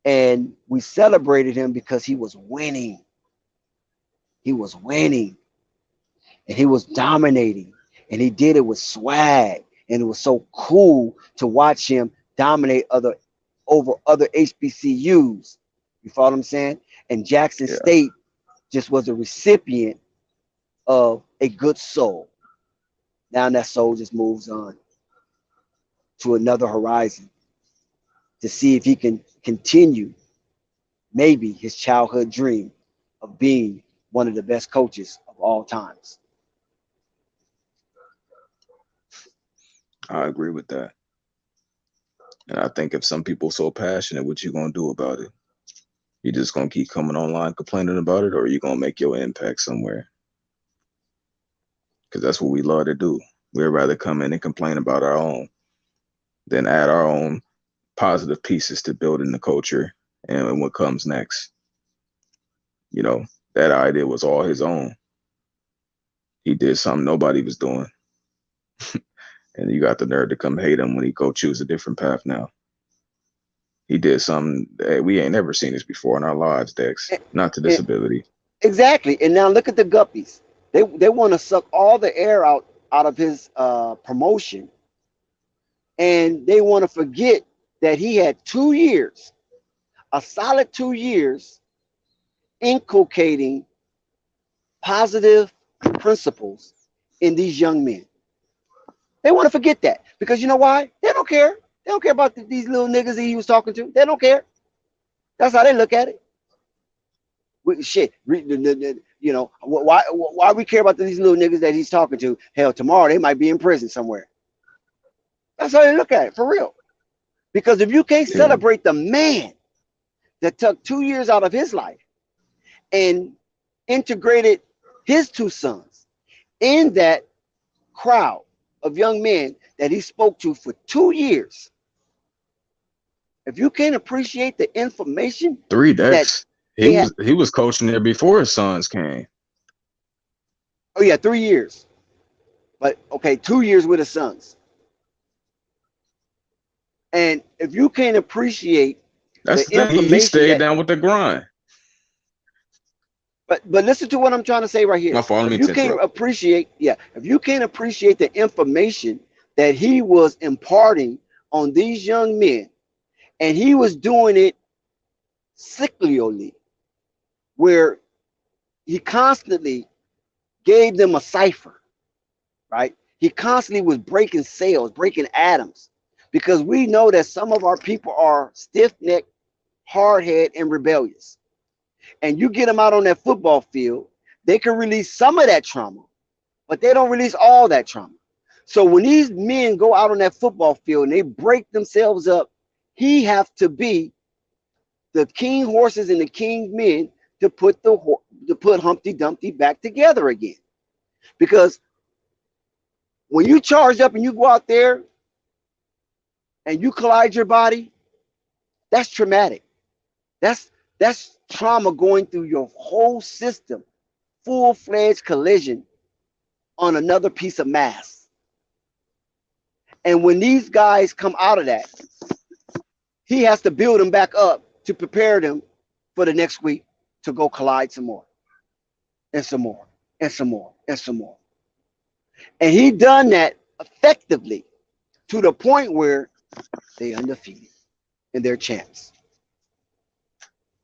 and we celebrated him because he was winning. He was winning, and he was dominating, and he did it with swag, and it was so cool to watch him dominate over other HBCUs. You follow what I'm saying? And Jackson State just was a recipient of a good soul. Now that soul just moves on to another horizon to see if he can continue maybe his childhood dream of being one of the best coaches of all times. I agree with that. And I think if some people so passionate, what you gonna do about it? You just gonna keep coming online complaining about it, or you gonna make your impact somewhere? Because that's what we love to do. We'd rather come in and complain about our own than add our own positive pieces to building the culture and what comes next. You know, that idea was all his own. He did something nobody was doing. And you got the nerve to come hate him when he go choose a different path now. He did something that we ain't never seen this before in our lives, Dex. Not to disability. Exactly. And now look at the Guppies. They want to suck all the air out of his promotion. And they want to forget that he had 2 years, a solid 2 years, inculcating positive principles in these young men. They want to forget that because you know why? They don't care. They don't care about these little niggas that he was talking to. They don't care. That's how they look at it. Shit, you know, why we care about these little niggas that he's talking to? Hell, tomorrow they might be in prison somewhere. That's how they look at it, for real. Because if you can't celebrate the man that took 2 years out of his life and integrated his 2 sons in that crowd of young men that he spoke to for 2 years, if you can't appreciate the information 3 decades. He was coaching there before his sons came. Oh yeah, 3 years. But okay, 2 years with his sons. And if you can't appreciate that's the thing, he stayed down with the grind. But listen to what I'm trying to say right here. If you can't appreciate, if you can't appreciate the information that he was imparting on these young men, and he was doing it cyclically, where he constantly gave them a cipher, right? He constantly was breaking cells, breaking atoms, because we know that some of our people are stiff-necked, hard-headed, and rebellious. And you get them out on that football field, they can release some of that trauma, but they don't release all that trauma. So when these men go out on that football field and they break themselves up, he have to be the king horses and the king men to put Humpty Dumpty back together again. Because when you charge up and you go out there and you collide your body, that's traumatic. That's trauma going through your whole system, full-fledged collision on another piece of mass. And when these guys come out of that, he has to build them back up to prepare them for the next week to go collide some more and some more and some more and some more. And he done that effectively to the point where they undefeated and they're champs.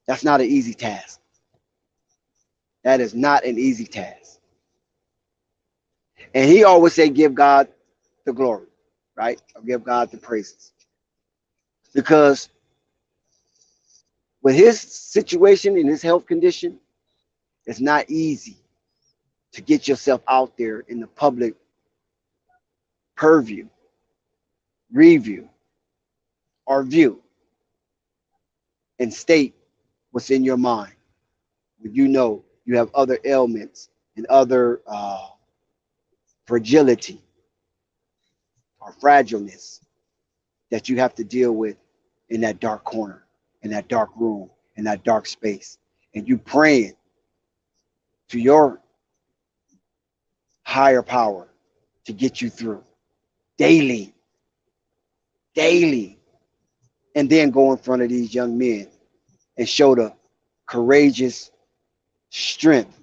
That's not an easy task. That is not an easy task. And he always say, give God the glory, right? Or give God the praises. Because with his situation and his health condition, it's not easy to get yourself out there in the public purview, review, or view and state what's in your mind. When you know you have other ailments and other fragility or fragileness that you have to deal with in that dark corner, in that dark room, in that dark space. And you praying to your higher power to get you through daily, and then go in front of these young men and show the courageous strength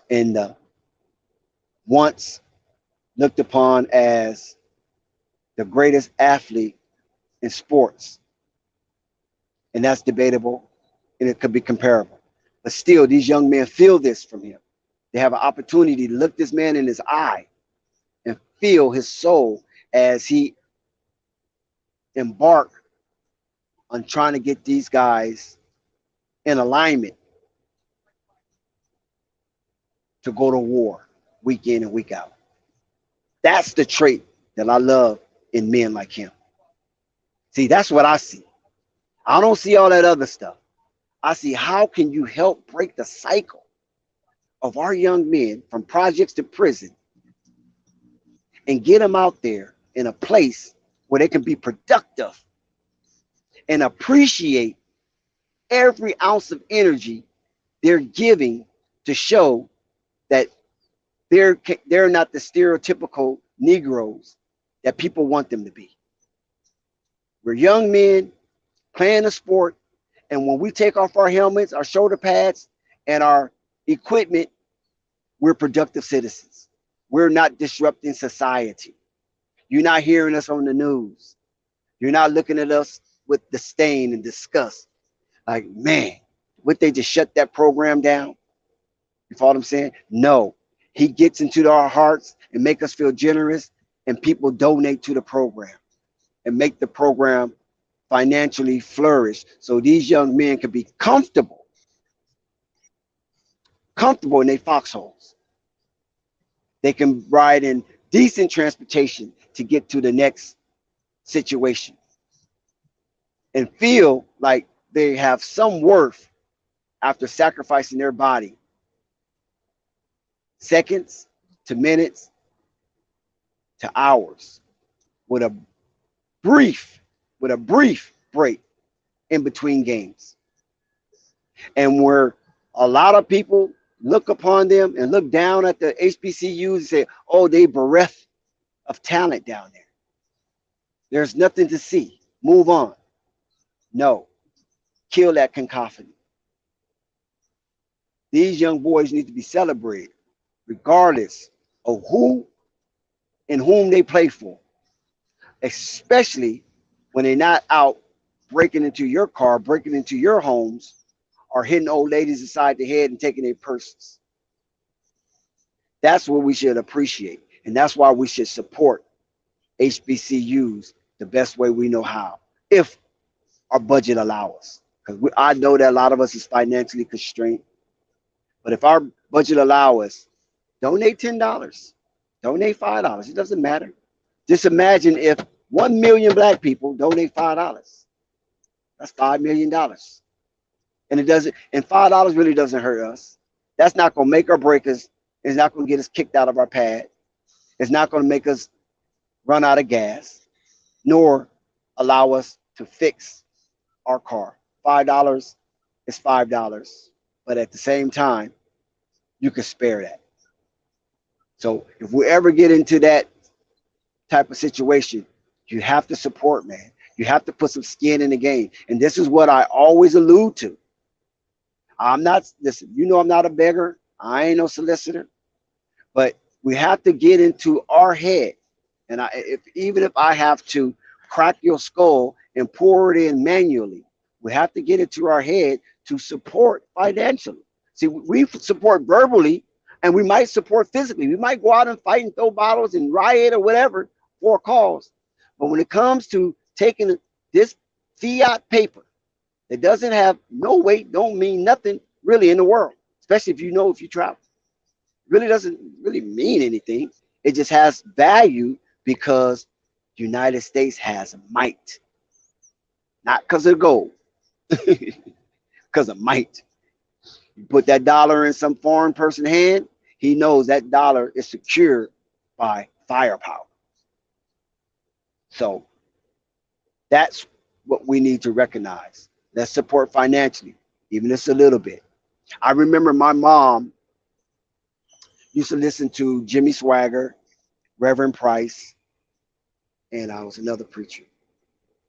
and the once looked upon as the greatest athlete in sports. And that's debatable, and it could be comparable. But still, these young men feel this from him. They have an opportunity to look this man in his eye and feel his soul as he embark on trying to get these guys in alignment to go to war week in and week out. That's the trait that I love in men like him. See, that's what I see. I don't see all that other stuff. I see how can you help break the cycle of our young men from projects to prison and get them out there in a place where they can be productive and appreciate every ounce of energy they're giving to show that they're not the stereotypical Negroes that people want them to be. We're young men playing a sport, and when we take off our helmets, our shoulder pads, and our equipment, we're productive citizens. We're not disrupting society. You're not hearing us on the news. You're not looking at us with disdain and disgust. Like, man, would they just shut that program down? You follow what I'm saying? No. He gets into our hearts and make us feel generous, and people donate to the program and make the program financially flourish so these young men can be comfortable in their foxholes. They can ride in decent transportation to get to the next situation and feel like they have some worth after sacrificing their body seconds to minutes to hours with a brief break in between games. And where a lot of people look upon them and look down at the HBCUs and say, oh, they bereft of talent down there. There's nothing to see. Move on. No. Kill that cacophony. These young boys need to be celebrated regardless of who and whom they play for, especially when they're not out breaking into your car, breaking into your homes, or hitting old ladies inside the head and taking their purses. That's what we should appreciate. And that's why we should support HBCUs the best way we know how, if our budget allow us. Because I know that a lot of us is financially constrained, but if our budget allow us, donate $10, donate $5. It doesn't matter. Just imagine if 1 million black people donate $5. That's $5 million. And it doesn't, and $5 really doesn't hurt us. That's not gonna make or break us. It's not gonna get us kicked out of our pad. It's not gonna make us run out of gas, nor allow us to fix our car. $5 is $5, but at the same time, you can spare that. So if we ever get into that type of situation, you have to support, man. You have to put some skin in the game. And this is what I always allude to. I'm not, listen, you know I'm not a beggar. I ain't no solicitor. But we have to get into our head. And even if I have to crack your skull and pour it in manually, we have to get into our head to support financially. See, we support verbally, and we might support physically. We might go out and fight and throw bottles and riot or whatever for a cause. But when it comes to taking this fiat paper that doesn't have no weight, don't mean nothing really in the world, especially if you travel. It really doesn't really mean anything. It just has value because the United States has might. Not because of gold, because of might. You put that dollar in some foreign person's hand, he knows that dollar is secured by firepower. So that's what we need to recognize. Let's support financially, even just a little bit. I remember my mom used to listen to Jimmy Swagger, Reverend Price, and I was another preacher.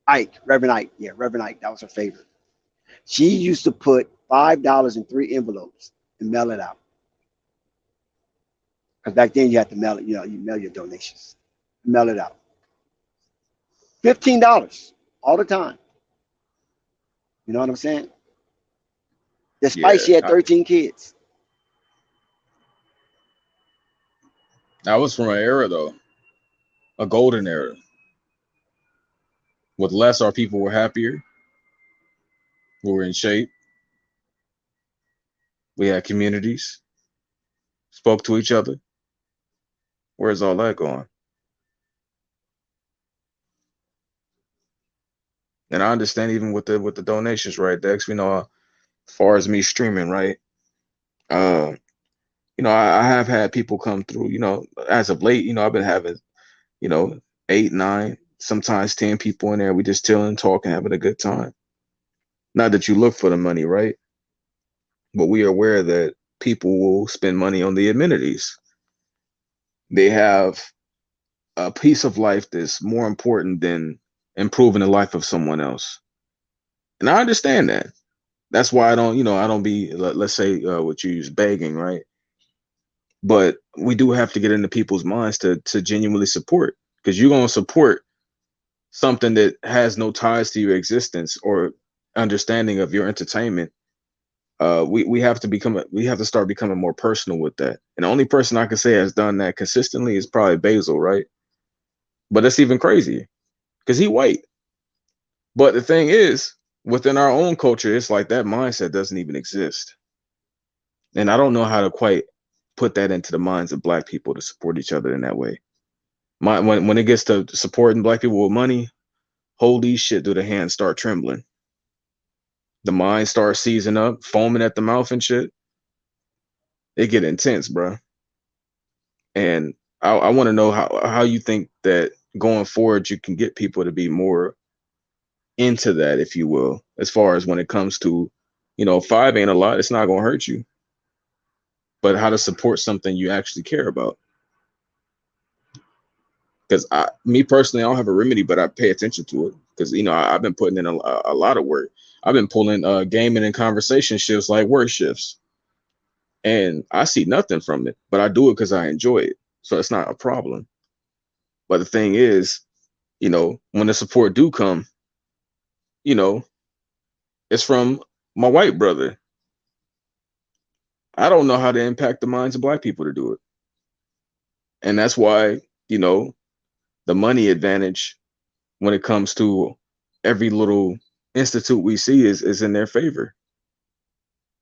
Ike, Reverend Ike. Yeah, Reverend Ike. That was her favorite. She used to put $5 in 3 envelopes and mail it out. Because back then you had to mail it, you mail your donations. Mail it out. $15 all the time. You know what I'm saying? Despite she had 13 kids. That was from an era, though, a golden era. With less, our people were happier. We were in shape. We had communities. Spoke to each other. Where's all that going? And I understand even with the donations, right, Dex? We know as far as me streaming, right? I have had people come through, as of late, I've been having, 8, 9, sometimes 10 people in there. We just chilling, talking, having a good time. Not that you look for the money, right? But we are aware that people will spend money on the amenities. They have a piece of life that's more important than improving the life of someone else. And I understand that. That's why I don't be, let's say, what you use, begging, right? But we do have to get into people's minds to genuinely support, because you're going to support something that has no ties to your existence or understanding of your entertainment. We have to start becoming more personal with that. And the only person I can say has done that consistently is probably Basil, right? But that's even crazier because he white. But the thing is, within our own culture, it's like that mindset doesn't even exist. And I don't know how to quite put that into the minds of Black people to support each other in that way. When it gets to supporting Black people with money, holy shit, do the hands start trembling. The mind starts seizing up, foaming at the mouth and shit. It get intense, bro. And I want to know how you think that going forward you can get people to be more into that, if you will, as far as when it comes to, 5 ain't a lot. It's not going to hurt you. But how to support something you actually care about. Because me personally, I don't have a remedy, but I pay attention to it. Because, I've been putting in a lot of work. I've been pulling gaming and conversation shifts like work shifts. And I see nothing from it, but I do it because I enjoy it. So it's not a problem. But the thing is, when the support do come, it's from my white brother. I don't know how to impact the minds of Black people to do it. And that's why, you know, the money advantage when it comes to every little institute we see is in their favor.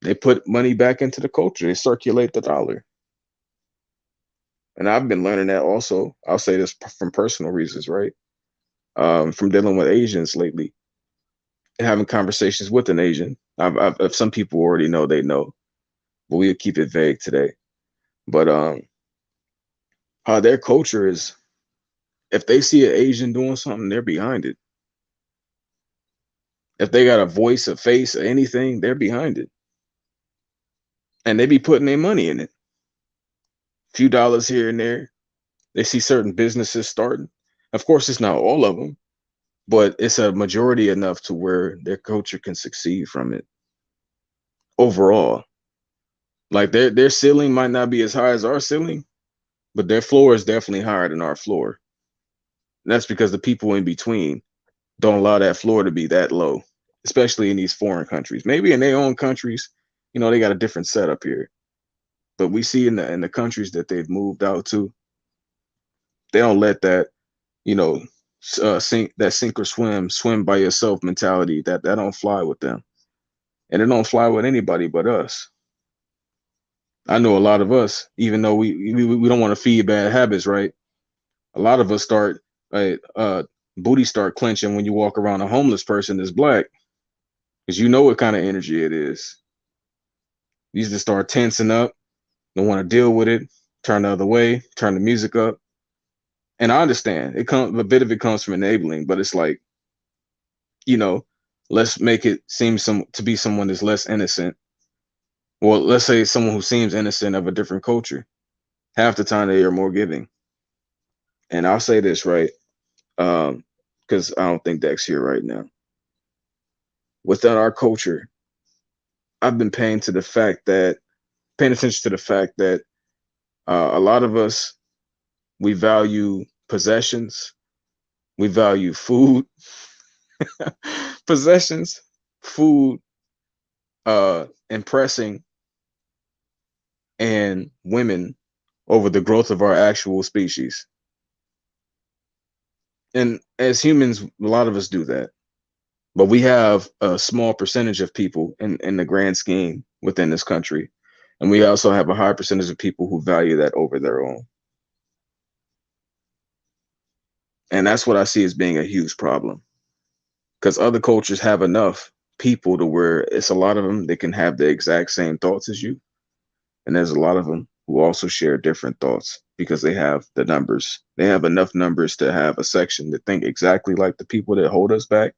They put money back into the culture. They circulate the dollar. And I've been learning that also. I'll say this from personal reasons, right? From dealing with Asians lately, having conversations with an Asian. If some people already know, they know, but we'll keep it vague today. But how their culture is, if they see an Asian doing something, they're behind it. If they got a voice, a face, or anything, they're behind it. And they be putting their money in it. Few dollars here and there. They see certain businesses starting. Of course, it's not all of them, but it's a majority enough to where their culture can succeed from it overall. Like their ceiling might not be as high as our ceiling, but their floor is definitely higher than our floor. And that's because the people in between don't allow that floor to be that low, especially in these foreign countries. Maybe in their own countries, you know, they got a different setup here. But we see in the countries that they've moved out to, they don't let that, you know, sink or swim by yourself mentality. That don't fly with them, and it don't fly with anybody but us. I know a lot of us, even though we don't want to feed bad habits, right? A lot of us start booty start clenching when you walk around a homeless person that's black, because you know what kind of energy it is. You just start tensing up, don't want to deal with it, turn the other way, turn the music up. And I understand it comes a bit of it comes from enabling, but it's like, you know, let's make it seem to be someone that's less innocent. Well, let's say someone who seems innocent of a different culture. Half the time they are more giving. And I'll say this, right? Because I don't think Dex here right now. Within our culture, I've been paying attention to the fact that a lot of us, we value possessions, we value food, possessions, food, impressing, and women over the growth of our actual species. And as humans, a lot of us do that. But we have a small percentage of people in the grand scheme within this country. And we also have a high percentage of people who value that over their own. And that's what I see as being a huge problem. Because other cultures have enough people to where it's a lot of them that can have the exact same thoughts as you. And there's a lot of them who also share different thoughts because they have the numbers. They have enough numbers to have a section that think exactly like the people that hold us back.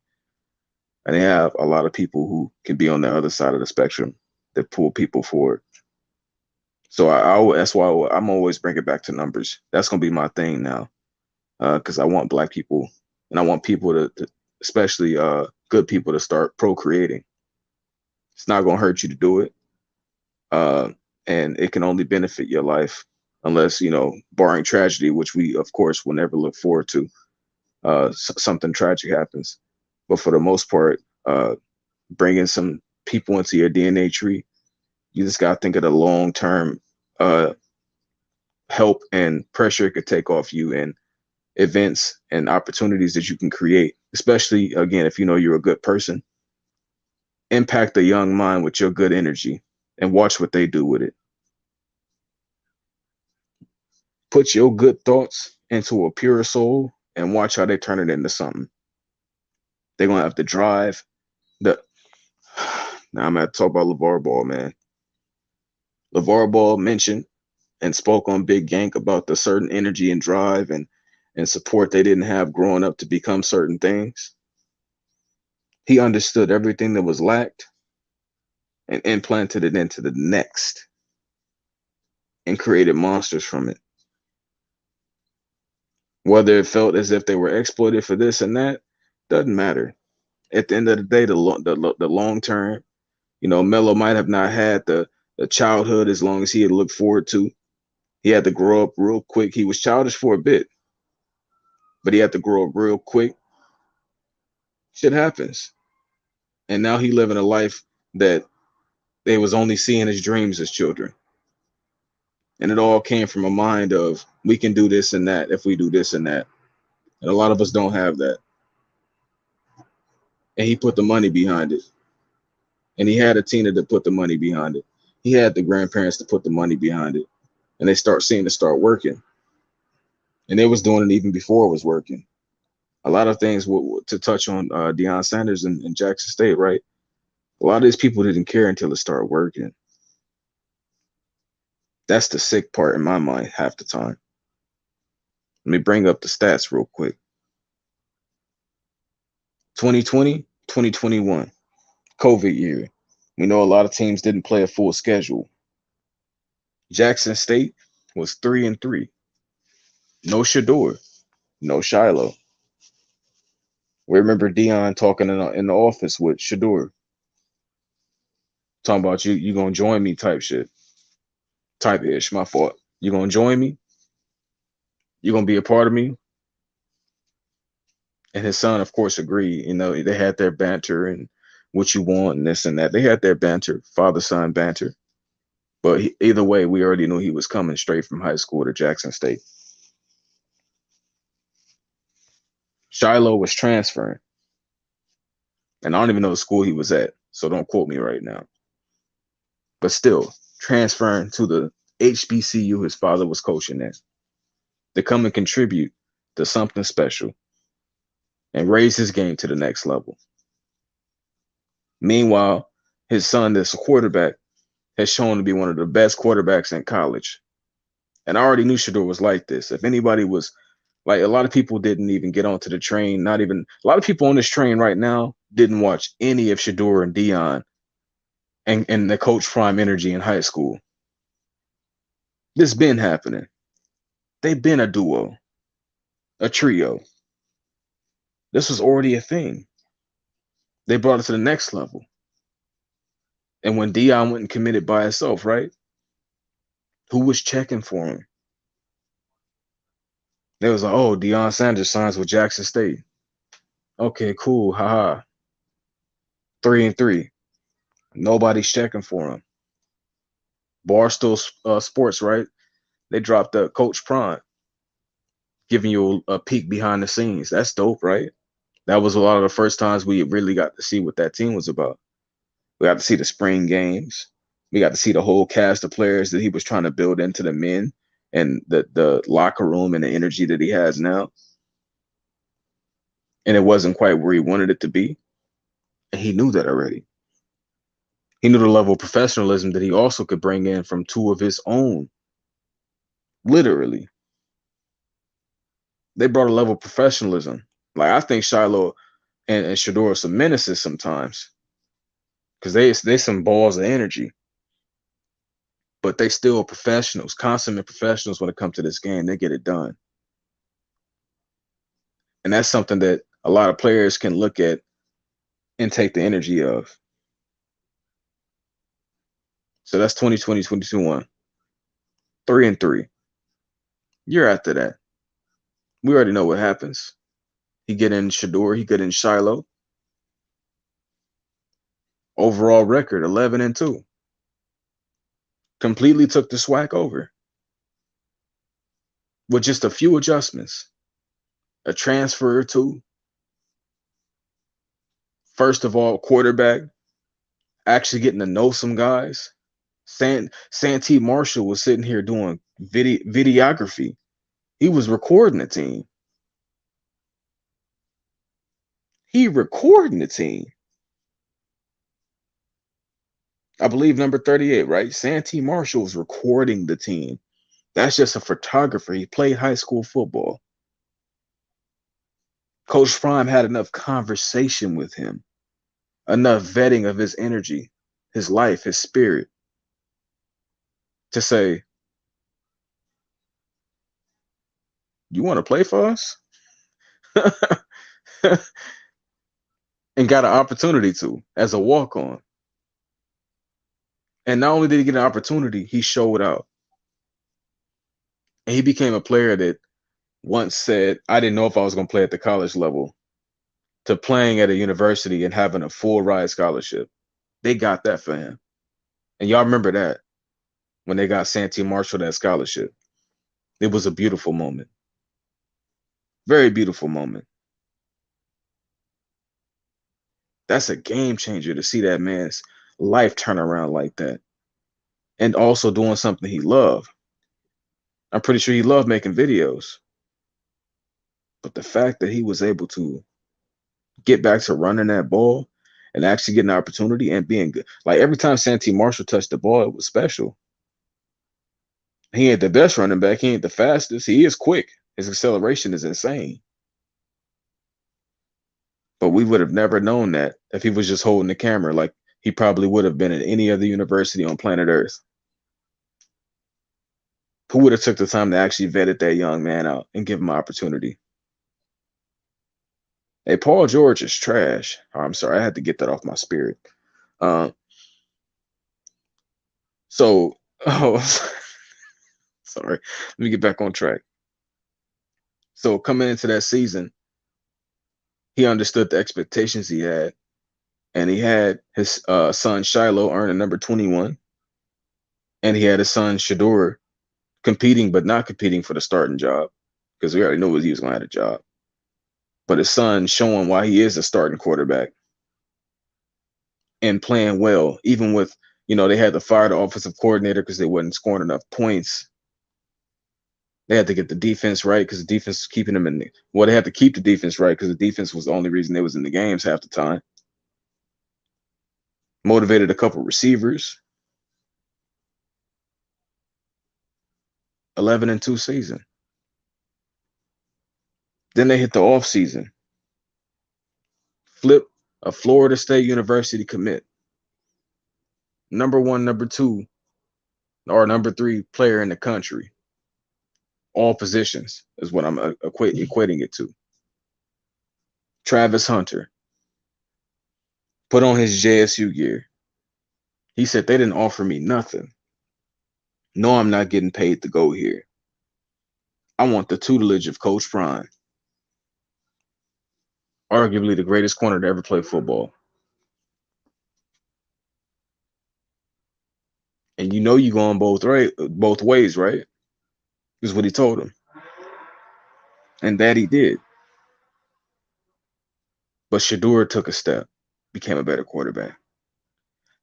And they have a lot of people who can be on the other side of the spectrum that pull people forward. So that's why I'm always bringing back to numbers. That's going to be my thing now, because I want Black people and I want people to especially good people, to start procreating. It's not going to hurt you to do it. And it can only benefit your life unless, you know, barring tragedy, which we, of course, will never look forward to, something tragic happens. But for the most part, bringing some people into your DNA tree, you just got to think of the long-term help and pressure it could take off you, and events and opportunities that you can create, especially, again, if you know you're a good person. Impact a young mind with your good energy and watch what they do with it. Put your good thoughts into a pure soul and watch how they turn it into something. They're going to have to drive. Now I'm going to talk about LeVar Ball, man. LeVar Ball mentioned and spoke on Big Gank about the certain energy and drive and support they didn't have growing up to become certain things. He understood everything that was lacked and implanted it into the next and created monsters from it. Whether it felt as if they were exploited for this and that, doesn't matter. At the end of the day, the long term, you know, Melo might have not had the childhood as long as he had looked forward to. He had to grow up real quick. He was childish for a bit, but he had to grow up real quick. Shit happens. And now he living a life that they was only seeing his dreams as children. And it all came from a mind of we can do this and that if we do this and that. And a lot of us don't have that. And he put the money behind it. And he had a Tina to put the money behind it. He had the grandparents to put the money behind it. And they start seeing it start working. And they was doing it even before it was working. A lot of things to touch on Deion Sanders and Jackson State, right? A lot of these people didn't care until it started working. That's the sick part in my mind half the time. Let me bring up the stats real quick. 2020, 2021, COVID year. We know a lot of teams didn't play a full schedule. Jackson State was 3-3. No Shador, no Shiloh. We remember Deion talking in the office with Shador, talking about you gonna join me type shit, type ish. My fault. You gonna join me? You gonna be a part of me? And his son, of course, agreed. You know, they had their banter and what you want and this and that. They had their banter, father-son banter. But either way, we already knew he was coming straight from high school to Jackson State. Shiloh was transferring. And I don't even know the school he was at, so don't quote me right now. But still, transferring to the HBCU his father was coaching at to come and contribute to something special and raise his game to the next level. Meanwhile, his son, this quarterback, has shown to be one of the best quarterbacks in college. And I already knew Shador was like this. If anybody was like, a lot of people didn't even get onto the train. Not even a lot of people on this train right now didn't watch any of Shador and Deion and the Coach Prime energy in high school. This been happening. They've been a duo, a trio. This was already a thing. They brought it to the next level. And when Deion went and committed by himself, right? Who was checking for him? They was like, oh, Deion Sanders signs with Jackson State. Okay, cool. Haha. 3-3. Nobody's checking for him. Barstool Sports, right? They dropped Coach Prime, giving you a peek behind the scenes. That's dope, right? That was a lot of the first times we really got to see what that team was about. We got to see the spring games. We got to see the whole cast of players that he was trying to build into the men and the locker room and the energy that he has now. And it wasn't quite where he wanted it to be. And he knew that already. He knew the level of professionalism that he also could bring in from two of his own. Literally. They brought a level of professionalism. Like, I think Shiloh and Shador are some menaces sometimes. Because they some balls of energy. But they still professionals, consummate professionals when it comes to this game. They get it done. And that's something that a lot of players can look at and take the energy of. So that's 2020, 2021. 3-3. Year after that, we already know what happens. He get in Shador, he get in Shiloh. Overall record, 11-2. Completely took the SWAC over. With just a few adjustments. A transfer or two. First of all, quarterback. Actually getting to know some guys. Santee Marshall was sitting here doing videography. He was recording the team. He recording the team. I believe number 38, right? Santee Marshall was recording the team. That's just a photographer. He played high school football. Coach Prime had enough conversation with him, enough vetting of his energy, his life, his spirit, to say, you want to play for us? And got an opportunity to, as a walk-on. And not only did he get an opportunity, he showed out. And he became a player that once said, I didn't know if I was going to play at the college level, to playing at a university and having a full ride scholarship. They got that for him. And y'all remember that. when they got Santee Marshall that scholarship. It was a beautiful moment. Very beautiful moment. That's a game changer to see that man's life turn around like that. And also doing something he loved. I'm pretty sure he loved making videos. But the fact that he was able to get back to running that ball and actually getting an opportunity and being good. Like every time Santee Marshall touched the ball, it was special. He ain't the best running back. He ain't the fastest. He is quick. His acceleration is insane. But we would have never known that if he was just holding the camera like he probably would have been at any other university on planet Earth. Who would have took the time to actually vetted that young man out and give him an opportunity? Hey, Paul George is trash. Oh, I'm sorry, I had to get that off my spirit. So, sorry. Let me get back on track. So coming into that season, he understood the expectations he had, and he had his son Shiloh earning number 21, and he had his son Shador competing but not competing for the starting job because we already knew he was going to have a job. But his son showing why he is a starting quarterback and playing well, even with, they had to fire the offensive coordinator because they wasn't scoring enough points. They had to get the defense right because the defense was keeping them they had to keep the defense right because the defense was the only reason they was in the games half the time. Motivated a couple receivers. 11-2 season. Then they hit the off season. Flip a Florida State University commit. Number 1, number 2, or number 3 player in the country. All positions is what I'm equating it to. Travis Hunter put on his JSU gear. He said they didn't offer me nothing. No, I'm not getting paid to go here. I want the tutelage of Coach Prime. Arguably the greatest corner to ever play football. And you're going both ways, right? Is what he told him. And that he did. But Shador took a step, became a better quarterback.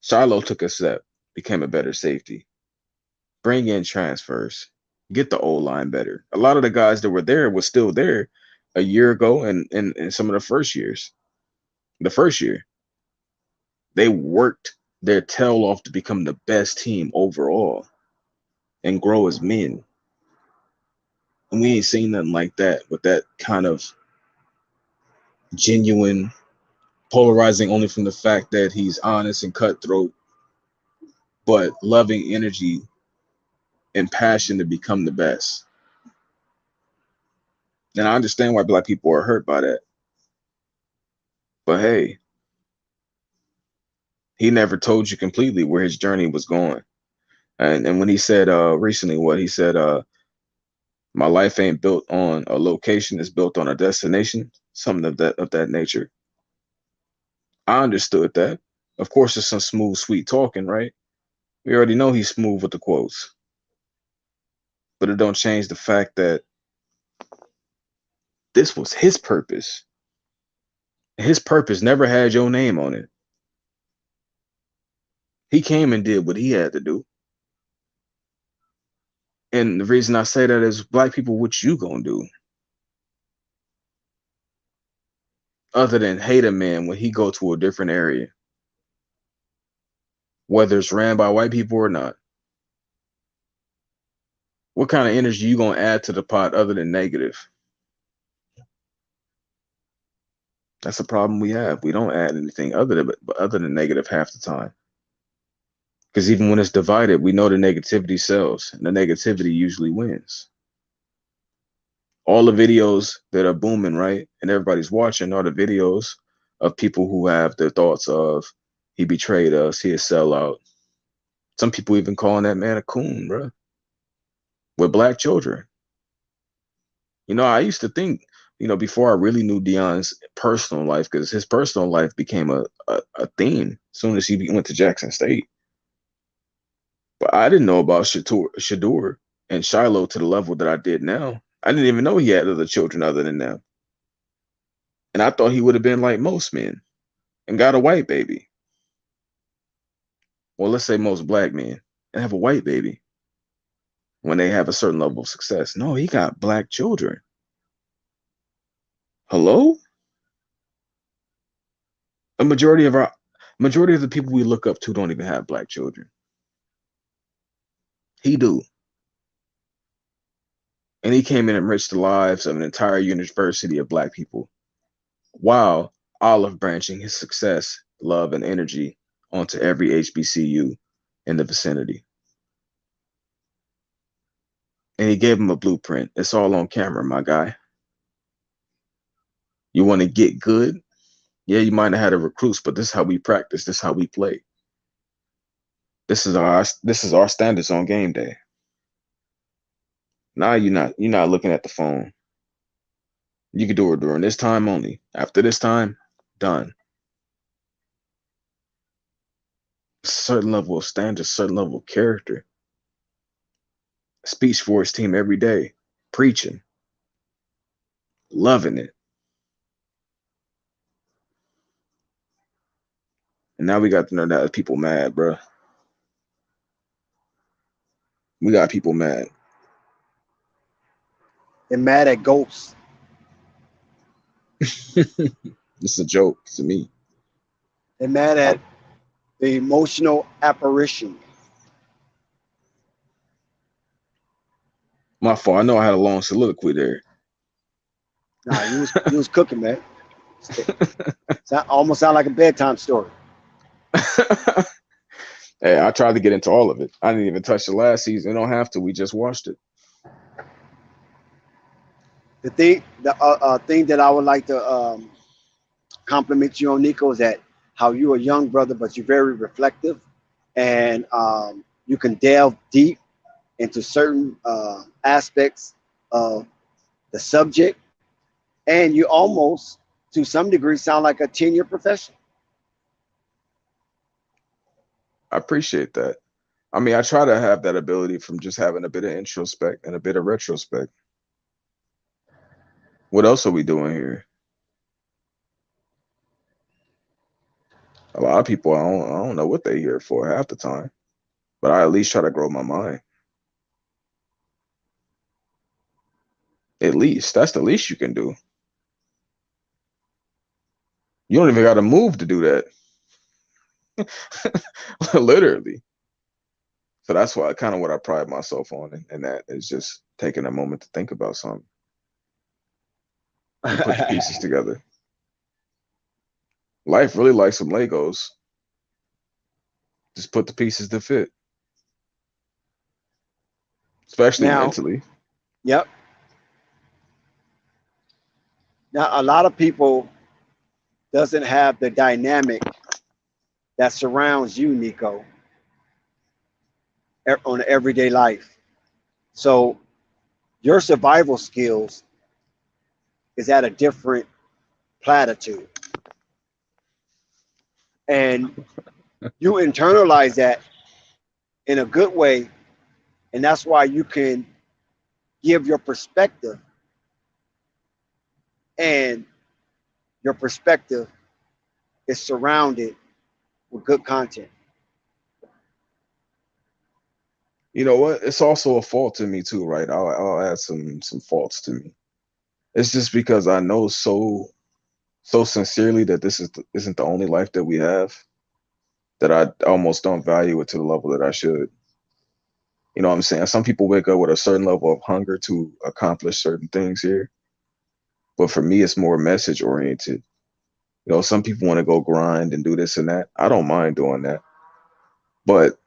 Shiloh took a step, became a better safety. Bring in transfers. Get the O-line better. A lot of the guys that were there were still there a year ago and some of the first years. The first year, they worked their tail off to become the best team overall and grow as men. And we ain't seen nothing like that with that kind of genuine, polarizing only from the fact that he's honest and cutthroat, but loving energy and passion to become the best. And I understand why Black people are hurt by that. But hey, he never told you completely where his journey was going. And when he said recently he said, my life ain't built on a location, it's built on a destination, something of that nature. I understood that. Of course, it's some smooth, sweet talking, right? We already know he's smooth with the quotes. But it don't change the fact that this was his purpose. His purpose never had your name on it. He came and did what he had to do. And the reason I say that is, Black people, what you gonna do? Other than hate a man when he go to a different area, whether it's ran by white people or not. What kind of energy you gonna add to the pot other than negative? That's a problem we have. We don't add anything other than negative half the time. Because even when it's divided, we know the negativity sells, and the negativity usually wins. All the videos that are booming, right, and everybody's watching are the videos of people who have their thoughts of, he betrayed us, he is sellout. Some people even calling that man a coon, bro, with Black children. I used to think, before I really knew Deion's personal life, because his personal life became a theme as soon as he went to Jackson State. But I didn't know about Shadur and Shiloh to the level that I did now. I didn't even know he had other children other than them. And I thought he would have been like most men and got a white baby. Well, let's say most black men and have a white baby when they have a certain level of success. No, he got black children. Hello? A majority of the people we look up to don't even have black children. He do. And he came and enriched the lives of an entire university of black people while olive branching his success, love, and energy onto every HBCU in the vicinity. And he gave him a blueprint. It's all on camera, my guy. You want to get good? Yeah, you might have had a recruits, but this is how we practice. This is how we play. This is our standards on game day. Now you're not looking at the phone. You can do it during this time only. After this time, done. Certain level of standards, certain level of character. Speech for his team every day, preaching, loving it. And now we got to know that people mad, bro. We got people mad. They're mad at ghosts. It's a joke to me. They're mad at the emotional apparition. My fault. I know I had a long soliloquy there. Nah, you was cooking, man. Almost sound like a bedtime story. Hey, I tried to get into all of it. I didn't even touch the last season. I don't have to. We just watched it. The thing that I would like to compliment you on, Nico, is that how you're a young brother, but you're very reflective, and you can delve deep into certain aspects of the subject, and you almost, to some degree, sound like a 10-year professional. I appreciate that. I mean, I try to have that ability from just having a bit of introspect and a bit of retrospect. What else are we doing here? A lot of people, I don't know what they're here for half the time, but I at least try to grow my mind. At least that's the least you can do. You don't even got to move to do that. Literally. So that's why kind of what I pride myself on, and that is just taking a moment to think about something and put the pieces together. Life really like some Legos. Just put the pieces to fit, especially mentally. Yep. Now, a lot of people doesn't have the dynamic that surrounds you, Nico, on everyday life. So your survival skills is at a different platitude. And you internalize that in a good way. And that's why you can give your perspective. And your perspective is surrounded with good content. You know what? It's also a fault to me too, right? I'll add some faults to me. It's just because I know so sincerely that this isn't the only life that we have, that I almost don't value it to the level that I should. You know what I'm saying? Some people wake up with a certain level of hunger to accomplish certain things here. But for me, it's more message oriented. You know, some people want to go grind and do this and that. I don't mind doing that. But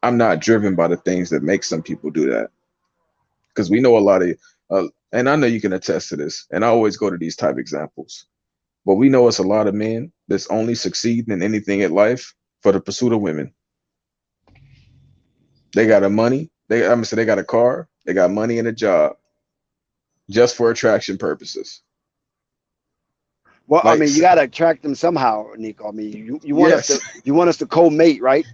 I'm not driven by the things that make some people do that. Because we know a lot of, and I know you can attest to this, and I always go to these type examples. But we know it's a lot of men that's only succeeding in anything in life for the pursuit of women. They got a money, they got a car, they got money and a job, just for attraction purposes. Well, I Like, mean, you gotta attract them somehow, Nico. I mean, you want us yes, to co-mate, right?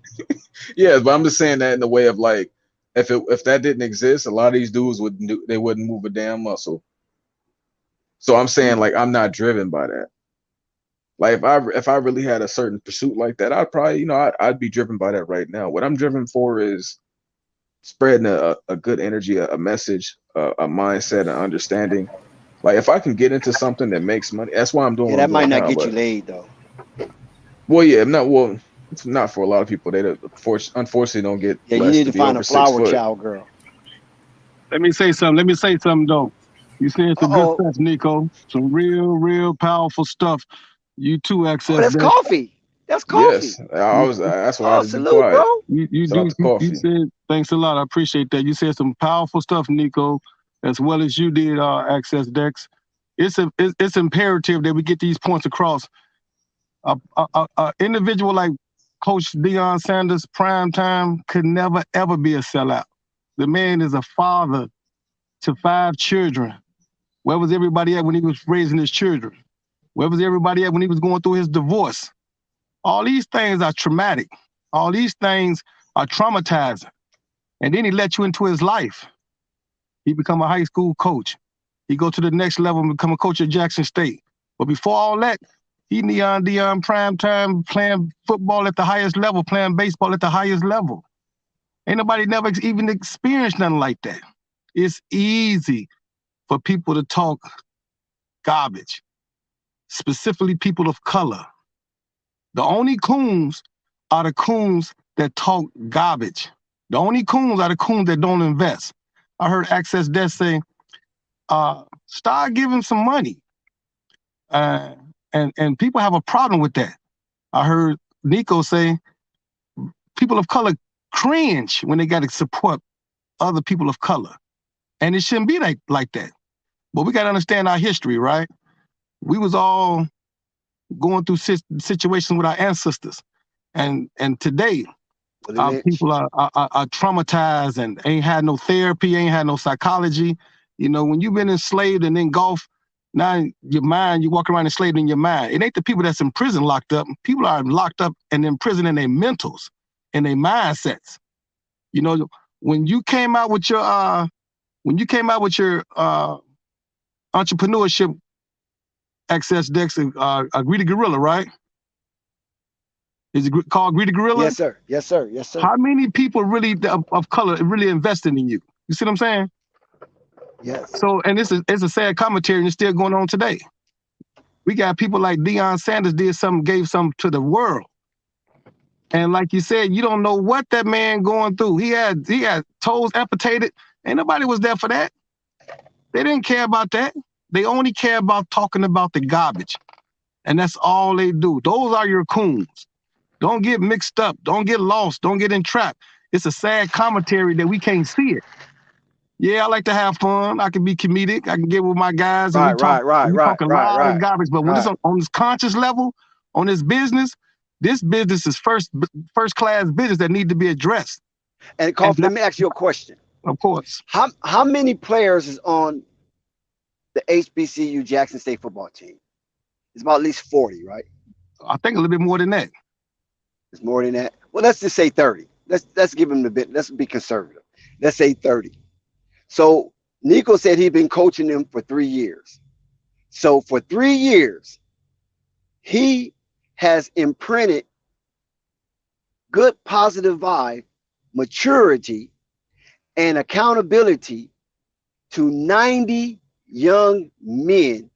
yeah, but I'm just saying that in the way of like, if that didn't exist, a lot of these dudes wouldn't move a damn muscle. So I'm saying like I'm not driven by that. Like if I really had a certain pursuit like that, I'd probably I'd be driven by that right now. What I'm driven for is spreading a good energy, a message, a mindset, an understanding. Like if I can get into something that makes money, that's why I'm doing Yeah, what I'm that might doing not now. get you But laid though. well, yeah, it's not for a lot of people. They unfortunately don't get Yeah, you blessed need to to be find a over 6 flower foot. child girl. Let me say something. Let me say something though. You saying some good Uh-oh. stuff, Nico. Some real powerful stuff. You too, Oh, access that's that. coffee. That's coffee. Yes, I was. That's why I Oh, had to be salute, bro. quiet. You Shout out do to you coffee. said thanks a lot. I appreciate that. You said some powerful stuff, Nico, as well as you did, Access Dex. It's imperative that we get these points across. A individual like Coach Deion Sanders, prime time, could never ever be a sellout. The man is a father to 5 children. Where was everybody at when he was raising his children? Where was everybody at when he was going through his divorce? All these things are traumatic. All these things are traumatizing. And then he let you into his life. He become a high school coach. He go to the next level and become a coach at Jackson State. But before all that, he Neon Deion prime time playing football at the highest level, playing baseball at the highest level. Ain't nobody never even experienced nothing like that. It's easy for people to talk garbage, specifically people of color. The only coons are the coons that talk garbage. The only coons are the coons that don't invest. I heard Access Desk say, start giving some money. And people have a problem with that. I heard Nico say, people of color cringe when they got to support other people of color. And it shouldn't be like that. But we got to understand our history, right? We was all going through situations with our ancestors. And today, our people are traumatized and ain't had no therapy, ain't had no psychology. You know, when you've been enslaved and engulfed, now your mind, you walk around enslaved in your mind. It ain't the people that's in prison locked up. People are locked up and in prison in their mentals, in their mindsets. You know, when you came out with your entrepreneurship access Dex, Greedy Gorilla, right? Is it called Greedy Gorilla? Yes, sir. Yes, sir. Yes, sir. How many people really of color really invested in you? You see what I'm saying? Yes. So, and it's a sad commentary, and it's still going on today. We got people like Deion Sanders gave something to the world. And like you said, you don't know what that man going through. He had toes amputated. Ain't nobody was there for that. They didn't care about that. They only care about talking about the garbage. And that's all they do. Those are your coons. Don't get mixed up. Don't get lost. Don't get entrapped. It's a sad commentary that we can't see it. Yeah, I like to have fun. I can be comedic. I can get with my guys and we talk a lot of garbage. But when it's on this conscious level, on this business is first class business that need to be addressed. And Coffee, let me ask you a question. Of course. How many players is on the HBCU Jackson State football team? It's about at least 40, right? I think a little bit more than that. It's more than that. Well, let's just say 30. Let's give him a bit. Let's be conservative. Let's say 30. So Nico said he'd been coaching them for 3 years. So for 3 years, he has imprinted good positive vibe, maturity, and accountability to 90 young men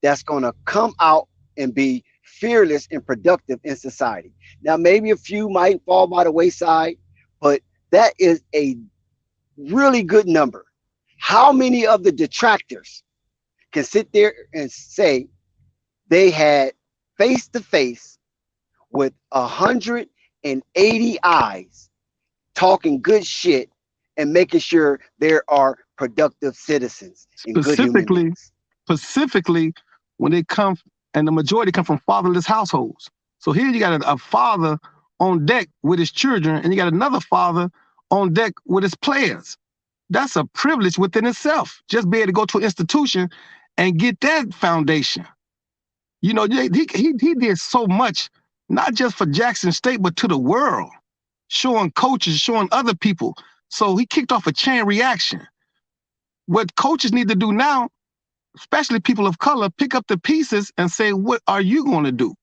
that's going to come out and be fearless and productive in society. Now, maybe a few might fall by the wayside, but that is a really good number. How many of the detractors can sit there and say they had face-to-face with 180 eyes talking good shit and making sure there are productive citizens and good human beings? Specifically, when they come, and the majority come from fatherless households. So here you got a father on deck with his children, and you got another father on deck with his players. That's a privilege within itself. Just be able to go to an institution and get that foundation. You know, he did so much, not just for Jackson State, but to the world, showing coaches, showing other people. So he kicked off a chain reaction. What coaches need to do now, especially people of color, pick up the pieces and say, what are you going to do?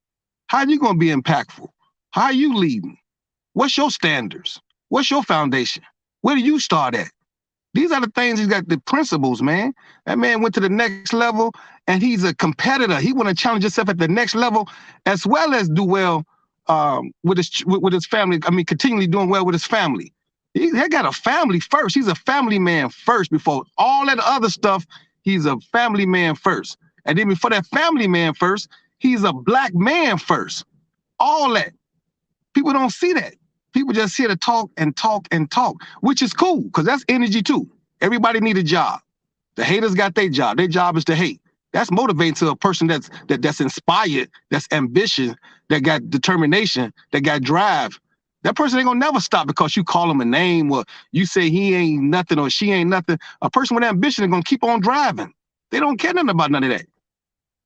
How are you going to be impactful? How are you leading? What's your standards? What's your foundation? Where do you start at? These are the things, he's got the principles, man. That man went to the next level, and he's a competitor. He want to challenge himself at the next level, as well as do well with his family. I mean, continually doing well with his family. He got a family first. He's a family man first before all that other stuff. He's a family man first. And then before that family man first, he's a black man first. All that. People don't see that. People just here to talk and talk and talk, which is cool, because that's energy too. Everybody need a job. The haters got their job. Their job is to hate. That's motivating to a person that's inspired, that's ambitious, that got determination, that got drive. That person ain't gonna never stop because you call him a name or you say he ain't nothing or she ain't nothing. A person with ambition is gonna keep on driving. They don't care nothing about none of that.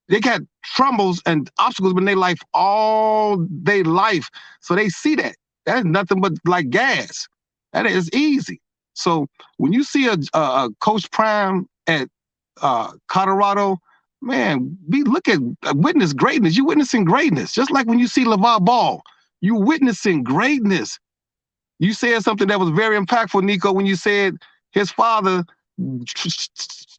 They got troubles and obstacles in their life all day life. So they see that. That is nothing but like gas. That is easy. So when you see a Coach Prime at Colorado, man, witness greatness. You witnessing greatness. Just like when you see LeVar Ball, you witnessing greatness. You said something that was very impactful, Nico, when you said his father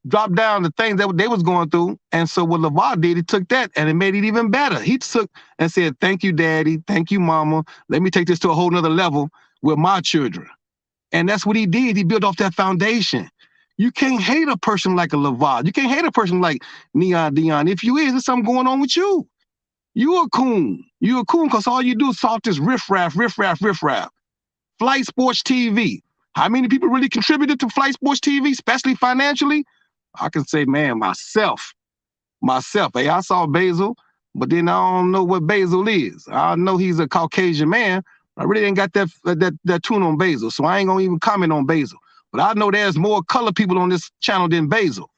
dropped down the things that they was going through. And so what LeVar did, he took that and it made it even better. He took and said, thank you, daddy. Thank you, mama. Let me take this to a whole nother level with my children. And that's what he did. He built off that foundation. You can't hate a person like a LeVar. You can't hate a person like Deion. If you is, there's something going on with you. You a coon. You a coon because all you do is talk this riffraff. Flight Sports TV. How many people really contributed to Flight Sports TV, especially financially? I can say, man, myself. Hey, I saw Basil, but then I don't know what Basil is. I know he's a Caucasian man. I really ain't got that tune on Basil, so I ain't gonna even comment on Basil. But I know there's more color people on this channel than Basil.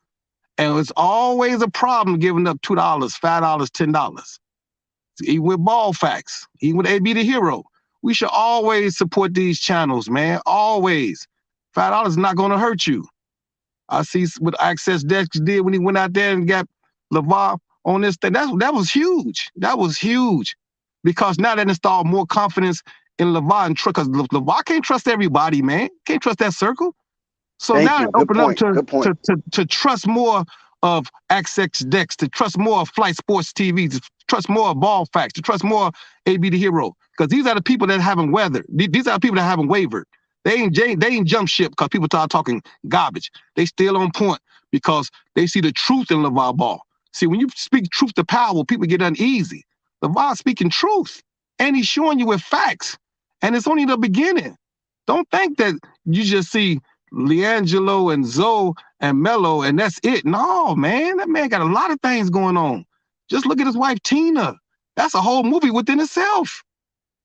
And it's always a problem giving up $2, $5, $10. Even with Ball Facts, even with AB the Hero. We should always support these channels, man. Always. $5 is not gonna hurt you. I see what Access Dex did when he went out there and got LeVar on this thing. That was huge. That was huge. Because now that installed more confidence in LeVar and because LeVar can't trust everybody, man. Can't trust that circle. So now it opened up to trust more of Access Dex, to trust more of Flight Sports TV, to trust more of Ball Facts, to trust more of AB the Hero. Because these are the people that haven't weathered. These are the people that haven't wavered. They ain't jump ship because people start talking garbage. They still on point because they see the truth in LeVar Ball. See, when you speak truth to power, people get uneasy. LeVar speaking truth, and he's showing you with facts. And it's only the beginning. Don't think that you just see LiAngelo and Zoe and Mello and that's it. No, man, that man got a lot of things going on. Just look at his wife, Tina. That's a whole movie within itself.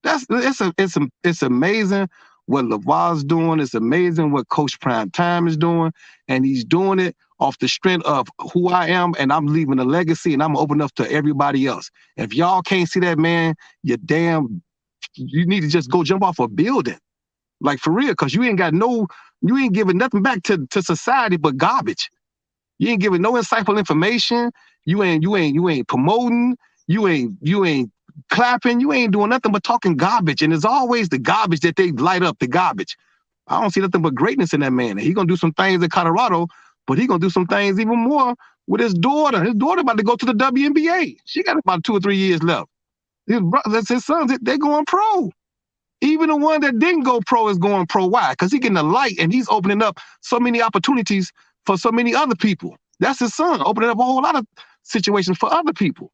It's amazing what LeVar's doing. It's amazing what Coach Prime Time is doing. And he's doing it off the strength of who I am, and I'm leaving a legacy, and I'm open up to everybody else. If y'all can't see that, man, you need to just go jump off a building. Like for real, because you ain't giving nothing back to society but garbage. You ain't giving no insightful information. You ain't promoting. You ain't clapping. You ain't doing nothing but talking garbage. And it's always the garbage that they light up, the garbage. I don't see nothing but greatness in that man. He gonna do some things in Colorado, but he gonna do some things even more with his daughter. His daughter about to go to the WNBA. She got about 2 or 3 years left. His sons, they're going pro. Even the one that didn't go pro is going pro. Why? Because he's getting the light and he's opening up so many opportunities for so many other people. That's his son, opening up a whole lot of situations for other people.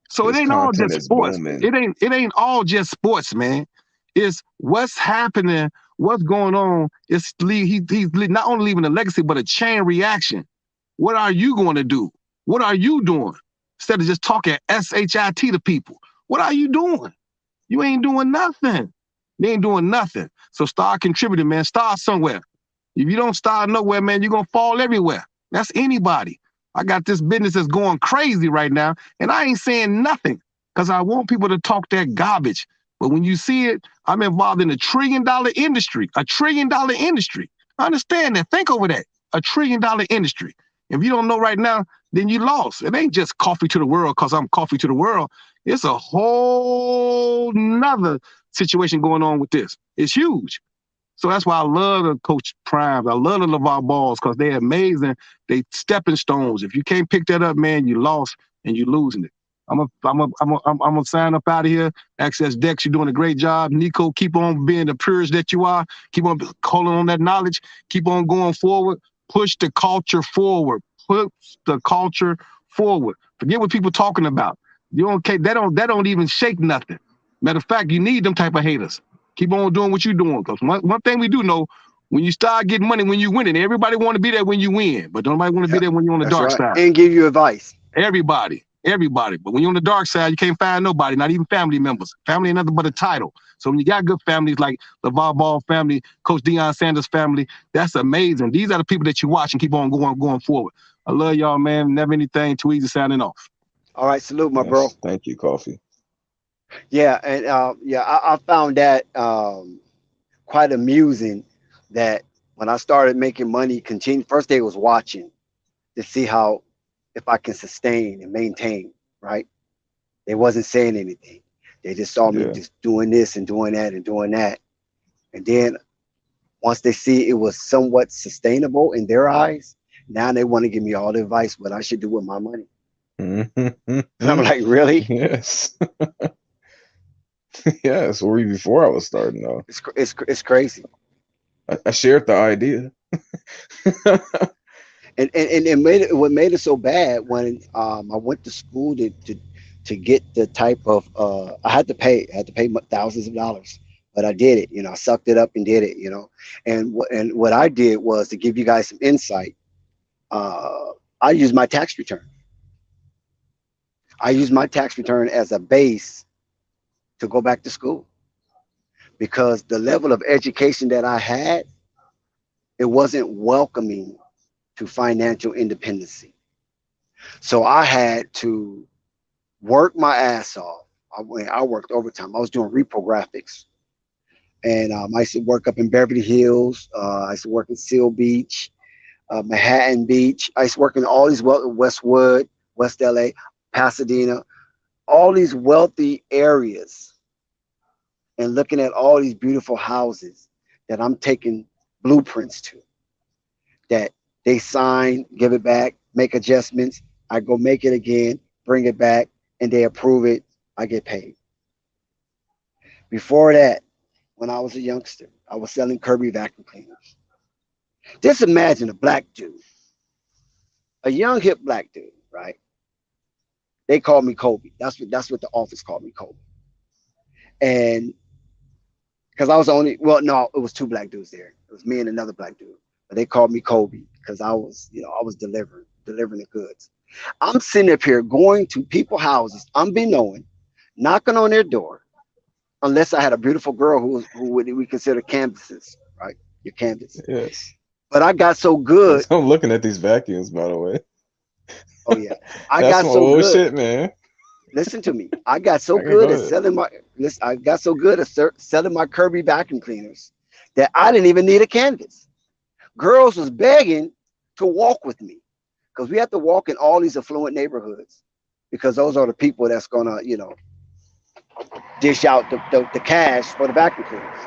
So it ain't all just sports. It ain't all just sports, man. It's what's happening, what's going on. He's not only leaving a legacy, but a chain reaction. What are you going to do? What are you doing? Instead of just talking SHIT to people. What are you doing? You ain't doing nothing. You ain't doing nothing. So start contributing, man. Start somewhere. If you don't start nowhere, man, you're going to fall everywhere. That's anybody. I got this business that's going crazy right now, and I ain't saying nothing because I want people to talk that garbage. But when you see it, I'm involved in $1 trillion industry, $1 trillion industry. Understand that. Think over that. $1 trillion industry. If you don't know right now, then you lost. It ain't just coffee to the world because I'm coffee to the world. It's a whole nother situation going on with this. It's huge. So that's why I love the Coach Primes. I love the LeVar Balls because they're amazing. They stepping stones. If you can't pick that up, man, you lost and you're losing it. I'm gonna sign up out of here. Access Dex, you're doing a great job. Nico, keep on being the purist that you are. Keep on calling on that knowledge. Keep on going forward. Push the culture forward. Push the culture forward. Forget what people talking about. You don't care. That don't even shake nothing. Matter of fact, you need them type of haters. Keep on doing what you're doing. Because one thing we do know, when you start getting money, when you win it, everybody want to be there when you win, but nobody want to be there when you're on the dark side. And give you advice. Everybody. But when you're on the dark side, you can't find nobody, not even family members. Family ain't nothing but a title. So when you got good families like the LeVar Ball family, Coach Deion Sanders family, that's amazing. These are the people that you watch and keep on going forward. I love y'all, man. Never anything too easy signing off. All right, salute, my bro. Thank you, Coffee. Yeah, and I found that quite amusing that when I started making money, first day was watching to see how if I can sustain and maintain, right? They wasn't saying anything. They just saw me just doing this and doing that and doing that. And then once they see it was somewhat sustainable in their eyes, now they want to give me all the advice what I should do with my money. And I'm like, really? Yes. Yes, or even before I was starting though. It's crazy. I shared the idea. and what made it so bad when I went to school to get the type of I had to pay thousands of dollars, but I did it. I sucked it up and did it. And what I did was to give you guys some insight. I used my tax return. I used my tax return as a base to go back to school, because the level of education that I had, it wasn't welcoming to financial independency. So I had to work my ass off. I worked overtime. I was doing reprographics, and I used to work up in Beverly Hills. I used to work in Seal Beach, Manhattan Beach. I used to work in all these Westwood, West LA, Pasadena, all these wealthy areas, and looking at all these beautiful houses that I'm taking blueprints to, that they sign, give it back, make adjustments. I go make it again, bring it back, and they approve it. I get paid. Before that, when I was a youngster, I was selling Kirby vacuum cleaners. Just imagine a black dude, a young hip black dude, right? They called me Kobe. That's what the office called me, Kobe. And because I was it was two black dudes there. It was me and another black dude. But they called me Kobe because I was delivering the goods. I'm sitting up here going to people's houses, unbeknown, knocking on their door, unless I had a beautiful girl who we consider canvases, right? Your canvas. Yes. But I got so good. I'm looking at these vacuums, by the way. Oh yeah, I got so good. Shit, man. Listen to me. I got so good at selling my Kirby vacuum cleaners that I didn't even need a canvas. Girls was begging to walk with me because we have to walk in all these affluent neighborhoods, because those are the people that's gonna, dish out the cash for the vacuum cleaners.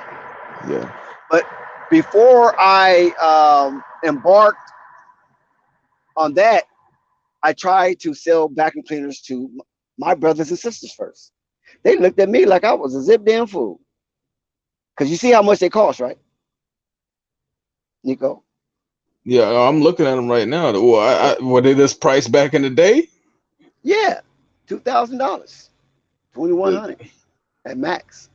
Yeah. But before I embarked on that, I tried to sell vacuum cleaners to my brothers and sisters first. They looked at me like I was a zip damn fool. Because you see how much they cost, right, Nico? Yeah, I'm looking at them right now. Were they this price back in the day? Yeah, $2,000, $2,100 at max.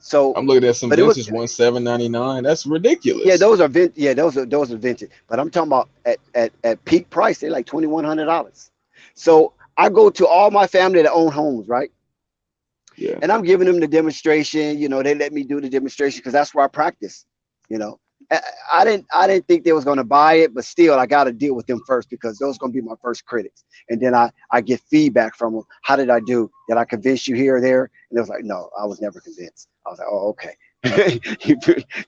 So I'm looking at some vintage $1,799. That's ridiculous. Yeah, those are those are vintage. But I'm talking about at peak price, they're like $2,100. So I go to all my family that own homes, right? Yeah. And I'm giving them the demonstration. They let me do the demonstration because that's where I practice. I didn't think they was going to buy it, but still I got to deal with them first because those are going to be my first critics. And then I get feedback from them. How did I do? Did I convince you here or there? And it was like, no, I was never convinced. I was like, oh, okay.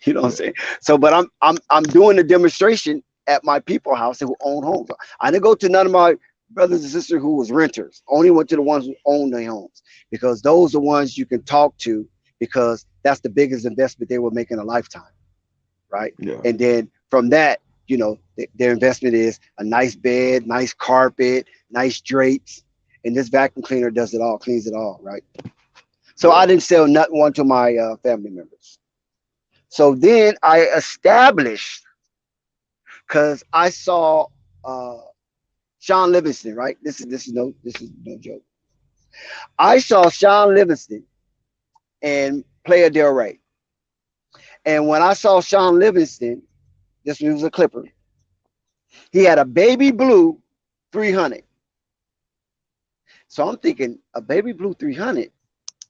You know what I'm saying? So, but I'm doing the demonstration at my people house who own homes. I didn't go to none of my brothers and sisters who was renters. Only went to the ones who own their homes because those are the ones you can talk to because that's the biggest investment they will make in a lifetime. Right. Yeah. And then from that, you know, their investment is a nice bed, nice carpet, nice drapes. And this vacuum cleaner does it all, cleans it all. Right. So I didn't sell nothing one to my family members. So then I established, because I saw Sean Livingston, right? This is no joke. I saw Sean Livingston and Playa Del Rey. And when I saw Sean Livingston, this was a Clipper, he had a baby blue 300. So I'm thinking, a baby blue 300?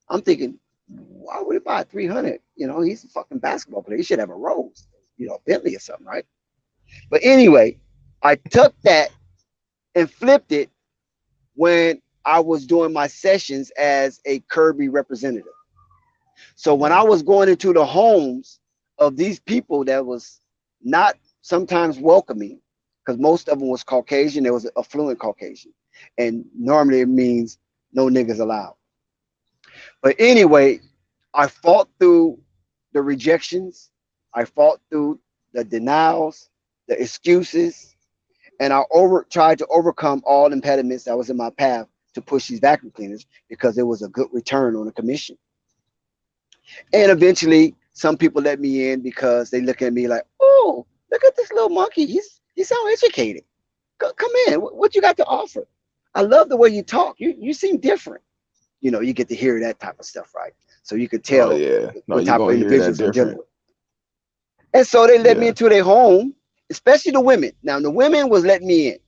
I'm thinking, why would he buy a 300? You know, he's a fucking basketball player. He should have a Rose, you know, Bentley or something, right? But anyway, I took that and flipped it when I was doing my sessions as a Kirby representative. So when I was going into the homes of these people that was not sometimes welcoming, because most of them was Caucasian, there was an affluent Caucasian. And normally it means no niggas allowed. But anyway, I fought through the rejections. I fought through the denials, the excuses, and I tried to overcome all impediments that was in my path to push these vacuum cleaners because it was a good return on the commission. And eventually, some people let me in because they look at me like, oh, look at this little monkey. He sounds educated. Come in. What you got to offer? I love the way you talk. You seem different. You know, you get to hear that type of stuff, right? So you could tell what type of individuals I'm dealing with. And so they let me into their home, especially the women. Now, the women was letting me in.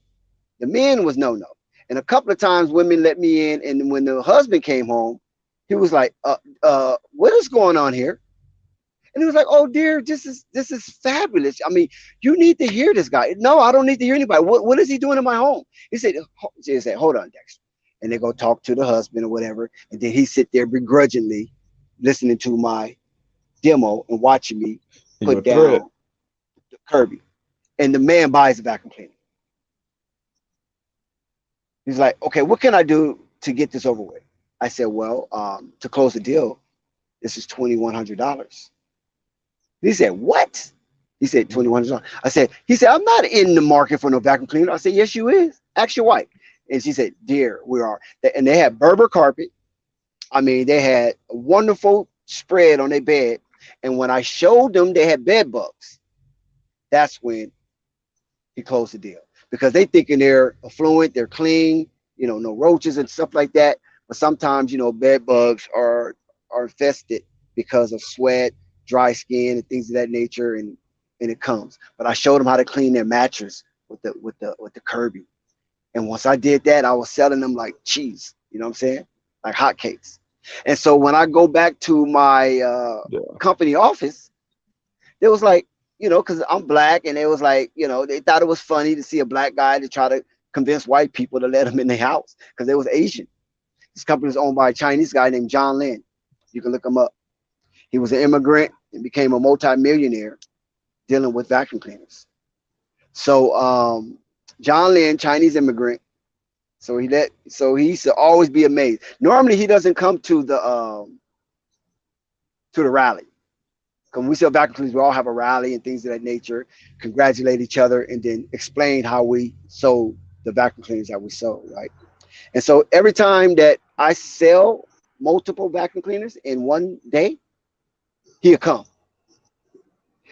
The men was no. And a couple of times women let me in. And when the husband came home, he was like, what is going on here? And he was like, oh, dear, this is fabulous. I mean, you need to hear this guy. No, I don't need to hear anybody. What is he doing in my home? He said, hold on, Dexter. And they go talk to the husband or whatever. And then he sit there begrudgingly listening to my demo and watching me put down the Kirby. And the man buys the vacuum cleaner. He's like, okay, what can I do to get this over with? I said, well, to close the deal, this is $2,100. He said, what? He said, $2,100. He said, I'm not in the market for no vacuum cleaner. I said, yes, you is. Ask your wife. And she said, dear, we are. And they had Berber carpet. I mean, they had a wonderful spread on their bed. And when I showed them they had bed bugs, that's when he closed the deal. Because they thinking they're affluent, they're clean, you know, no roaches and stuff like that. But sometimes, you know, bed bugs are infested because of sweat, dry skin, and things of that nature, and it comes. But I showed them how to clean their mattress with the Kirby. And once I did that, I was selling them like cheese, you know what I'm saying? Like hotcakes. And so when I go back to my company office, it was like, you know, because I'm black, and it was like, you know, they thought it was funny to see a black guy to try to convince white people to let him in their house because they was Asian. This company was owned by a Chinese guy named John Lin. You can look him up. He was an immigrant and became a multi-millionaire dealing with vacuum cleaners. So John Lin, Chinese immigrant. So he used to always be amazed. Normally he doesn't come to the rally. Because when we sell vacuum cleaners, we all have a rally and things of that nature, congratulate each other, and then explain how we sold the vacuum cleaners that we sold, right? And so every time that I sell multiple vacuum cleaners in one day, he'll come.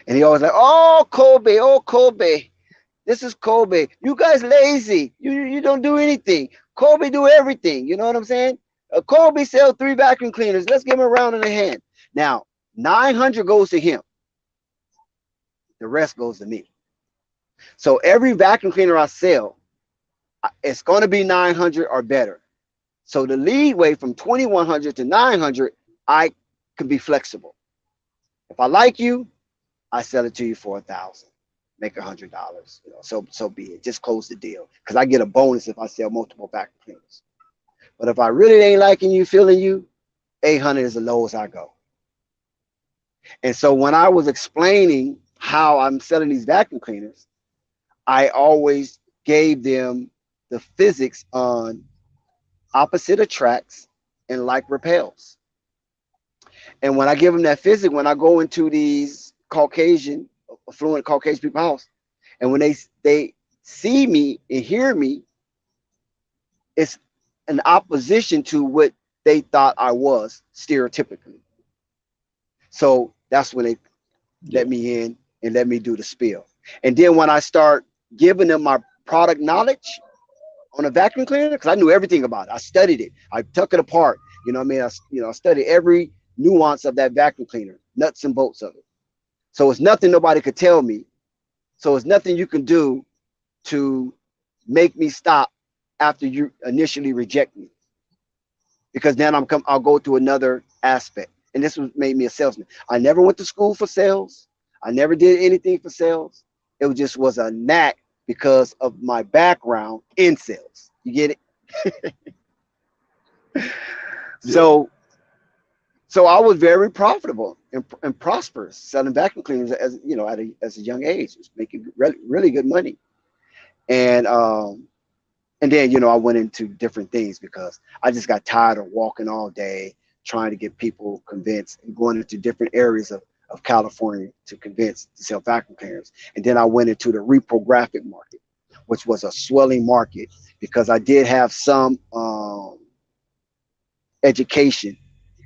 And he always like, oh, Kobe, this is Kobe. You guys lazy. You don't do anything. Kobe do everything. You know what I'm saying? Kobe sell 3 vacuum cleaners. Let's give him a round in the hand. Now, 900 goes to him. The rest goes to me. So every vacuum cleaner I sell, it's going to be 900 or better. So the leeway from 2,100 to 900, I can be flexible. If I like you, I sell it to you for $1,000, make $100. You know, so be it. Just close the deal because I get a bonus if I sell multiple vacuum cleaners. But if I really ain't liking you, feeling you, 800 is the lowest I go. And so when I was explaining how I'm selling these vacuum cleaners, I always gave them the physics on opposite attracts and like repels. And when I give them that physics, when I go into these Caucasian, affluent Caucasian people's house, and when they see me and hear me, it's an opposition to what they thought I was stereotypically. So that's when they let me in and let me do the spiel. And then when I start giving them my product knowledge on a vacuum cleaner, because I knew everything about it. I studied it. I took it apart. You know what I mean? I studied every nuance of that vacuum cleaner, nuts and bolts of it. So it's nothing nobody could tell me. So it's nothing you can do to make me stop after you initially reject me. Because then I'll go to another aspect. And this made me a salesman. I never went to school for sales. I never did anything for sales. It just was a knack because of my background in sales. You get it? So I was very profitable and prosperous selling vacuum cleaners as you know as a young age, was making really good money. And then I went into different things because I just got tired of walking all day trying to get people convinced and going into different areas of California to convince to sell vacuum cleaners. And then I went into the reprographic market, which was a swelling market because I did have some education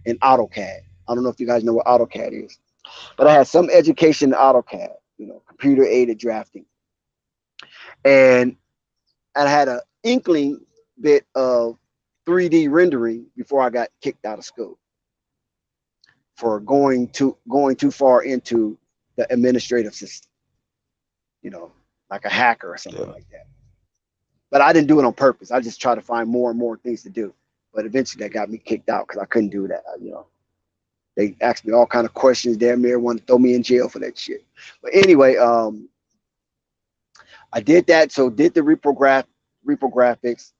in AutoCAD. I don't know if you guys know what AutoCAD is, but I had some education in AutoCAD, computer aided drafting. And I had an inkling bit of 3D rendering before I got kicked out of school for going too far into the administrative system, like a hacker or something like that. But I didn't do it on purpose. I just tried to find more and more things to do. But eventually that got me kicked out because I couldn't do that. They asked me all kind of questions. Damn near wanted to throw me in jail for that shit. But anyway, I did that. So did the reprographics,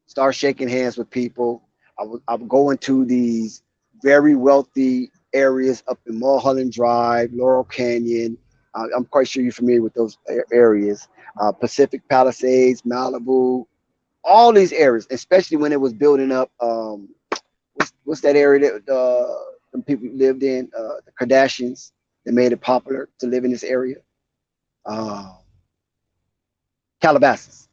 start shaking hands with people. I would go into these very wealthy areas up in Mulholland Drive, Laurel Canyon. I'm quite sure you're familiar with those areas. Pacific Palisades, Malibu, all these areas, especially when it was building up. What's that area that people lived in? The Kardashians. They made it popular to live in this area. Calabasas.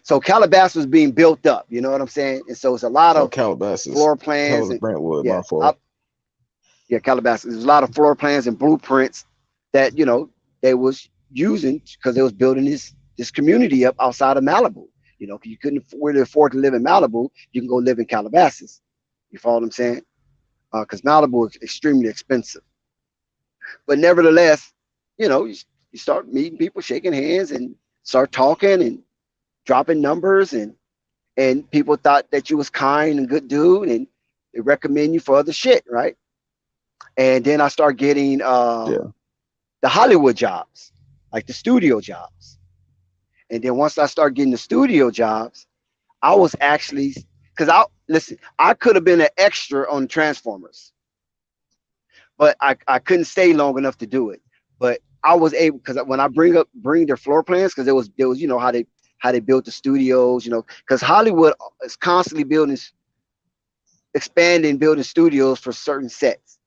So Calabasas was being built up, you know what I'm saying? And so it's a lot of Calabasas, floor plans. And, Brentwood, yeah, my fault. Calabasas. There's a lot of floor plans and blueprints that they was using because they was building this community up outside of Malibu. Because you couldn't really afford to live in Malibu, you can go live in Calabasas. You follow what I'm saying? Because Malibu is extremely expensive. But nevertheless, you start meeting people, shaking hands, and start talking and dropping numbers, and people thought that you was kind and good dude, and they recommend you for other shit, right? And then I start getting the Hollywood jobs, like the studio jobs. And then once I start getting the studio jobs, I was actually, because I could have been an extra on Transformers, but I couldn't stay long enough to do it. But I was able, because when I bring their floor plans, because there was how they built the studios, because Hollywood is constantly building studios for certain sets,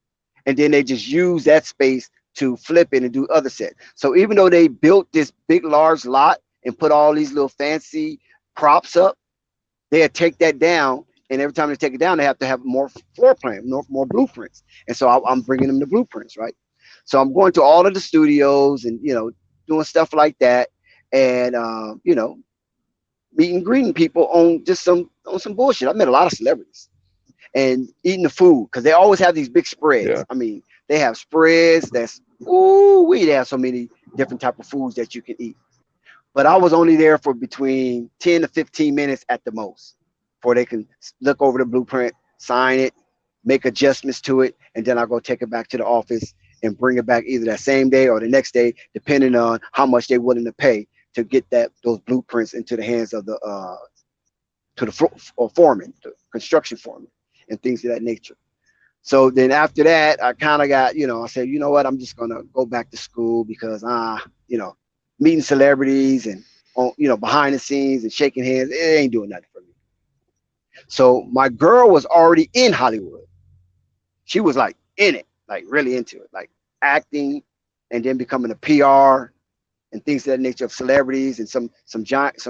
and then they just use that space to flip it and do other sets. So even though they built this big large lot and put all these little fancy props up, they'd take that down, and every time they take it down, they have to have more floor plan, more blueprints. And so I'm bringing them the blueprints, right? So I'm going to all of the studios and doing stuff like that, and meeting and greeting people on just some bullshit. I met a lot of celebrities and eating the food because they always have these big spreads. Yeah. I mean, they have spreads they have so many different type of foods that you can eat. But I was only there for between 10 to 15 minutes at the most before they can look over the blueprint, sign it, make adjustments to it, and then I'll go take it back to the office and bring it back either that same day or the next day, depending on how much they're willing to pay to get those blueprints into the hands of the foreman, the construction foreman, and things of that nature. So then after that, I kind of got, I said, you know what, I'm just gonna go back to school because meeting celebrities and behind the scenes and shaking hands, it ain't doing nothing for me. So my girl was already in Hollywood. She was like in it, like really into it, like acting, and then becoming a PR and things of that nature of celebrities and some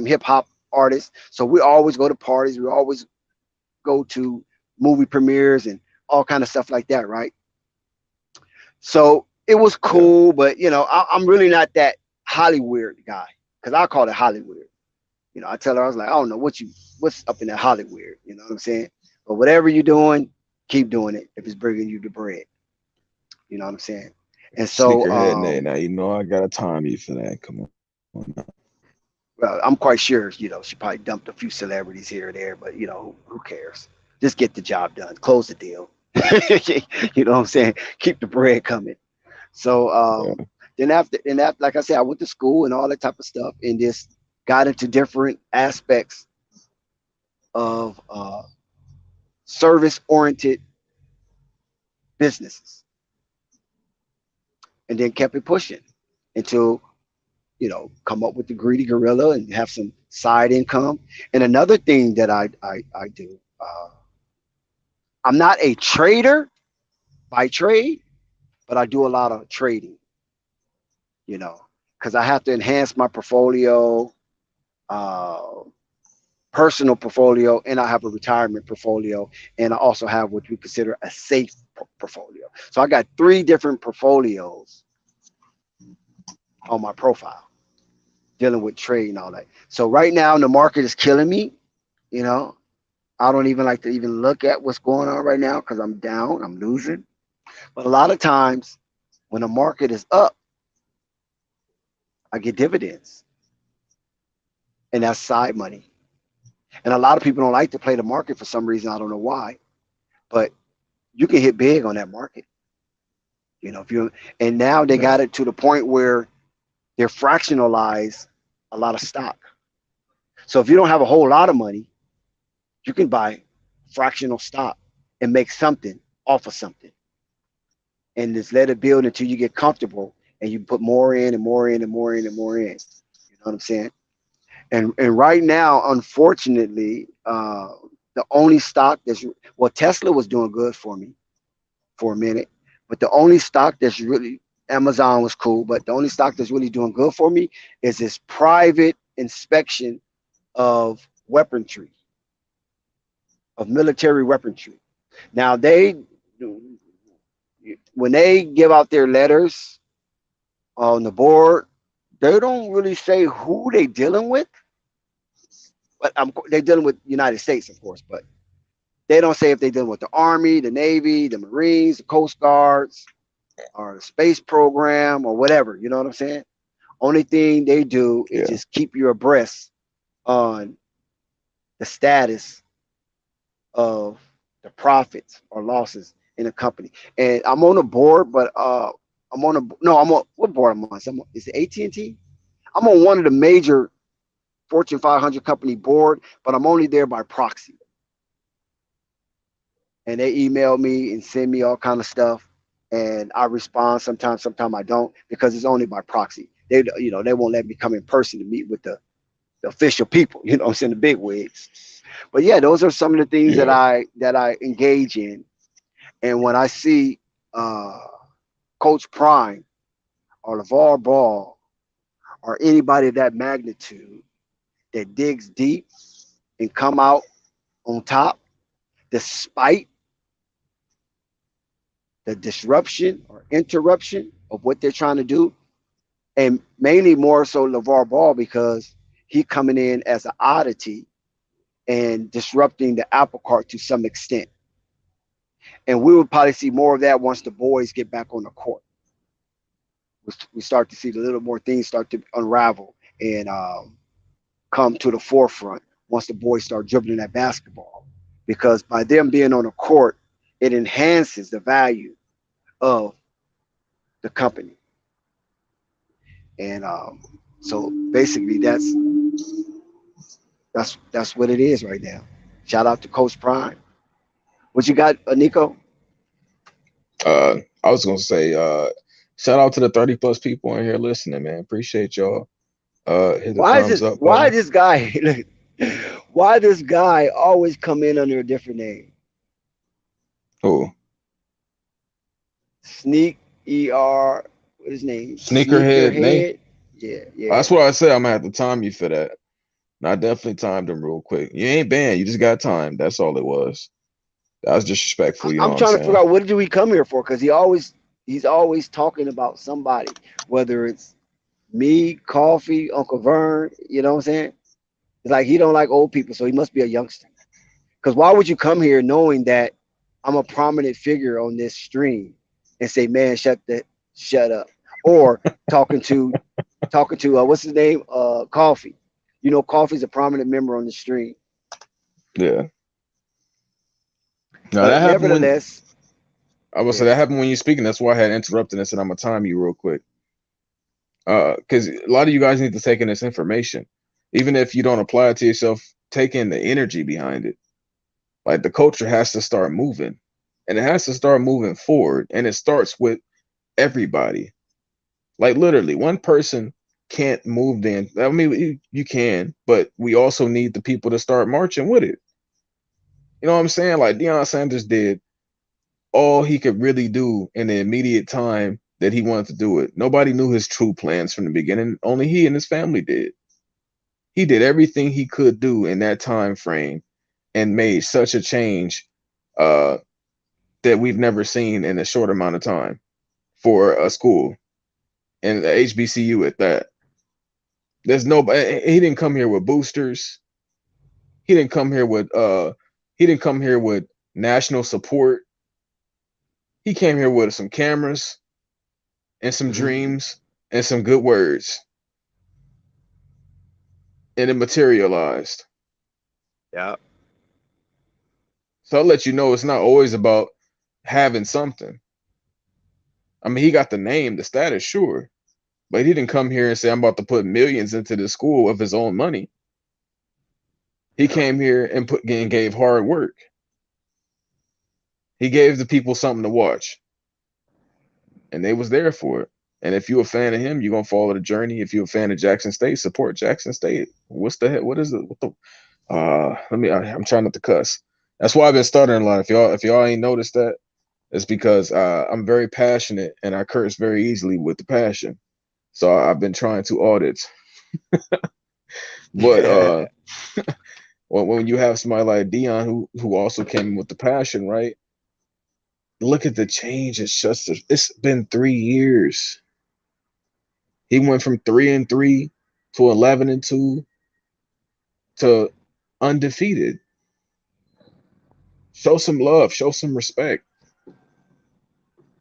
hip hop artists. So we always go to parties. We always go to movie premieres and all kind of stuff like that, right? So it was cool, but I'm really not that Hollywood guy, because I call it Hollywood. I tell her, I was like, I don't know what's up in that Hollywood. You know what I'm saying? But whatever you're doing, keep doing it if it's bringing you the bread. You know what I'm saying? And so, Sneakerhead, now I gotta time you for that. Come on now. Well, I'm quite sure, she probably dumped a few celebrities here or there, but who cares? Just get the job done, close the deal. You know what I'm saying? Keep the bread coming. So then after, like I said, I went to school and all that type of stuff, and just got into different aspects of service-oriented businesses, and then kept it pushing until come up with the greedy gorilla and have some side income. And another thing that I do, I'm not a trader by trade, but I do a lot of trading, because I have to enhance my portfolio, personal portfolio, and I have a retirement portfolio, and I also have what we consider a safe portfolio. So I got 3 different portfolios on my profile, dealing with trade and all that. So right now the market is killing me. I don't even like to even look at what's going on right now because I'm down, I'm losing. But a lot of times when the market is up, I get dividends, and that's side money. And a lot of people don't like to play the market for some reason. I don't know why, but you can hit big on that market. And now they got it to the point where they're fractionalize a lot of stock. So if you don't have a whole lot of money, you can buy fractional stock and make something off of something, and just let it build until you get comfortable, and you put more in and more in and more in and more in. You know what I'm saying? And right now, unfortunately, the only stock Tesla was doing good for me for a minute, but the only stock that's really, Amazon was cool, but the only stock that's really doing good for me is this private inspection of weaponry, of military weaponry. Now when they give out their letters on the board, they don't really say who they dealing with, but they're dealing with the United States, of course, but they don't say if they're dealing with the Army, the Navy, the Marines, the Coast Guards, or the space program, or whatever. You know what I'm saying? Only thing they do is just keep you abreast on the status of the profits or losses in a company. And I'm on a board, but what board I'm on? Is it AT&T? I'm on one of the major Fortune 500 company board, but I'm only there by proxy. And they email me and send me all kind of stuff, and I respond sometimes I don't, because it's only by proxy. They won't let me come in person to meet with the official people, I'm saying, the big wigs. But yeah, those are some of the things that I engage in. And when I see Coach Prime or LeVar Ball or anybody of that magnitude that digs deep and come out on top despite the disruption or interruption of what they're trying to do, and mainly more so LeVar Ball, because he coming in as an oddity and disrupting the apple cart to some extent. And we will probably see more of that once the boys get back on the court. We start to see a little more things start to unravel and come to the forefront once the boys start dribbling that basketball. Because by them being on the court, it enhances the value of the company. And so basically that's what it is right now. Shout out to Coach Prime. What you got, Nico? I was gonna say, shout out to the 30 plus people in here listening, man. Appreciate y'all. Hit the Why is thumbs it? up Why button. this guy? Why this guy always come in under a different name? Who? Sneak what his name? Sneakerhead Nate. Sneakerhead. Yeah, That's yeah. what I said. I'm gonna have to time you for that. And I definitely timed him real quick. You ain't banned. You just got timed. That's all it was. That was disrespectful. You know I'm what I'm trying to figure saying? out what did we come here for? Because he's always talking about somebody, whether it's me, Coffee, Uncle Vern. You know what I'm saying? It's like he don't like old people, so he must be a youngster. Because why would you come here knowing that I'm a prominent figure on this stream and say, "Man, shut up," or talking to what's his name, Coffee. You know, Coffee's a prominent member on the stream, Yeah. Now but that happened when nevertheless, I was say yeah, that happened when you speaking. That's why I had interrupted and said I'm gonna time you real quick. Because a lot of you guys need to take in this information, even if you don't apply it to yourself. Take in the energy behind it. Like the culture has to start moving, and it has to start moving forward, and it starts with everybody. Like literally, one person can't move then. I mean, you can, but we also need the people to start marching with it. You know what I'm saying? Like Deion Sanders did all he could really do in the immediate time that he wanted to do it. Nobody knew his true plans from the beginning. Only he and his family did. He did everything he could do in that time frame and made such a change uh, that we've never seen in a short amount of time for a school and the HBCU at that. There's nobody. He didn't come here with boosters. He didn't come here with he didn't come here with national support. He came here with some cameras and some dreams and some good words, and it materialized. yeah, So I'll let you know it's not always about having something. I mean, he got the name, the status, sure, but he didn't come here and say, I'm about to put millions into the school of his own money. He came here and gave hard work. He gave the people something to watch, and they was there for it. And if you're a fan of him, you're gonna follow the journey. If you're a fan of Jackson State, support Jackson State. What's the heck? What is it? What the I'm trying not to cuss. That's why I've been stuttering a lot. If y'all ain't noticed that, it's because I'm very passionate and I curse very easily with the passion. So I've been trying to audit. But when you have somebody like Deion who also came in with the passion, right? Look at the change. It's been 3 years. He went from 3-3 to 11-2 to undefeated. Show some love, show some respect.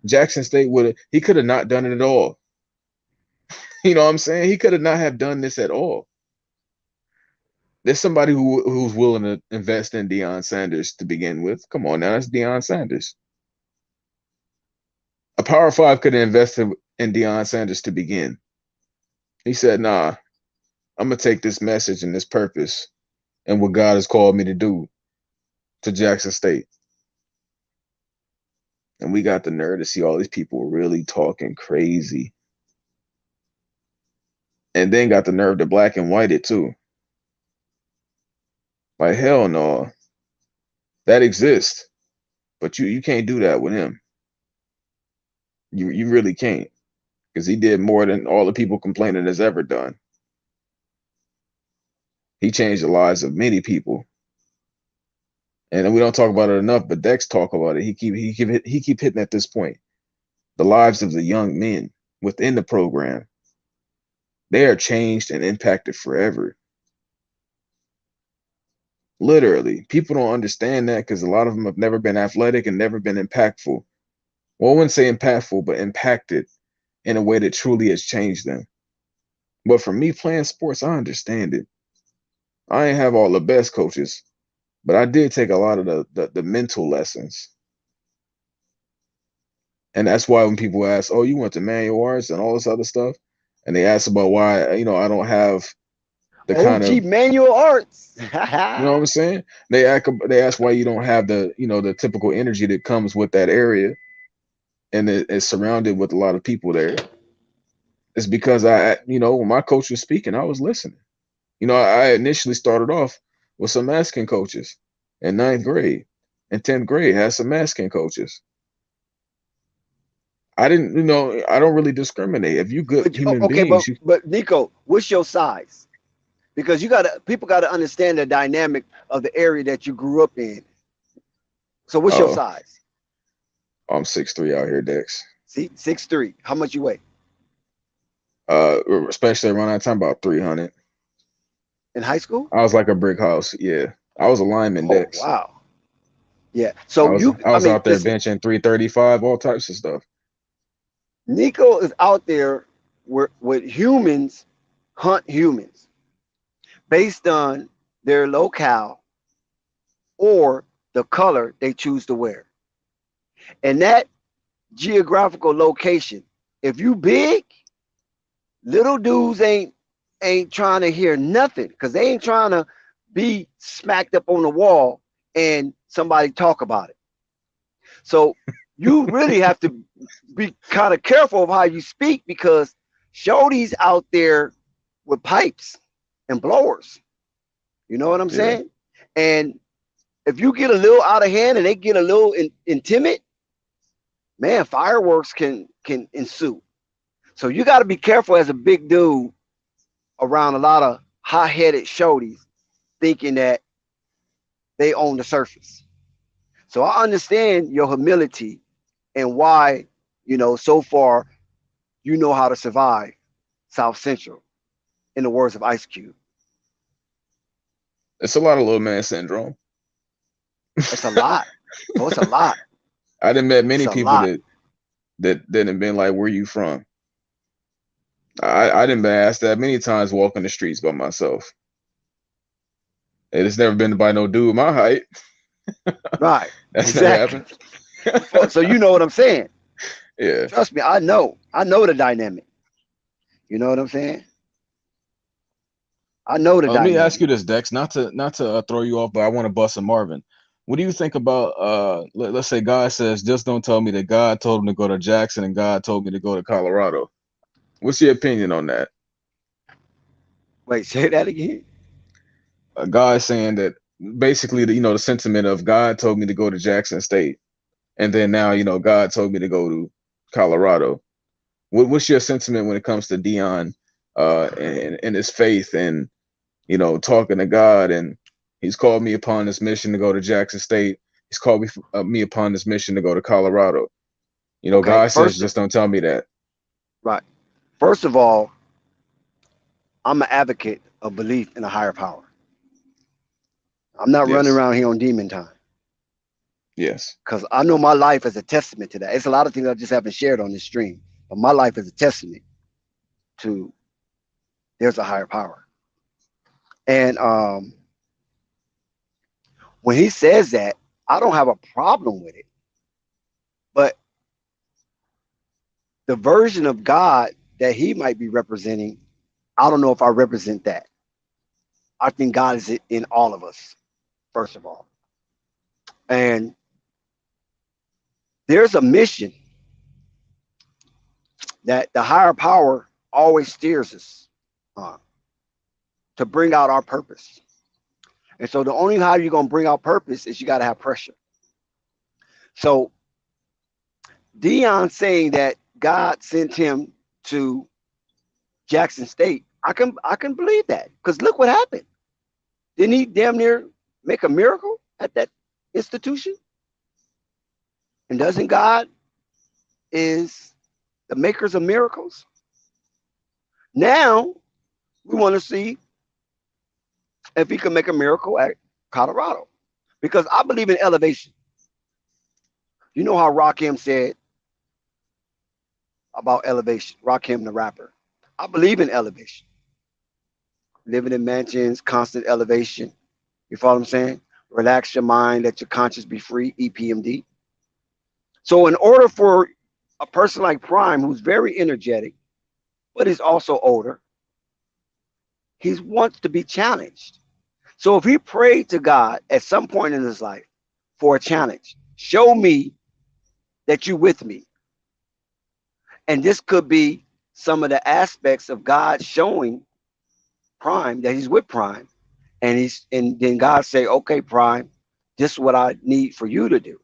Jackson State he could have not done it at all. You know what I'm saying? He could have not have done this at all. There's somebody who's willing to invest in Deion Sanders to begin with. Come on now, that's Deion Sanders. A Power Five could have invested in Deion Sanders to begin. He said, nah, I'm going to take this message and this purpose and what God has called me to do to Jackson State. And we got the nerve to see all these people really talking crazy. And then got the nerve to black and white it too. Like, hell no. That exists. But you can't do that with him. You really can't. Because he did more than all the people complaining has ever done. He changed the lives of many people. And we don't talk about it enough, but Dex talk about it. He keep hitting at this point. The lives of the young men within the program. They are changed and impacted forever. Literally. People don't understand that because a lot of them have never been athletic and never been impactful. Well, I wouldn't say impactful, but impacted in a way that truly has changed them. But for me playing sports, I understand it. I ain't have all the best coaches, but I did take a lot of the mental lessons. And that's why when people ask, "Oh, you went to manual arts and all this other stuff," and they ask about why, I don't have the kind OG of, manual arts. you know what I'm saying? They ask why you don't have the, the typical energy that comes with that area, and it's surrounded with a lot of people there. It's because when my coach was speaking, I was listening. I initially started off with some masking coaches in ninth grade, and 10th grade had some masking coaches. I didn't, I don't really discriminate. If you good human Okay, beings, but Nico, what's your size? Because people gotta understand the dynamic of the area that you grew up in. So what's your size? I'm 6'3" out here, Dex. See, 6'3". How much you weigh? Especially around that time, about 300. In high school? I was like a brick house. Yeah, I was a lineman, Oh, Dex. wow. Yeah. I So was out there listen, benching 335, all types of stuff. Nico is out there with humans hunt humans based on their locale or the color they choose to wear. And that geographical location, if you big, little dudes ain't trying to hear nothing, because they ain't trying to be smacked up on the wall and somebody talk about it. So you really have to be kind of careful of how you speak, because shorty's out there with pipes and blowers. You know what I'm saying? And if you get a little out of hand and they get a little intimate, man, fireworks can ensue. So you got to be careful as a big dude around a lot of hot-headed shorties thinking that they own the surface. So I understand your humility and why, so far, you know how to survive South Central, in the words of Ice Cube. It's a lot of little man syndrome. It's a lot. Oh, it's a lot. I done met many people lot. that have been like, "Where you from?" I didn't been asked that many times walking the streets by myself. It's never been by no dude my height. Right. That's exactly. never happened. So you know what I'm saying? Yeah. Trust me, I know the dynamic. You know what I'm saying? I know the Let dynamic. me ask you this, Dex, not to throw you off, but I want to bust a Marvin. What do you think about let's say God says, just don't tell me that God told him to go to Jackson and God told me to go to Colorado. What's your opinion on that? Wait, say that again. A guy saying that basically the sentiment of God told me to go to Jackson State, and then now God told me to go to Colorado. What's your sentiment when it comes to Deion and his faith and talking to God, and he's called me upon this mission to go to Jackson State. He's called me upon this mission to go to Colorado. Okay, God says, just don't tell me that. Right. First of all, I'm an advocate of belief in a higher power. I'm not running around here on demon time. Yes. Because I know my life is a testament to that. It's a lot of things I just haven't shared on this stream, but my life is a testament to there's a higher power. And when he says that, I don't have a problem with it. But the version of God that he might be representing, I don't know if I represent that. I think God is in all of us, first of all. And there's a mission that the higher power always steers us to bring out our purpose. And so the only how you're going to bring out purpose is you got to have pressure. So Deion saying that God sent him to Jackson State, I can believe that, because look what happened. Didn't he damn near make a miracle at that institution? And doesn't God is the makers of miracles? Now we want to see if he can make a miracle at Colorado, because I believe in elevation. You know how Rakim said about elevation, Rakim the rapper. I believe in elevation. Living in mansions, constant elevation. You follow what I'm saying? Relax your mind, let your conscience be free, EPMD. So in order for a person like Prime, who's very energetic, but is also older, he wants to be challenged. So if he prayed to God at some point in his life for a challenge, show me that you're with me. And this could be some of the aspects of God showing Prime that he's with Prime. And then God say, okay, Prime, this is what I need for you to do.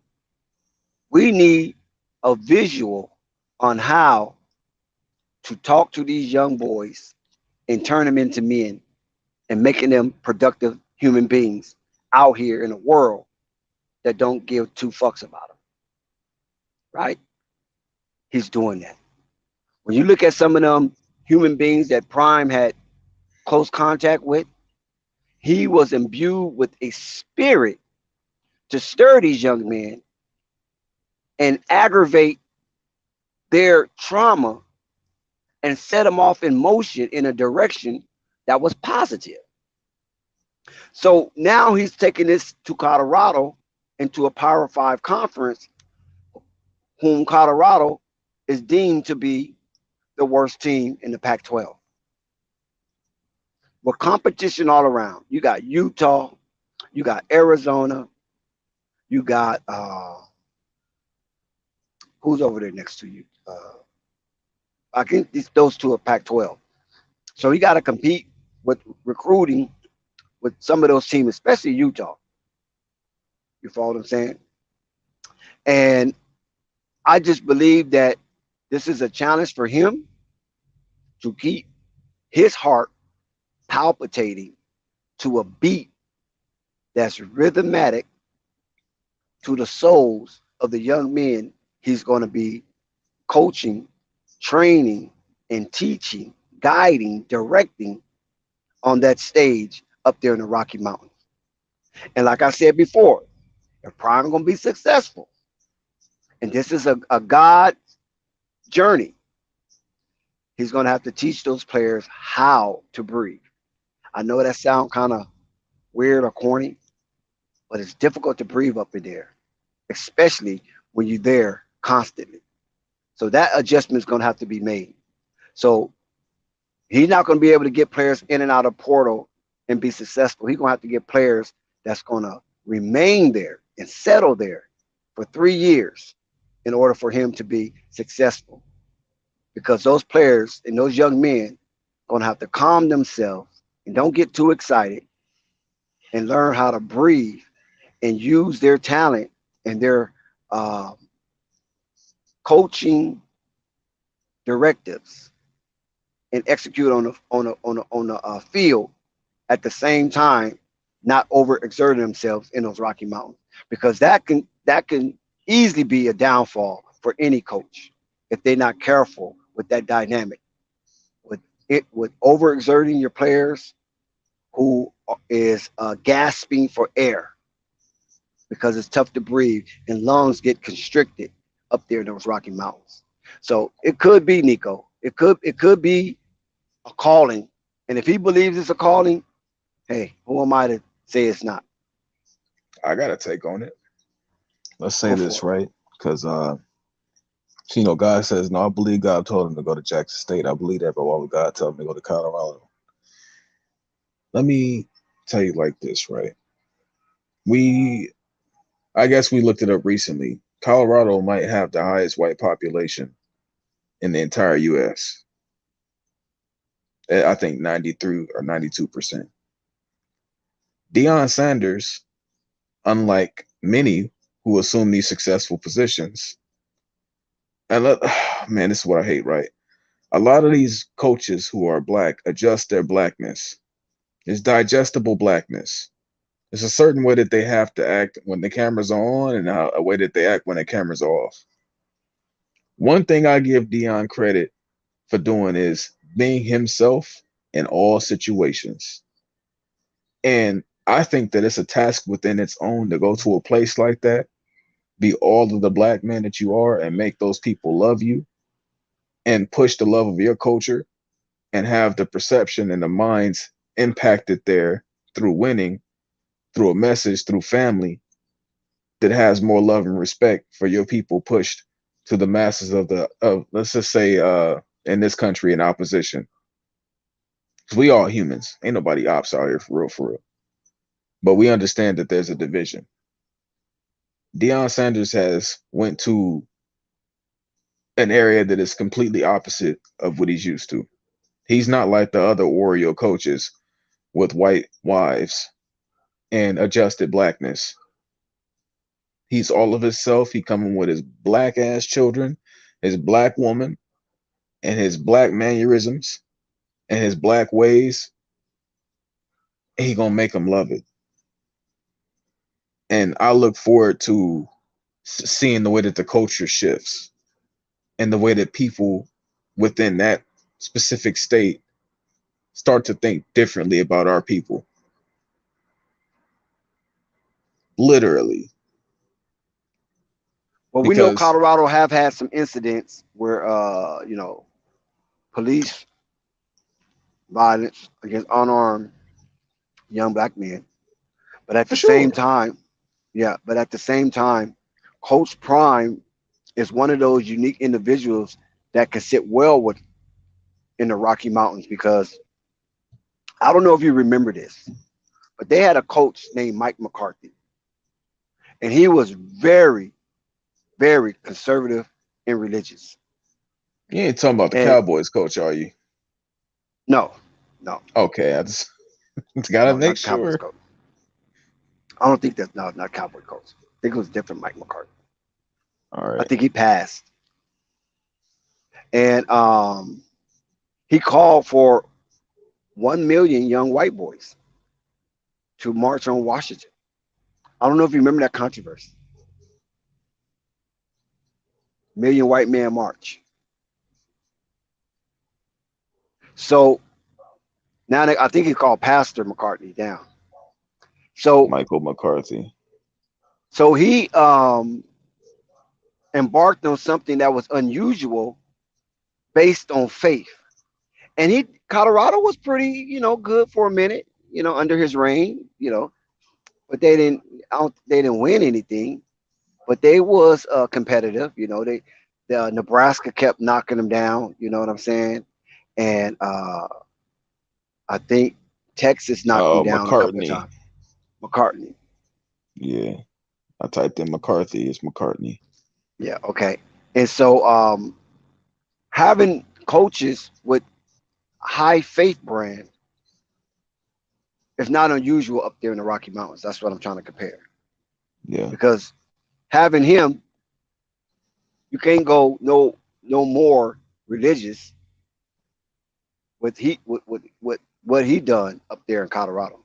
We need a visual on how to talk to these young boys and turn them into men and making them productive human beings out here in a world that don't give two fucks about them. Right? He's doing that. When you look at some of them human beings that Prime had close contact with, he was imbued with a spirit to stir these young men and aggravate their trauma and set them off in motion in a direction that was positive. So now he's taking this to Colorado into a Power 5 conference, whom Colorado is deemed to be the worst team in the Pac-12. With competition all around. You got Utah, you got Arizona, you got who's over there next to you? I think those two are Pac-12. So he got to compete with recruiting with some of those teams, especially Utah. You follow what I'm saying? And I just believe that this is a challenge for him to keep his heart palpitating to a beat that's rhythmatic to the souls of the young men he's going to be coaching, training, and teaching, guiding, directing on that stage up there in the Rocky Mountains. And like I said before, if Prime going to be successful, and this is a God journey, he's going to have to teach those players how to breathe. I know that sounds kind of weird or corny, but it's difficult to breathe up in there, especially when you're there constantly. So that adjustment is going to have to be made. So he's not going to be able to get players in and out of portal and be successful. He's going to have to get players that's going to remain there and settle there for 3 years in order for him to be successful. Because those players and those young men are going to have to calm themselves and don't get too excited and learn how to breathe and use their talent and their coaching directives and execute on the field at the same time, not overexerting themselves in those Rocky Mountains, because that can easily be a downfall for any coach if they're not careful with that dynamic, with overexerting your players who is gasping for air because it's tough to breathe and lungs get constricted up there in those Rocky Mountains. So it could be, Nico. It could be a calling. And if he believes it's a calling, hey, who am I to say it's not? I got a take on it. Let's say this, right? Because, God says, no, I believe God told him to go to Jackson State. I believe that, but why would God tell him to go to Colorado? Let me tell you like this, right? I guess we looked it up recently. Colorado might have the highest white population in the entire U.S. I think 93 or 92%. Deion Sanders, unlike many who assume these successful positions, and man, this is what I hate, right? A lot of these coaches who are black adjust their blackness. It's digestible blackness. It's a certain way that they have to act when the cameras are on and a way that they act when the cameras are off. One thing I give Deion credit for doing is being himself in all situations. And I think that it's a task within its own to go to a place like that, be all of the black man that you are, and make those people love you and push the love of your culture and have the perception and the minds impacted there through winning, through a message, through family that has more love and respect for your people pushed to the masses of let's just say in this country in opposition. Because we all humans. Ain't nobody ops out here for real. But we understand that there's a division. Deion Sanders has went to an area that is completely opposite of what he's used to. He's not like the other Oreo coaches with white wives and adjusted blackness. He's all of himself. He coming with his black ass children, his black woman, and his black mannerisms and his black ways. And he gonna make them love it. And I look forward to seeing the way that the culture shifts and the way that people within that specific state start to think differently about our people. Literally. Well, we know Colorado have had some incidents where, police violence against unarmed young black men. But at the same time, Coach Prime is one of those unique individuals that can sit well with in the Rocky Mountains, because I don't know if you remember this, but they had a coach named Mike McCarthy, and he was very, very conservative and religious. You ain't talking about the Cowboys coach, are you? No. Okay, I just gotta make sure. I don't think that's not Cowboy coach. I think it was different Mike McCarthy. All right. I think he passed. And he called for 1 million young white boys to march on Washington. I don't know if you remember that controversy. Million White Man March. So now I think he called Pastor McCartney down. So Michael McCarthy. So he embarked on something that was unusual based on faith. And Colorado was pretty, good for a minute, under his reign, but they didn't win anything, but they was competitive, the Nebraska kept knocking them down, you know what I'm saying? And I think Texas knocked him down a couple of times. McCartney. Yeah. I typed in McCarthy. It's McCartney. Yeah, okay. And so having coaches with high faith brand is not unusual up there in the Rocky Mountains. That's what I'm trying to compare. Yeah. Because having him, you can't go no more religious with what he done up there in Colorado.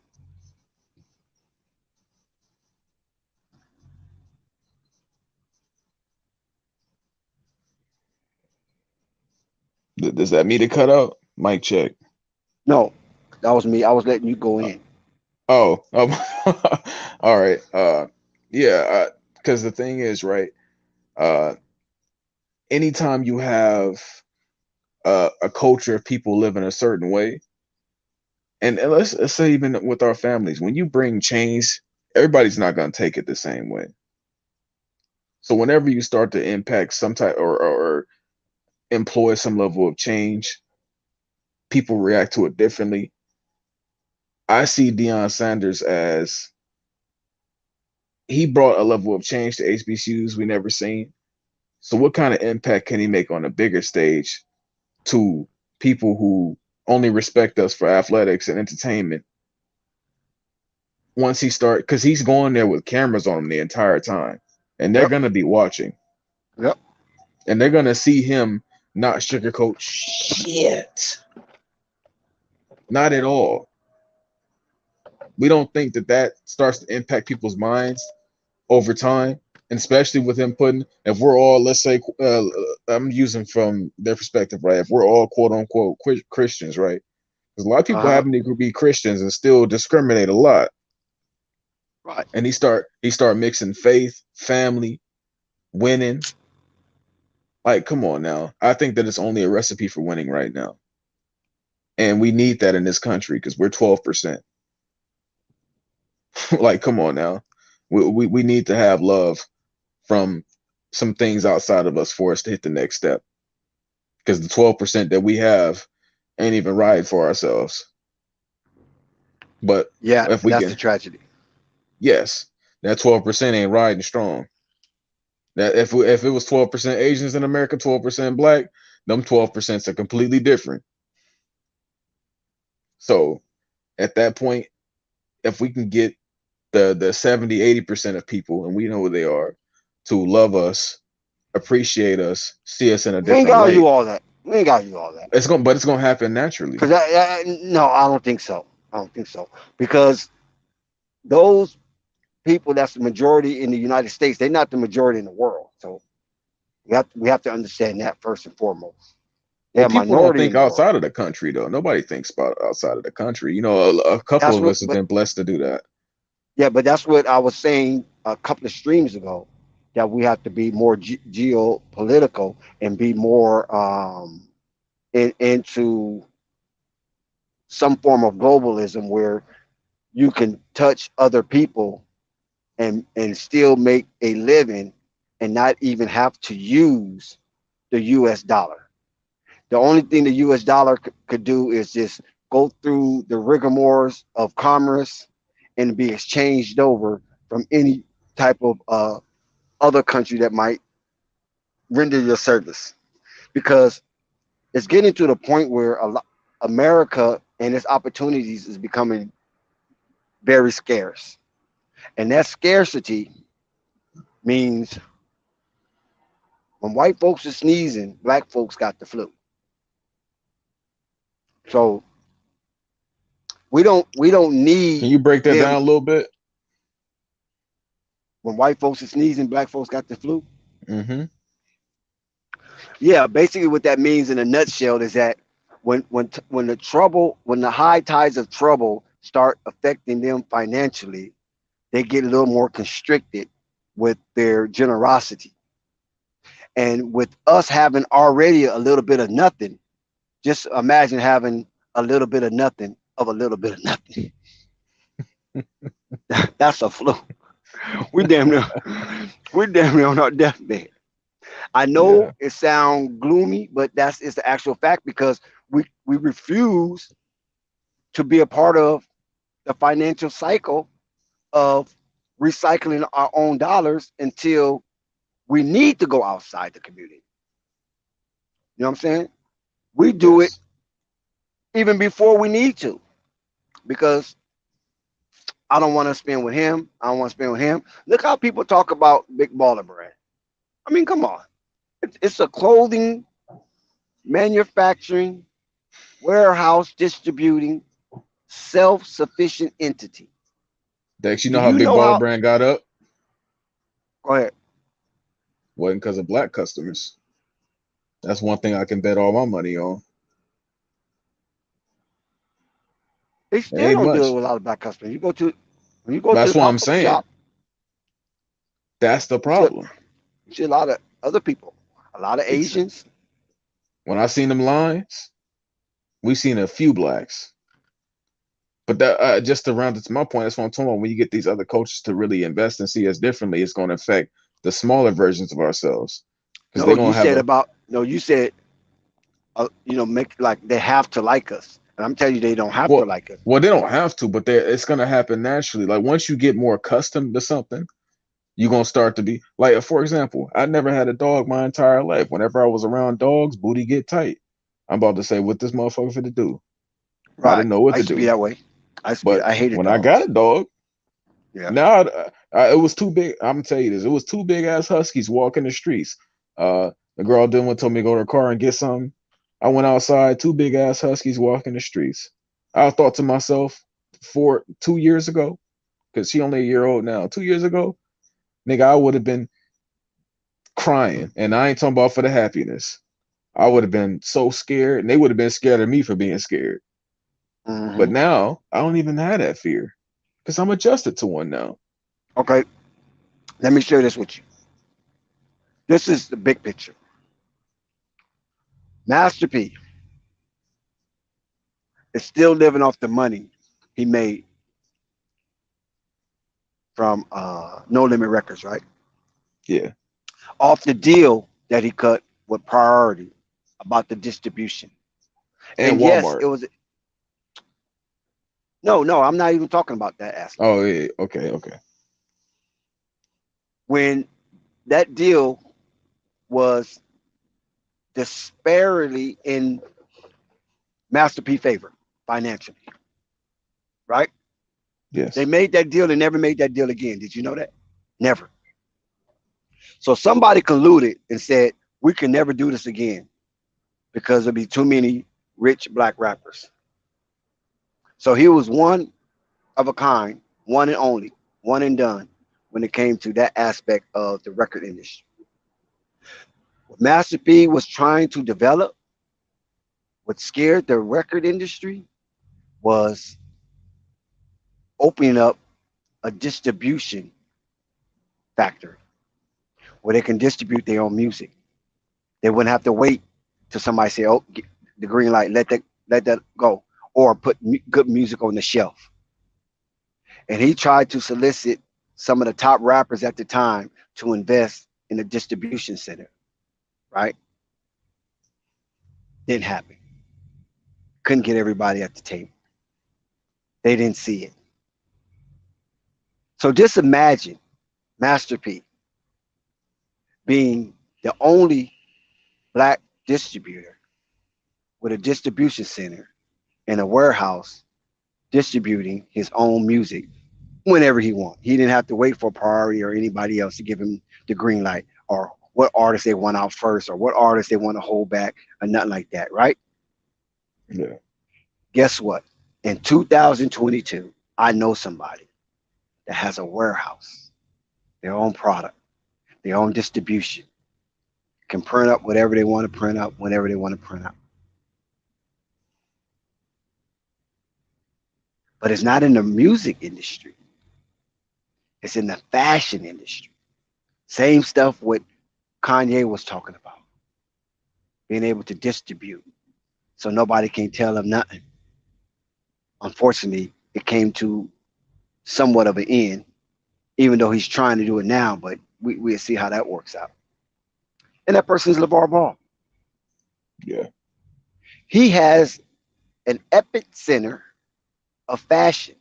Does that mean to cut out? Mic check. No, that was me. I was letting you go in. All right. Yeah, because the thing is, right, anytime you have a culture of people living a certain way, and let's say even with our families, when you bring change, everybody's not going to take it the same way. So whenever you start to impact some type or employ some level of change, people react to it differently. I see Deion Sanders as he brought a level of change to HBCUs we never seen. So what kind of impact can he make on a bigger stage to people who only respect us for athletics and entertainment? Once he start, because he's going there with cameras on him the entire time, and they're gonna be watching. Yep. And they're gonna see him not sugarcoat shit. Not at all. We don't think that starts to impact people's minds over time, and especially with him if we're all, let's say, I'm using from their perspective, right? If we're all quote unquote Christians, right? Because a lot of people happen to be Christians and still discriminate a lot. Right. And he start mixing faith, family, winning. Like, come on now. I think that it's only a recipe for winning right now. And we need that in this country because we're 12%. Like, come on now. We need to have love from some things outside of us for us to hit the next step. Because the 12% that we have ain't even right for ourselves. But Yeah, if and we that's the can, tragedy. yes, that 12% ain't riding strong. That if it was 12% Asians in America, 12% black, them 12% are completely different. So at that point, if we can get the 70, 80% of people, and we know who they are, to love us, appreciate us, see us in a We ain't different gotta do light, all that. We ain't gotta do all that. it's gonna happen naturally. Cause no, I don't think so. I don't think so. Because those people that's the majority in the United States, they're not the majority in the world. So we have to understand that first and foremost. They're Well, a people don't minority think in the world. outside of the country though. Nobody thinks about outside of the country. You know, a couple That's of what us have but been blessed to do that. yeah, but that's what I was saying a couple of streams ago, that we have to be more geopolitical and be more into some form of globalism where you can touch other people and still make a living and not even have to use the US dollar. The only thing the US dollar could do is just go through the rigmaroles of commerce and be exchanged over from any type of other country that might render your service. Because it's getting to the point where America and its opportunities is becoming very scarce. And that scarcity means when white folks are sneezing, black folks got the flu. So we don't Can need you break that down them. a little bit? When white folks are sneezing, black folks got the flu. Mm-hmm. Yeah, basically what that means in a nutshell is that when the high tides of trouble start affecting them financially, they get a little more constricted with their generosity. And with us having already a little bit of nothing, just imagine having a little bit of nothing of a little bit of nothing. That's a flu. We damn near, we damn near on our deathbed. I Yeah. know it sounds gloomy, but it's the actual fact, because we refuse to be a part of the financial cycle of recycling our own dollars until we need to go outside the community. You know what I'm saying? We do it Yes. even before we need to, because I don't want to spend with him. I don't want to spend with him. Look how people talk about Big Baller Brand. I mean, come on. It's a clothing manufacturing, warehouse distributing, self-sufficient entity. Dex, you Do know how you Big know Baller how? Brand got up? Go ahead. Wasn't because of black customers. That's one thing I can bet all my money on. They It still ain't don't deal much. with a lot of black customers. When you go to That's the what I'm pop-up saying. shop, That's the you see, problem. you see a lot of other people, a lot of It's Asians. when I seen them lines, we seen a few blacks. But that just to round it to my point, that's what I'm talking about. When you get these other coaches to really invest and see us differently, it's going to affect the smaller versions of ourselves because they're No, going to have a you said, make like they have to like us. And I'm telling you, they don't have to well, like us. well, they don't have to, but it's going to happen naturally. Like once you get more accustomed to something, you're going to start to be like, for example, I never had a dog my entire life. Whenever I was around dogs, booty get tight. I'm about to say, what this motherfucker finna do? I Right. didn't know what I to used to be do. that way. But I hated when I got dogs. a dog, Yeah. now it was too big. I'm gonna tell you this: it was two big ass huskies walking the streets. The girl didn't told me to go to her car and get something. I went outside, two big ass huskies walking the streets. I thought to myself, 2 years ago, because she only a year old now. 2 years ago, nigga, I would have been crying, and I ain't talking about for the happiness. I would have been so scared, and they would have been scared of me for being scared. But Hmm. now I don't even have that fear because I'm adjusted to one now. Okay. Let me share this with you. This is the big picture. Master P is still living off the money he made from No Limit Records, right? Yeah. off the deal that he cut with Priority about the distribution. And And yes, Walmart. it was no, I'm not even talking about that aspect. Oh yeah, okay, okay. When that deal was disparately in Master P favor financially, right? Yes. They made that deal and never made that deal again. Did you know that? Never. So somebody colluded and said, we can never do this again because there'll be too many rich black rappers. So he was one of a kind, one and only, one and done when it came to that aspect of the record industry. What Master P was trying to develop, what scared the record industry, was opening up a distribution factory where they can distribute their own music. They wouldn't have to wait till somebody say, "Oh, get the green light, let that go," or put good music on the shelf. And he tried to solicit some of the top rappers at the time to invest in a distribution center, right? Didn't happen. Couldn't get everybody at the table. They didn't see it. So just imagine Master P being the only black distributor with a distribution center and a warehouse distributing his own music whenever he wants. He didn't have to wait for Priority or anybody else to give him the green light or what artists they want out first or what artists they want to hold back or nothing like that, right? Yeah. Guess what? In 2022, I know somebody that has a warehouse, their own product, their own distribution, can print up whatever they want to print up whenever they want to print up. But it's not in the music industry. It's in the fashion industry. Same stuff what Kanye was talking about. Being able to distribute so nobody can tell him nothing. Unfortunately, it came to somewhat of an end, even though he's trying to do it now, but we'll see how that works out. And that person is LeVar Ball. Yeah. He has an epic center of fashion.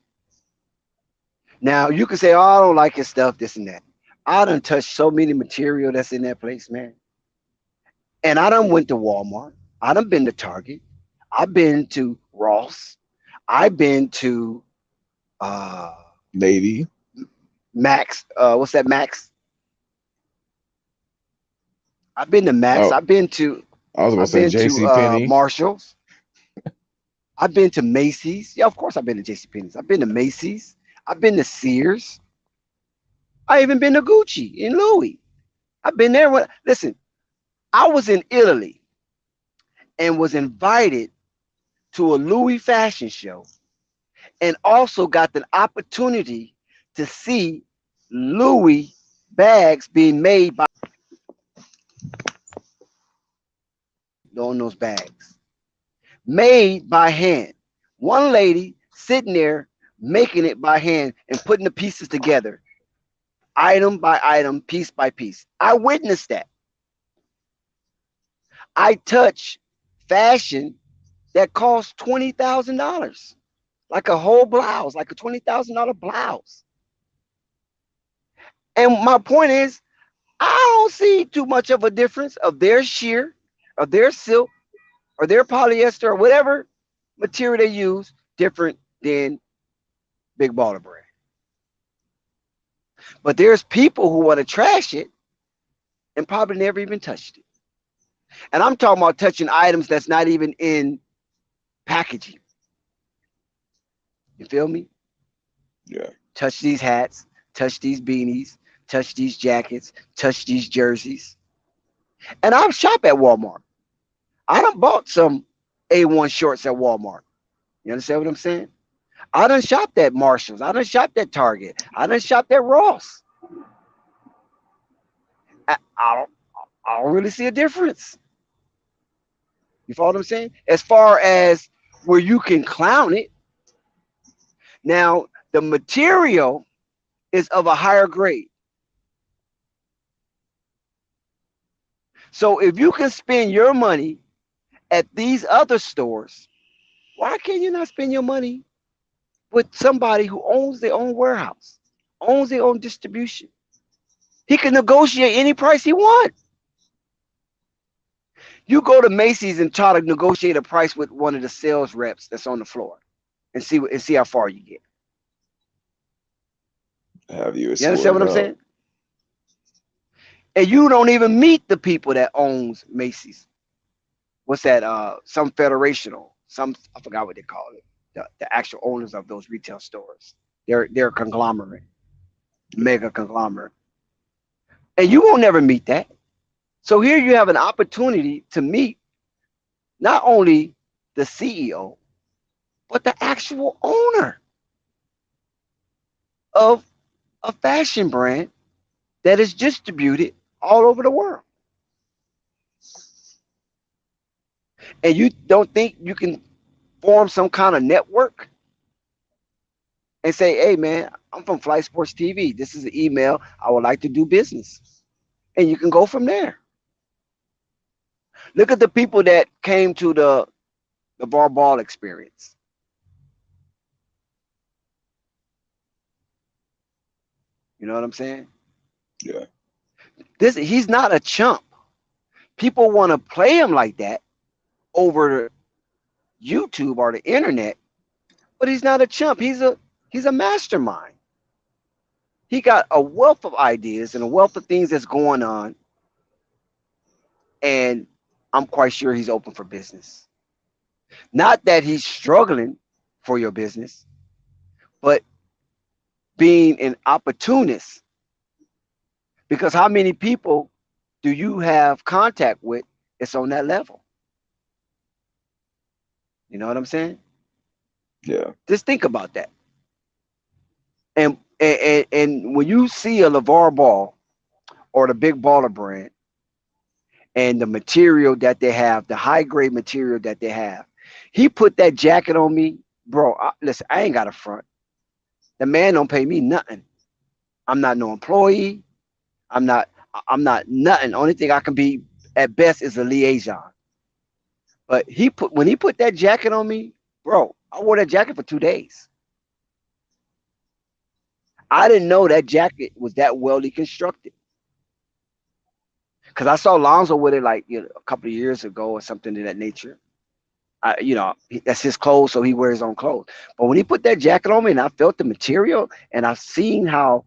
Now, you can say, oh, I don't like his stuff, this and that. I done touched so many material that's in that place, man. And I done went to Walmart. I done been to Target. I've been to Ross. I've been to Navy. Max. What's that, Max? I've been to Max. Oh, I've been to I was gonna say J.C. Penney. Marshalls. I've been to Macy's. Yeah, of course I've been to J.C. Penney's. I've been to Macy's. I've been to Sears. I even been to Gucci and Louis. I've been there. Listen, I was in Italy and was invited to a Louis fashion show and also got the opportunity to see Louis bags being made by on those bags. Made by hand. One lady sitting there making it by hand and putting the pieces together, item by item, piece by piece. I witnessed that. I touch fashion that costs $20,000, like a whole blouse, like a $20,000 blouse. And my point is, I don't see too much of a difference of their sheer, of their silk, or their polyester, or whatever material they use, different than Big Baller Brand. But there's people who want to trash it and probably never even touched it. And I'm talking about touching items that's not even in packaging. You feel me? Yeah. Touch these hats, touch these beanies, touch these jackets, touch these jerseys. And I shop at Walmart. I done bought some A1 shorts at Walmart. You understand what I'm saying? I done shopped at Marshalls. I done shopped at Target. I done shopped at Ross. I don't really see a difference. You follow what I'm saying? As far as where you can clown it. Now, the material is of a higher grade. So if you can spend your money at these other stores, why can you not spend your money with somebody who owns their own warehouse, owns their own distribution? He can negotiate any price he wants. You go to Macy's and try to negotiate a price with one of the sales reps that's on the floor, and see how far you get. Have you? You understand what I'm saying? And you don't even meet the people that owns Macy's. What's that? Some federational, I forgot what they call it. The actual owners of those retail stores. They're a conglomerate, mega conglomerate, and you won't never meet that. So here you have an opportunity to meet not only the CEO, but the actual owner of a fashion brand that is distributed all over the world. And you don't think you can form some kind of network and say, hey, man, I'm from Flight Sports TV. This is an email. I would like to do business. And you can go from there. Look at the people that came to the bar ball experience. You know what I'm saying? Yeah. He's not a chump. People want to play him like that over YouTube or the internet, but he's not a chump. He's a mastermind. He got a wealth of ideas and a wealth of things that's going on, and I'm quite sure he's open for business. Not that he's struggling for your business, but being an opportunist. Because how many people do you have contact with that's on that level? You know what I'm saying? Yeah. Just think about that. And when you see a LeVar Ball or the Big Baller brand and the material that they have, the high grade material that they have, he put that jacket on me, bro. Listen, I ain't got a front. The man don't pay me nothing. I'm not no employee. I'm not nothing. Only thing I can be at best is a liaison. But when he put that jacket on me, bro, I wore that jacket for 2 days. I didn't know that jacket was that well constructed. Because I saw Lonzo with it like a couple of years ago or something of that nature. That's his clothes, so he wears his own clothes. But when he put that jacket on me and I felt the material and I've seen how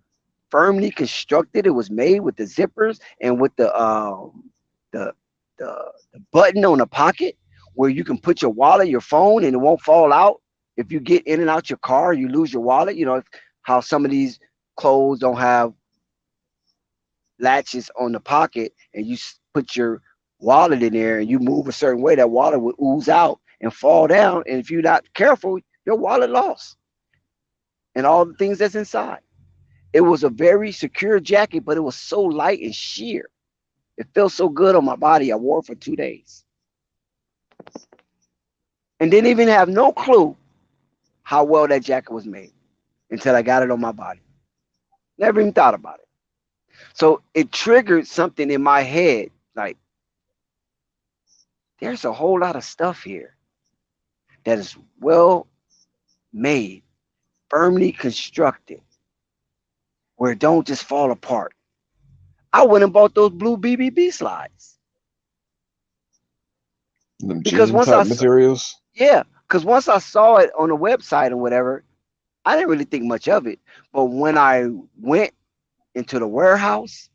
firmly constructed it was made with the zippers and with the button on the pocket where you can put your wallet, your phone, and it won't fall out. If you get in and out your car, you lose your wallet. You know how some of these clothes don't have latches on the pocket, and you put your wallet in there and you move a certain way, that wallet would ooze out and fall down. And if you're not careful, your wallet lost and all the things that's inside. It was a very secure jacket, but it was so light and sheer. It felt so good on my body. I wore it for 2 days. And didn't even have no clue how well that jacket was made until I got it on my body. Never even thought about it. So it triggered something in my head, like, there's a whole lot of stuff here that is well made, firmly constructed, where it don't just fall apart. I went and bought those blue BBB slides. Them jean type materials? Yeah, because once I saw it on the website or whatever, I didn't really think much of it. But when I went into the warehouse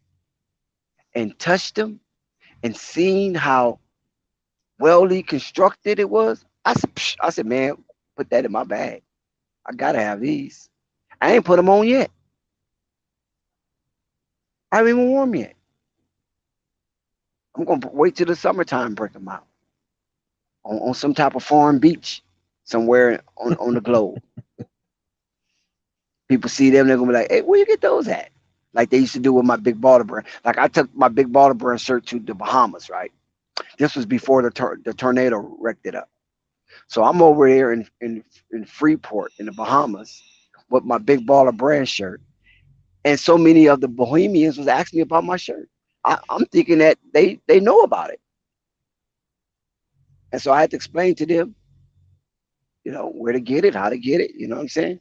and touched them and seen how well constructed it was, I said, man, put that in my bag. I gotta have these. I ain't put them on yet. I haven't even worn them yet. I'm gonna wait till the summertime and break them out on some type of foreign beach somewhere on the globe. People see them, they're gonna be like, hey, where you get those at? Like they used to do with my Big Baller brand. Like I took my Big Baller brand shirt to the Bahamas, right? This was before the tornado wrecked it up. So I'm over there in Freeport in the Bahamas with my Big Baller brand shirt. And so many of the Bohemians was asking me about my shirt. I'm thinking that they know about it. And so I had to explain to them, where to get it, how to get it. You know what I'm saying?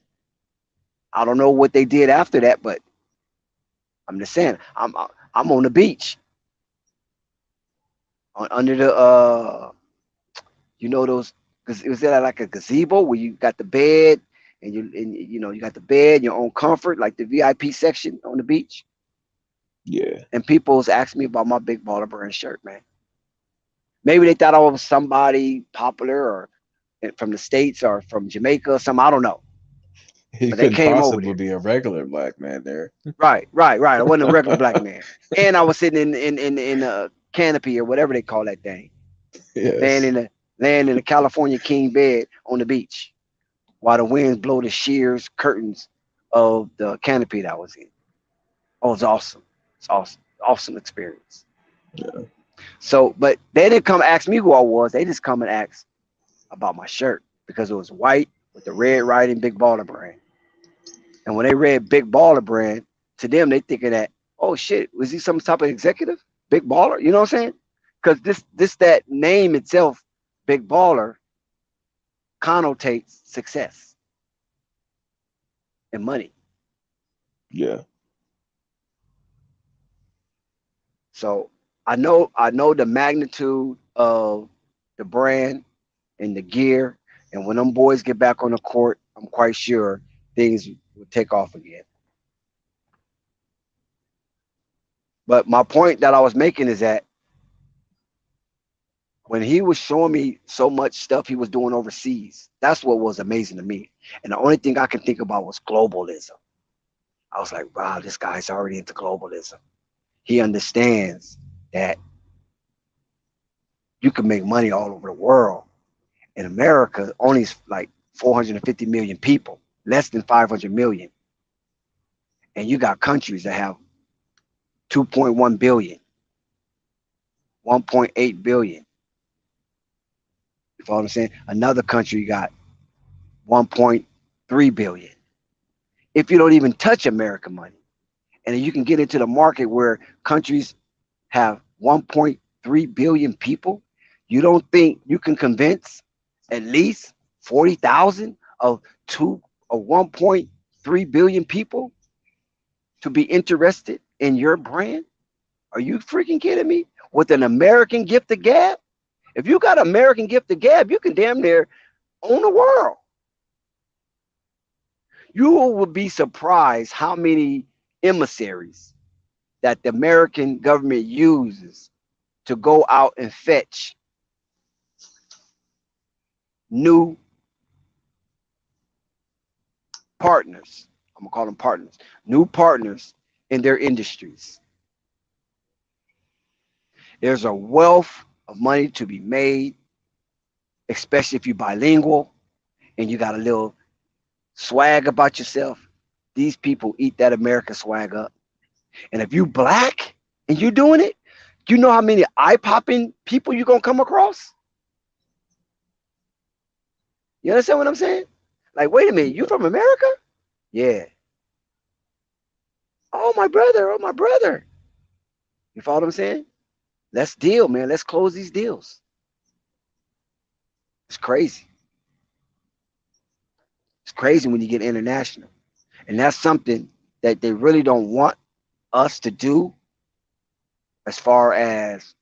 I don't know what they did after that, but I'm just saying, I'm on the beach under the those, because it was there like a gazebo where you got the bed and you got the bed, your own comfort, like the VIP section on the beach. Yeah. And people's asked me about my Big Baller Brand shirt, man. Maybe they thought I was somebody popular or from the States or from Jamaica or something. I don't know. He But they couldn't came over possibly there. be a regular black man there. Right. I wasn't a regular black man. And I was sitting in a canopy or whatever they call that thing. Yes. Laying in a California king bed on the beach while the winds blow the shears curtains of the canopy that I was in. Oh, it's awesome. It's awesome. Awesome experience. Yeah. So, but they didn't come ask me who I was. They just come and ask about my shirt because it was white with the red writing, Big Baller Brand. And when they read Big Baller Brand, to them, they thinking that, oh shit, was he some type of executive? Big Baller? You know what I'm saying? Because that name itself, Big Baller, connotates success and money. Yeah. So I know the magnitude of the brand and the gear. And when them boys get back on the court, I'm quite sure things will take off again. But my point that I was making is that when he was showing me so much stuff he was doing overseas, that's what was amazing to me. And the only thing I can think about was globalism. I was like, wow, this guy's already into globalism. He understands that you can make money all over the world. In America, only like 450 million people, less than 500 million. And you got countries that have 2.1 billion, 1.8 billion. You follow what I'm saying? Another country got 1.3 billion. If you don't even touch American money, and then you can get into the market where countries have 1.3 billion people, you don't think you can convince at least 40,000 of 1.3 billion people to be interested in your brand? Are you freaking kidding me? With an American gift of gab? If you got American gift of gab, you can damn near own the world. You will be surprised how many emissaries that the American government uses to go out and fetch new partners. I'm gonna call them partners. New partners in their industries. There's a wealth of money to be made, especially if you're bilingual and you got a little swag about yourself. These people eat that American swag up. And if you black and you doing it, you know how many eye-popping people you're gonna come across? You understand what I'm saying? Like, wait a minute, you from America? Yeah. Oh, my brother. Oh, my brother. You follow what I'm saying? Let's deal, man. Let's close these deals. It's crazy. It's crazy when you get international. And that's something that they really don't want us to do as far as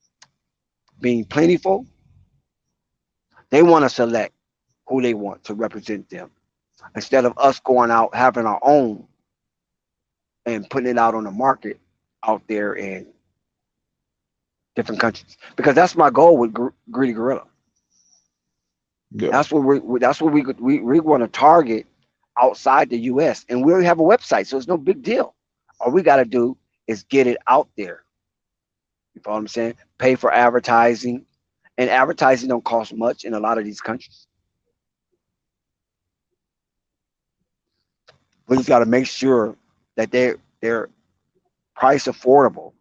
being plentiful. They want to select who they want to represent them instead of us going out having our own and putting it out on the market out there in different countries. Because that's my goal with Greedy Gorilla. Yeah. That's what we want to target outside the U.S. and we already have a website, so it's no big deal. All we got to do is get it out there. You follow what I'm saying? Pay for advertising, and advertising don't cost much in a lot of these countries. We just got to make sure that they're price affordable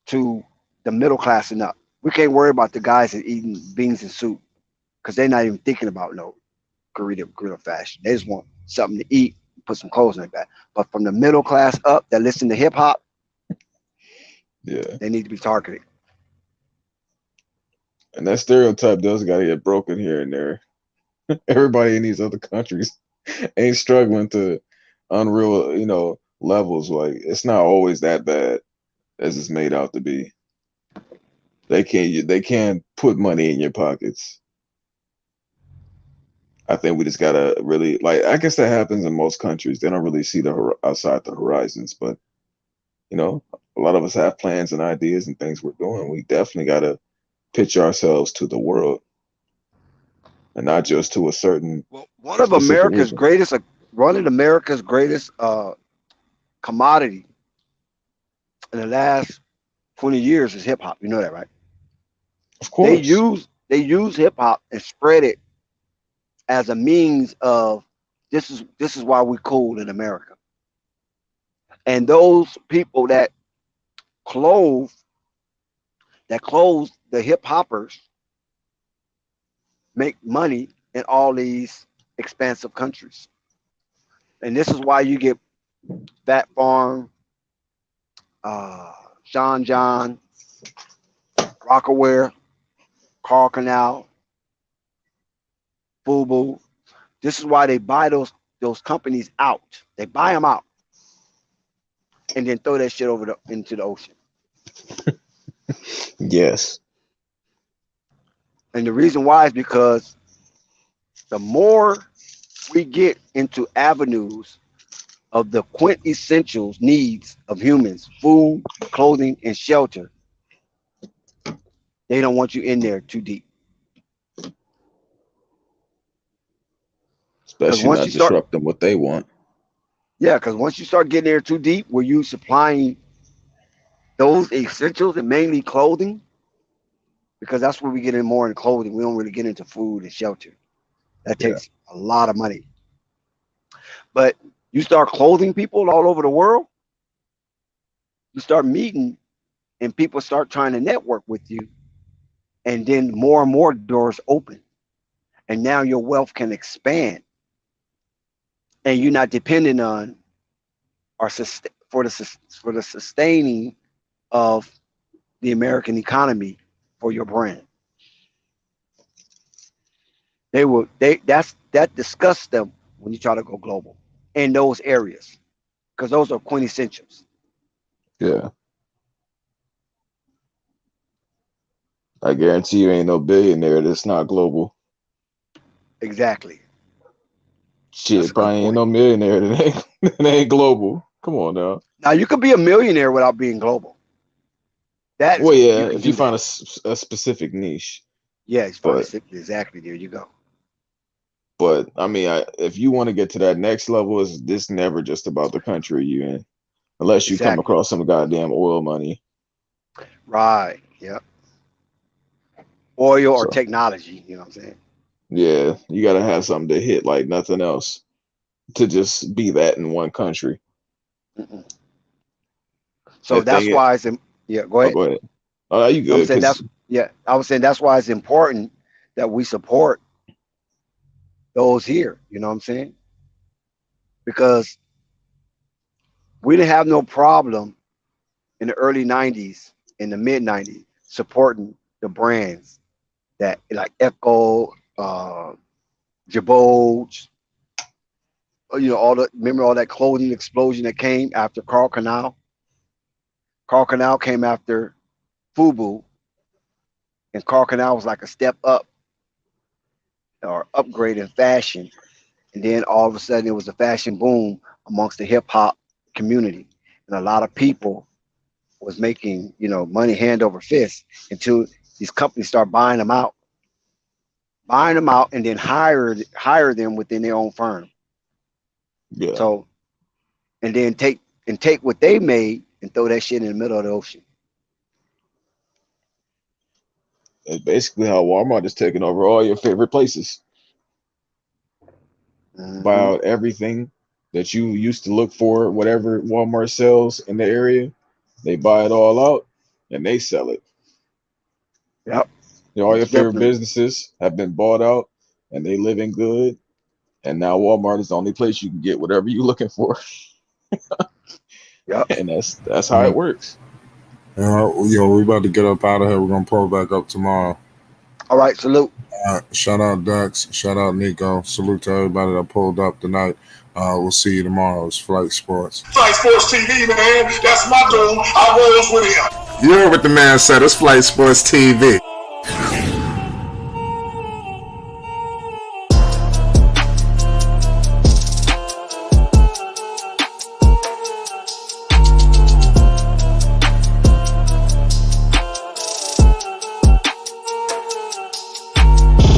to the middle class and up. We can't worry about the guys that eating beans and soup because they're not even thinking about no gorilla fashion. They just want something to eat, put some clothes like that. But from the middle class up that listen to hip hop Yeah. They need to be targeted. And that stereotype does got to get broken here and there. Everybody in these other countries ain't struggling to unreal, levels. Like it's not always that bad as it's made out to be. They can't put money in your pockets. I think we just gotta really like. I guess that happens in most countries. They don't really see outside the horizons, but a lot of us have plans and ideas and things we're doing. We definitely gotta pitch ourselves to the world and not just to a certain Well, one of specific America's region. greatest, commodity in the last 20 years is hip hop. You know that, right? Of They course. use hip hop and spread it as a means of this is why we cool in America. And those people that clothe the hip hoppers make money in all these expansive countries. And this is why you get Fat Farm, Sean John, Rockaware, Carl Canal, Fubu. This is why they buy those companies out. They buy them out and then throw that shit into the ocean. Yes. And the reason why is because the more we get into avenues of the quintessential needs of humans, food, clothing, and shelter, they don't want you in there too deep. Especially not disrupting what they want. Yeah, because once you start getting there too deep, where you supplying those essentials and mainly clothing, because that's where we get in more in clothing. We don't really get into food and shelter. That takes a lot of money. But you start clothing people all over the world, you start meeting and people start trying to network with you. And then more and more doors open. And now your wealth can expand. And you're not dependent on for the sustaining of the American economy for your brand. That disgusts them when you try to go global in those areas, because those are quintessentials. Yeah. I guarantee you ain't no billionaire that's not global. Exactly. Shit, probably ain't no millionaire that ain't global. Come on now. Now you could be a millionaire without being global. Well, yeah, if you find a specific niche. Yeah, exactly. There you go. But I mean, if you want to get to that next level, is this never just about the country you in, unless you come across some goddamn oil money. Right. Yep. Oil or technology. You know what I'm saying? Yeah, you got to have something to hit like nothing else to just be that in one country. Mm-mm. So that's why it's yeah. Go ahead. Go ahead. Oh, you good? I was saying that's why it's important that we support those here. You know what I'm saying? Because we didn't have no problem in the early 90s, in the mid 90s, supporting the brands that like Echo, Jabot, remember all that clothing explosion that came after Carl Canal? Carl Canal came after Fubu, and Carl Canal was like a step up or upgrade in fashion. And then all of a sudden it was a fashion boom amongst the hip hop community. And a lot of people was making, money hand over fist until these companies start buying them out and then hire them within their own firm. Yeah. So, and then take what they made and throw that shit in the middle of the ocean. It's basically how Walmart is taking over all your favorite places. Mm-hmm. Buy out everything that you used to look for, whatever Walmart sells in the area, they buy it all out and they sell it. Yep. All your favorite businesses have been bought out and they living good. And now Walmart is the only place you can get whatever you're looking for. Yep. And that's how it works. We about to get up out of here. We're gonna pull back up tomorrow. All right, salute. Shout out Dex. Shout out Nico. Salute to everybody that pulled up tonight. We'll see you tomorrow. It's Flight Sports. Flight Sports TV, man. That's my dude. I rolls with him. You heard what the man said. It's Flight Sports TV.